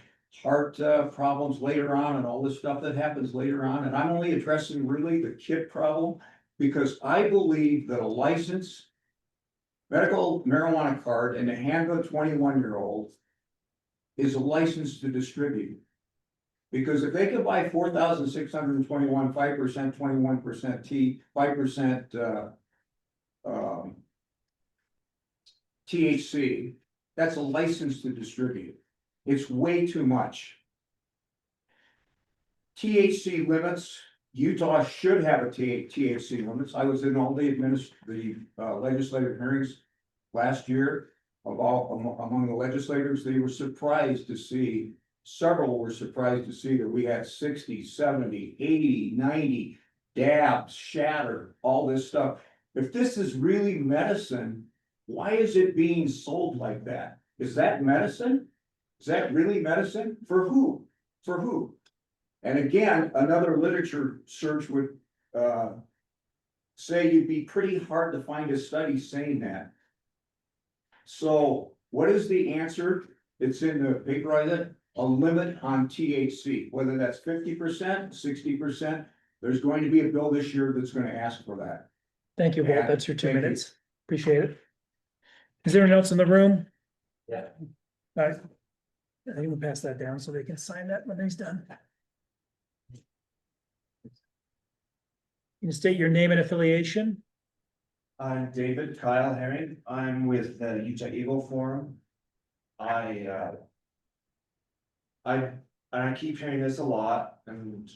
problems later on and all this stuff that happens later on. And I'm only addressing really the kid problem because I believe that a licensed medical marijuana card in the hand of a 21-year-old is a license to distribute. Because if they could buy 4,621, 5%, 21% 5% THC, that's a license to distribute. It's way too much. THC limits, Utah should have a THC limits. I was in all the legislative hearings last year among the legislators. They were surprised to see, several were surprised to see that we had 60, 70, 80, 90 dabs, shatter, all this stuff. If this is really medicine, why is it being sold like that? Is that medicine? Is that really medicine? For who? For who? And again, another literature search would say it'd be pretty hard to find a study saying that. So what is the answer? It's in the paper, I said, a limit on THC, whether that's 50%, 60%. There's going to be a bill this year that's going to ask for that. Thank you, Walt. And That's your 2 thank you. minutes. Appreciate it. Is there anyone else in the room? Yeah. All right. I think we'll pass that down so they can sign that when he's done. You can state your name and affiliation. I'm David Kyle Herring. I'm with the Utah Eagle Forum. I keep hearing this a lot, and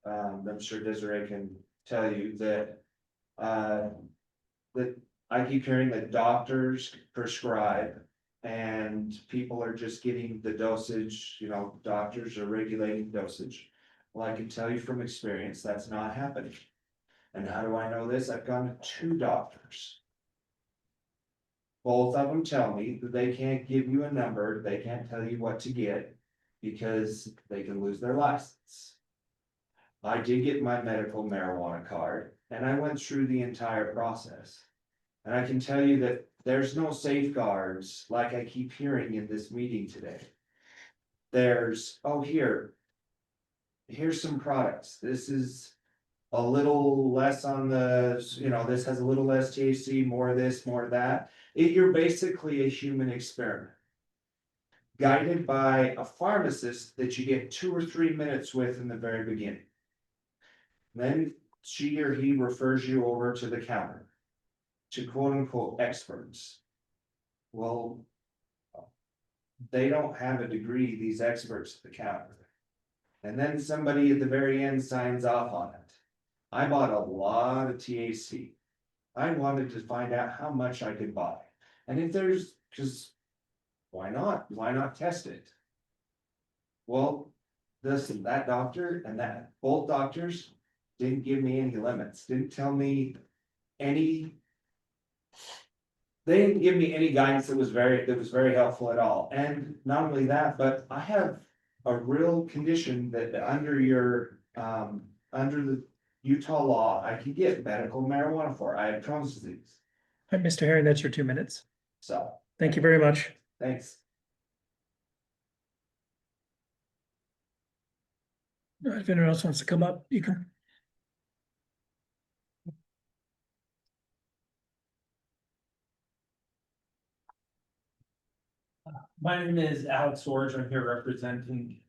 I'm sure Desiree can tell you that I keep hearing that doctors prescribe and people are just getting the dosage, you know, doctors are regulating dosage. Well, I can tell you from experience, that's not happening. And how do I know this? I've gone to 2 doctors. Both of them tell me that they can't give you a number, they can't tell you what to get because they can lose their license. I did get my medical marijuana card and I went through the entire process. And I can tell you that there's no safeguards like I keep hearing in this meeting today. There's, oh, here's some products. This is a little less on the, this has a little less THC, more of this, more of that. You're basically a human experiment. Guided by a pharmacist that you get 2 or 3 minutes with in the very beginning. Then she or he refers you over to the counter to quote unquote experts. Well, they don't have a degree, these experts at the counter. And then somebody at the very end signs off on it. I bought a lot of THC. I wanted to find out how much I could buy. And if there's, because why not? Why not test it? Well, that doctor and both doctors didn't give me any limits, didn't tell me any. They didn't give me any guidance that was very helpful at all. And not only that, but I have a real condition that under the Utah law, I can get medical marijuana for. I have Crohn's disease. All right, Mr. Herring, that's your 2 minutes. So, Thank you very much. thanks. All right, if anyone else wants to come up, you can. My name is Alex Orge. I'm here representing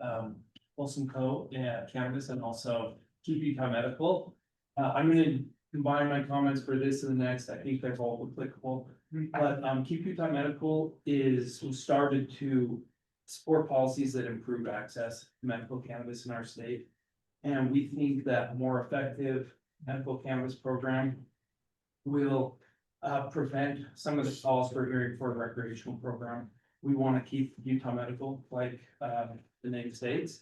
Wilson Co. Cannabis and also Keep Utah Medical. I'm going to combine my comments for this and the next. I think they're both applicable. But Keep Utah Medical was started to support policies that improve access to medical cannabis in our state. And we think that a more effective medical cannabis program will prevent some of the calls for hearing for a recreational program. We want to keep Utah Medical like the name states.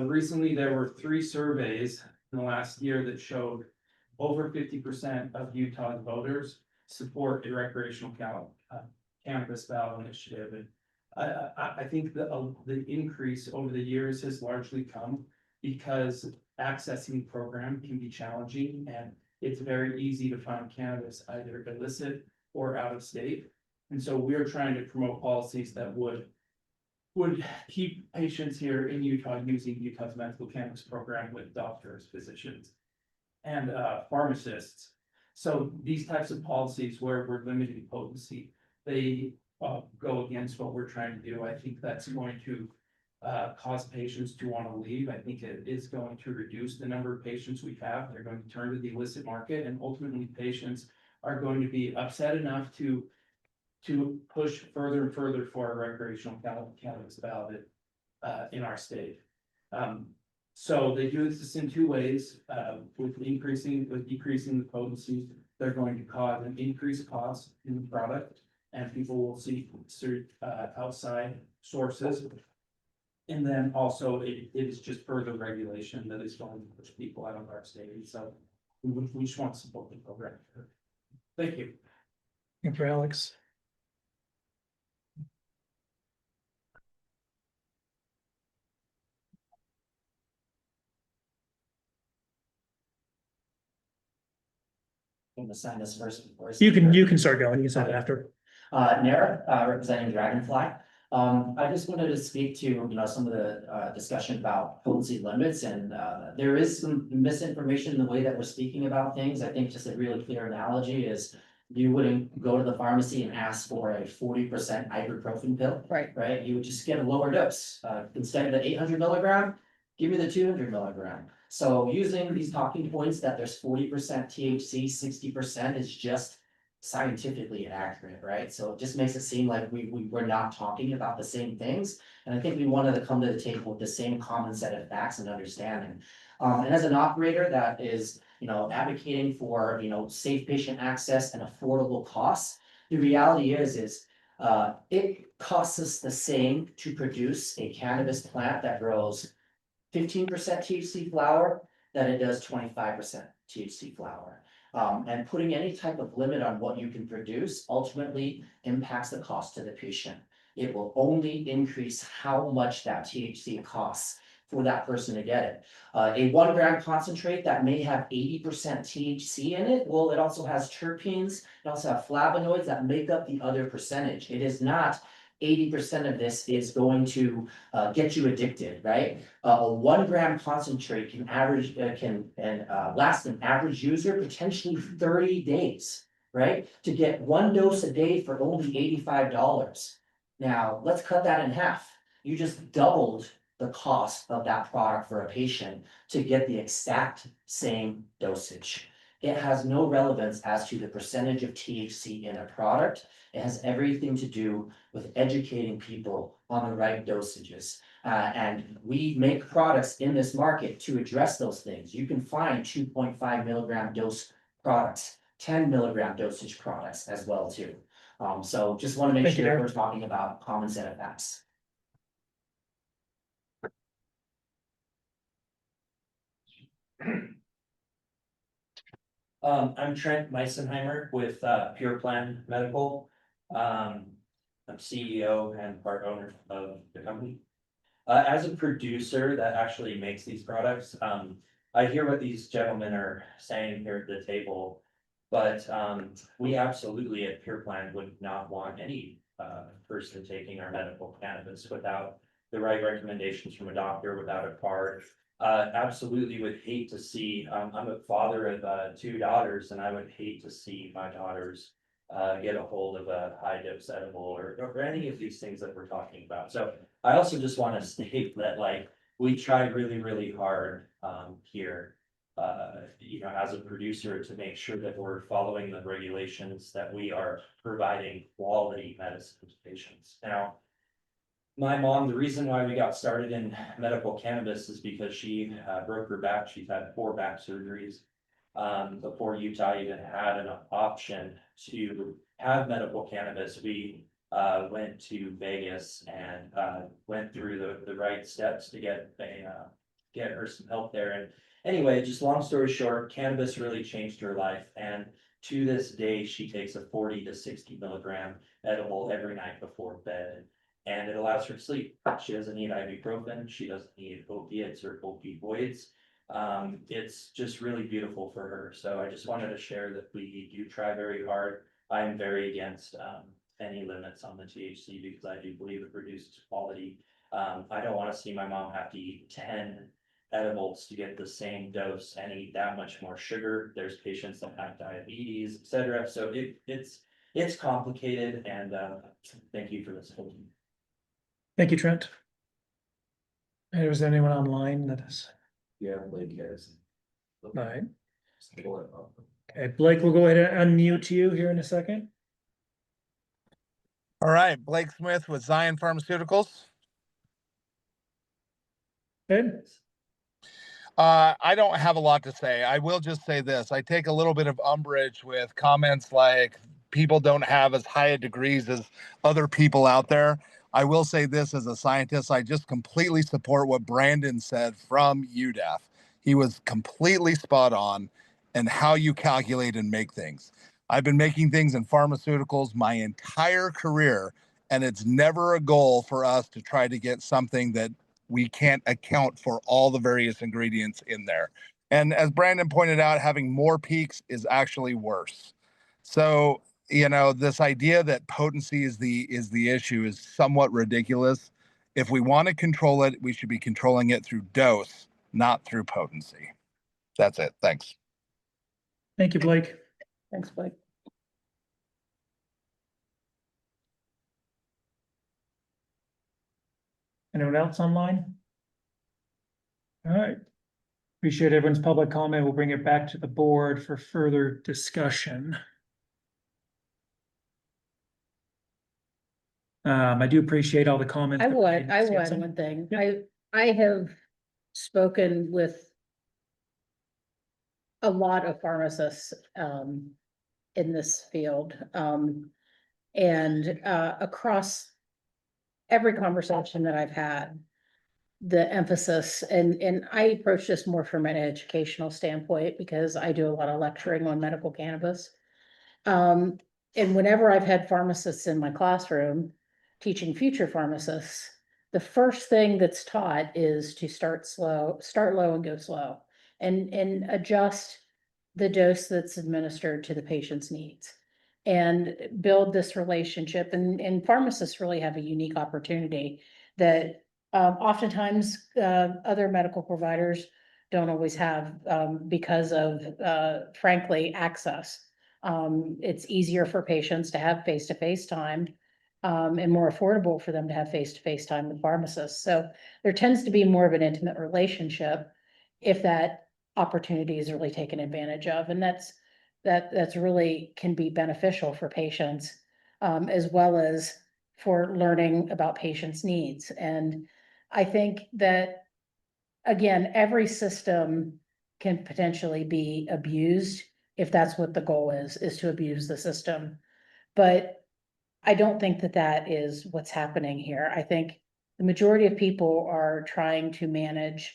Recently, there were 3 surveys in the last year that showed over 50% of Utah's voters support a recreational cannabis ballot initiative. And I think the increase over the years has largely come because accessing the program can be challenging, and it's very easy to find cannabis either illicit or out of state. And so we're trying to promote policies that would keep patients here in Utah using Utah's medical cannabis program with doctors, physicians, and pharmacists. So these types of policies where we're limiting potency, they go against what we're trying to do. I think that's going to cause patients to want to leave. I think it is going to reduce the number of patients we have. They're going to turn to the illicit market, and ultimately patients are going to be upset enough to push further and further for a recreational cannabis ballot in our state. So they do this in 2 ways. With decreasing the potency, they're going to cause an increased cost in the product, and people will seek outside sources. And then also it is just further regulation that is going to push people out of our state. So we just want to support the program. Thank you. Thank you, Alex. I'm gonna sign this first. You can start going. You can sign it after. Nara, representing Dragonfly. I just wanted to speak to, some of the discussion about potency limits, and there is some misinformation in the way that we're speaking about things. I think just a really clear analogy is you wouldn't go to the pharmacy and ask for a 40% ibuprofen pill. Right? You would just get a lower dose. Instead of the 800 milligram, give me the 200 milligram. So using these talking points that there's 40% THC, 60% is just scientifically inaccurate, right? So it just makes it seem like we're not talking about the same things. And I think we wanted to come to the table with the same common set of facts and understanding. And as an operator that is, advocating for, safe patient access and affordable costs, the reality is it costs us the same to produce a cannabis plant that grows 15% THC flower than it does 25% THC flower. And putting any type of limit on what you can produce ultimately impacts the cost to the patient. It will only increase how much that THC costs. for that person to get it. A 1 gram concentrate that may have 80% THC in it, well, it also has terpenes, it also have flavonoids that make up the other percentage. It is not 80% of this is going to get you addicted, right? A 1 gram concentrate can last an average user potentially 30 days, right? To get 1 dose a day for only $85. Now, let's cut that in half. You just doubled the cost of that product for a patient to get the exact same dosage. It has no relevance as to the percentage of THC in a product. It has everything to do with educating people on the right dosages. And we make products in this market to address those things. You can find 2.5 milligram dose products, 10 milligram dosage products as well too. So just want to make Thank you, sure Derek. we're talking about common set of facts. I'm Trent Meisenheimer with Pure Plan Medical. I'm CEO and part owner of the company. As a producer that actually makes these products, I hear what these gentlemen are saying here at the table. But we absolutely at Pure Plan would not want any person taking our medical cannabis without the right recommendations from a doctor, without a card. Absolutely would hate to see, I'm a father of 2 daughters, and I would hate to see my daughters get a hold of a high dose edible or any of these things that we're talking about. So I also just want to state that like we try really, really hard here, you know, as a producer to make sure that we're following the regulations, that we are providing quality medicine to patients. Now, my mom, the reason why we got started in medical cannabis is because she broke her back. She's had 4 back surgeries. Before Utah even had an option to have medical cannabis, we went to Vegas and went through the right steps to get her some help there. And anyway, just long story short, cannabis really changed her life. And to this day, she takes a 40 to 60 milligram edible every night before bed. And it allows her to sleep. She doesn't need ibuprofen. She doesn't need opiates or opioids. It's just really beautiful for her. So I just wanted to share that we do try very hard. I'm very against any limits on the THC because I do believe it reduces quality. I don't want to see my mom have to eat 10 edibles to get the same dose and eat that much more sugar. There's patients that have diabetes, etc. So it's complicated, and thank you for listening. Thank you, Trent. And is there anyone online that is? Yeah, Blake has. All right. Okay, Blake, we'll go ahead and unmute you here in a second. All right, Blake Smith with Zion Pharmaceuticals. Good. I don't have a lot to say. I will just say this. I take a little bit of umbrage with comments like people don't have as high a degrees as other people out there. I will say this as a scientist, I just completely support what Brandon said from UDEF. He was completely spot on in how you calculate and make things. I've been making things in pharmaceuticals my entire career, and it's never a goal for us to try to get something that we can't account for all the various ingredients in there. And as Brandon pointed out, having more peaks is actually worse. So, you know, this idea that potency is the issue is somewhat ridiculous. If we want to control it, we should be controlling it through dose, not through potency. That's it. Thanks. Thank you, Blake. Thanks, Blake. Anyone else online? All right. Appreciate everyone's public comment. We'll bring it back to the board for further discussion. I do appreciate all the comments. I that would we're add discussing. one thing. I have spoken with a lot of pharmacists in this field. And across every conversation that I've had, the emphasis, and I approach this more from an educational standpoint because I do a lot of lecturing on medical cannabis. And whenever I've had pharmacists in my classroom teaching future pharmacists, the first thing that's taught is to start low and go slow, and adjust the dose that's administered to the patient's needs. And build this relationship, and pharmacists really have a unique opportunity that oftentimes other medical providers don't always have, because of frankly, access. It's easier for patients to have face-to-face time, and more affordable for them to have face-to-face time with pharmacists. So there tends to be more of an intimate relationship if that opportunity is really taken advantage of. And that's really can be beneficial for patients, as well as for learning about patients' needs. And I think that, again, every system can potentially be abused if that's what the goal is to abuse the system. But I don't think that that is what's happening here. I think the majority of people are trying to manage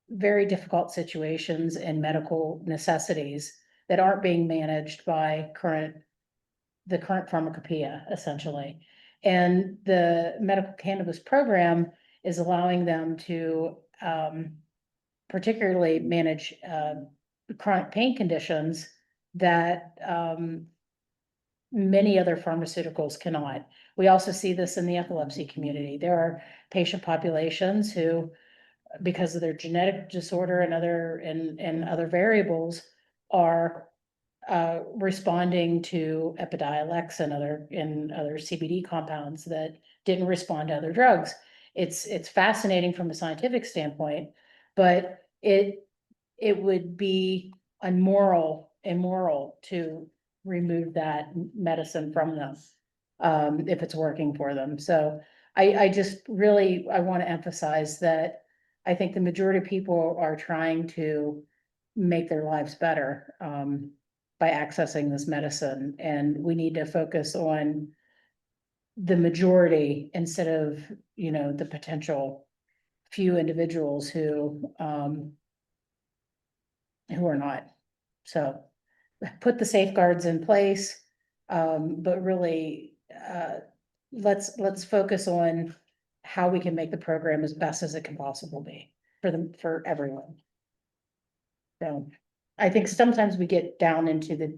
very difficult situations and medical necessities that aren't being managed by the current pharmacopoeia, essentially. And the medical cannabis program is allowing them to particularly manage chronic pain conditions that many other pharmaceuticals cannot. We also see this in the epilepsy community. There are patient populations who, because of their genetic disorder and other variables, are responding to Epidiolex and other CBD compounds that didn't respond to other drugs. It's fascinating from a scientific standpoint, but it would be immoral to remove that medicine from them, if it's working for them. So I just really, I want to emphasize that I think the majority of people are trying to make their lives better, by accessing this medicine, and we need to focus on the majority instead of, the potential few individuals who are not. So put the safeguards in place, but really, let's focus on how we can make the program as best as it can possibly be for everyone. So I think sometimes we get down into the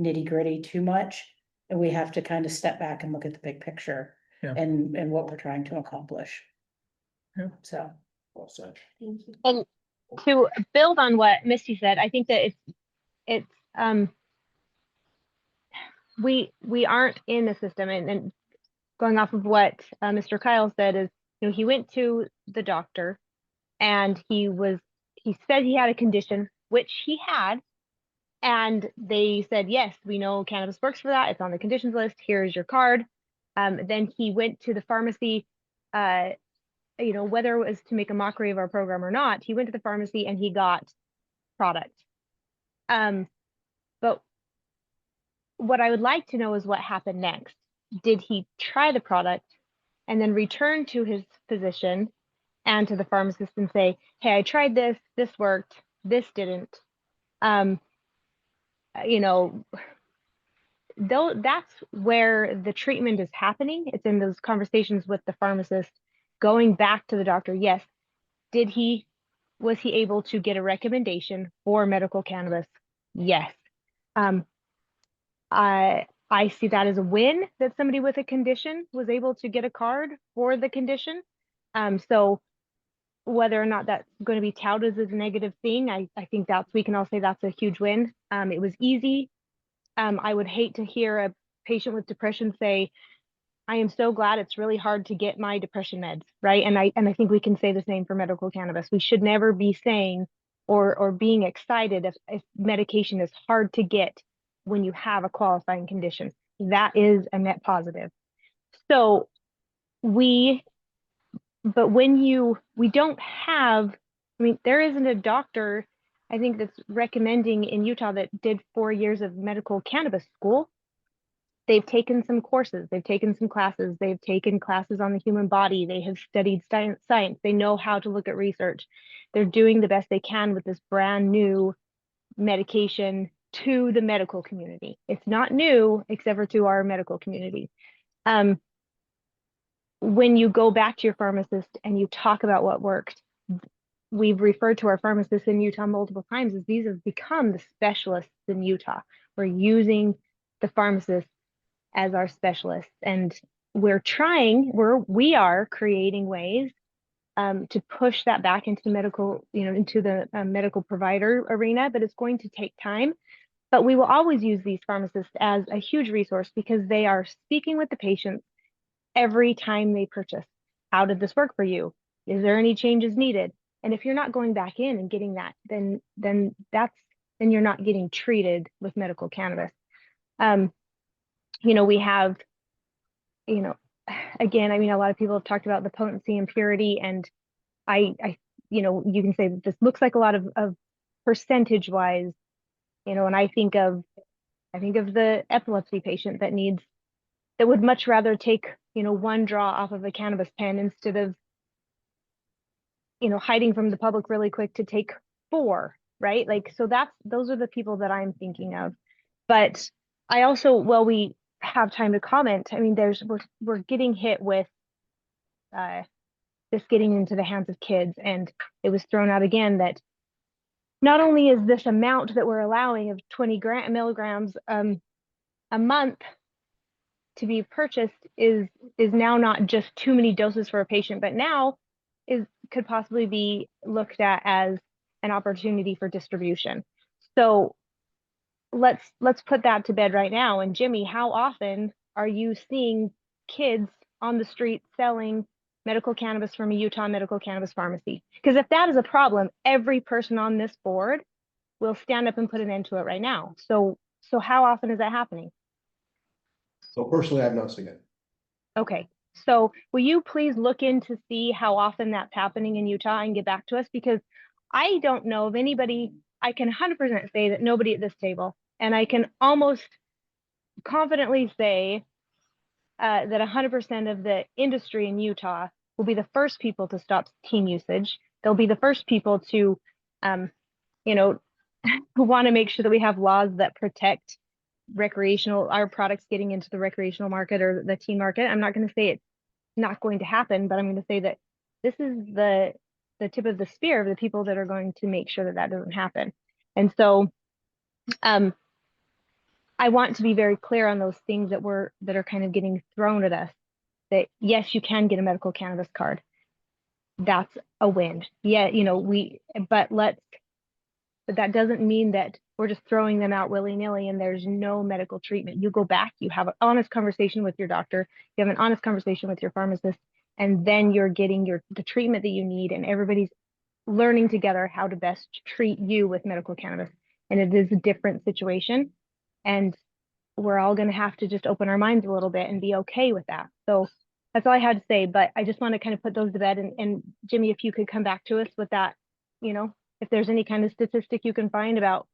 nitty-gritty too much, and we have to kind of step back and look at the big picture. Yeah. And what we're trying to accomplish. Yeah. So. Well said. Thank you. And to build on what Misty said, I think that it's we aren't in the system, and going off of what Mr. Kyle said is, he went to the doctor and he said he had a condition, which he had, and they said, yes, we know cannabis works for that. It's on the conditions list. Here's your card. Then he went to the pharmacy, whether it was to make a mockery of our program or not, he went to the pharmacy and he got product. But what I would like to know is what happened next. Did he try the product and then return to his physician and to the pharmacist and say, hey, I tried this worked, this didn't? Though that's where the treatment is happening. It's in those conversations with the pharmacist, going back to the doctor. Yes, was he able to get a recommendation for medical cannabis? Yes. I see that as a win that somebody with a condition was able to get a card for the condition. So whether or not that's going to be touted as a negative thing, I think we can all say that's a huge win. It was easy. I would hate to hear a patient with depression say, I am so glad it's really hard to get my depression meds, right? And I think we can say the same for medical cannabis. We should never be saying or being excited if medication is hard to get when you have a qualifying condition. That is a net positive. So we don't have, there isn't a doctor, I think, that's recommending in Utah that did 4 years of medical cannabis school. They've taken some courses, they've taken some classes, they've taken classes on the human body, they have studied science, they know how to look at research. They're doing the best they can with this brand new medication to the medical community. It's not new except for to our medical community. when you go back to your pharmacist and you talk about what worked, we've referred to our pharmacists in Utah multiple times as these have become the specialists in Utah. We're using the pharmacists as our specialists, and we are creating ways to push that back into the medical, into the medical provider arena, but it's going to take time. But we will always use these pharmacists as a huge resource because they are speaking with the patients every time they purchase. How did this work for you? Is there any changes needed? And if you're not going back in and getting that, then you're not getting treated with medical cannabis. We have, again, I mean, a lot of people have talked about the potency and purity, and I you can say that this looks like a lot of percentage wise, and I think of the epilepsy patient that would much rather take, one draw off of a cannabis pen instead of, hiding from the public really quick to take 4, right? Like, so those are the people that I'm thinking of. But I also, while we have time to comment, I mean, we're getting hit with this getting into the hands of kids, and it was thrown out again that not only is this amount that we're allowing of 20 milligrams a month to be purchased is now not just too many doses for a patient, but now could possibly be looked at as an opportunity for distribution. So let's put that to bed right now. And Jimmy, how often are you seeing kids on the street selling medical cannabis from a Utah medical cannabis pharmacy? Because if that is a problem, every person on this board will stand up and put an end to it right now. So how often is that happening? So personally, I've not seen it. Okay, so will you please look in to see how often that's happening in Utah and get back to us? Because I don't know of anybody, I can 100% say that nobody at this table, and I can almost confidently say that 100% of the industry in Utah will be the first people to stop teen usage. They'll be the first people to, who want to make sure that we have laws that protect our products getting into the recreational market or the teen market. I'm not going to say it's not going to happen, but I'm going to say that this is the tip of the spear of the people that are going to make sure that that doesn't happen. And so I want to be very clear on those things that are kind of getting thrown at us, that yes, you can get a medical cannabis card. That's a win. Yeah, but that doesn't mean that we're just throwing them out willy-nilly and there's no medical treatment. You go back, you have an honest conversation with your doctor, you have an honest conversation with your pharmacist, and then you're getting the treatment that you need, and everybody's learning together how to best treat you with medical cannabis. And it is a different situation, and we're all going to have to just open our minds a little bit and be okay with that. So that's all I had to say, but I just want to kind of put those to bed, and Jimmy, if you could come back to us with that, if there's any kind of statistic you can find about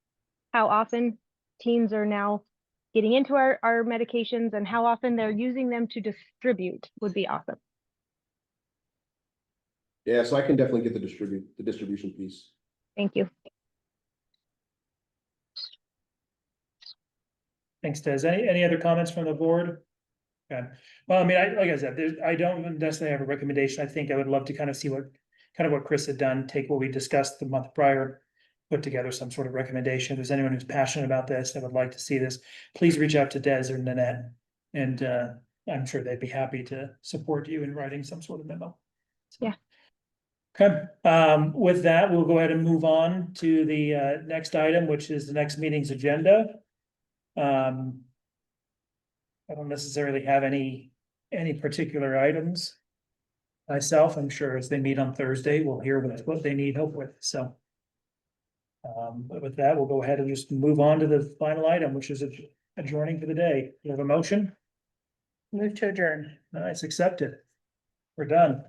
how often teens are now getting into our medications and how often they're using them to distribute, would be awesome. Yeah, so I can definitely get the distribution piece. Thank you. Thanks, Des. Any other comments from the board? Okay. Well, I mean, like I said, I don't necessarily have a recommendation. I think I would love to kind of see what Chris had done, take what we discussed the month prior, put together some sort of recommendation. If there's anyone who's passionate about this, that would like to see this, please reach out to Des or Nanette, and I'm sure they'd be happy to support you in writing some sort of memo. Yeah. Okay, with that, we'll go ahead and move on to the next item, which is the next meeting's agenda. I don't necessarily have any particular items myself. I'm sure as they meet on Thursday, we'll hear what they need help with, so. But with that, we'll go ahead and just move on to the final item, which is adjourning for the day. You have a motion? Move to adjourn. Nice, accepted. We're done.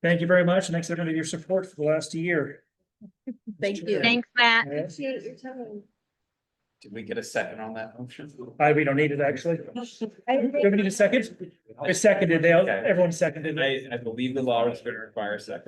Thank you very much. Thanks everybody for your support for the last year. Thank you. Thanks, Matt. Yes. Appreciate your time. Did we get a second on that motion? We don't need it, actually. Do we need a second? I seconded, everyone seconded. I believe the law is going to require a second.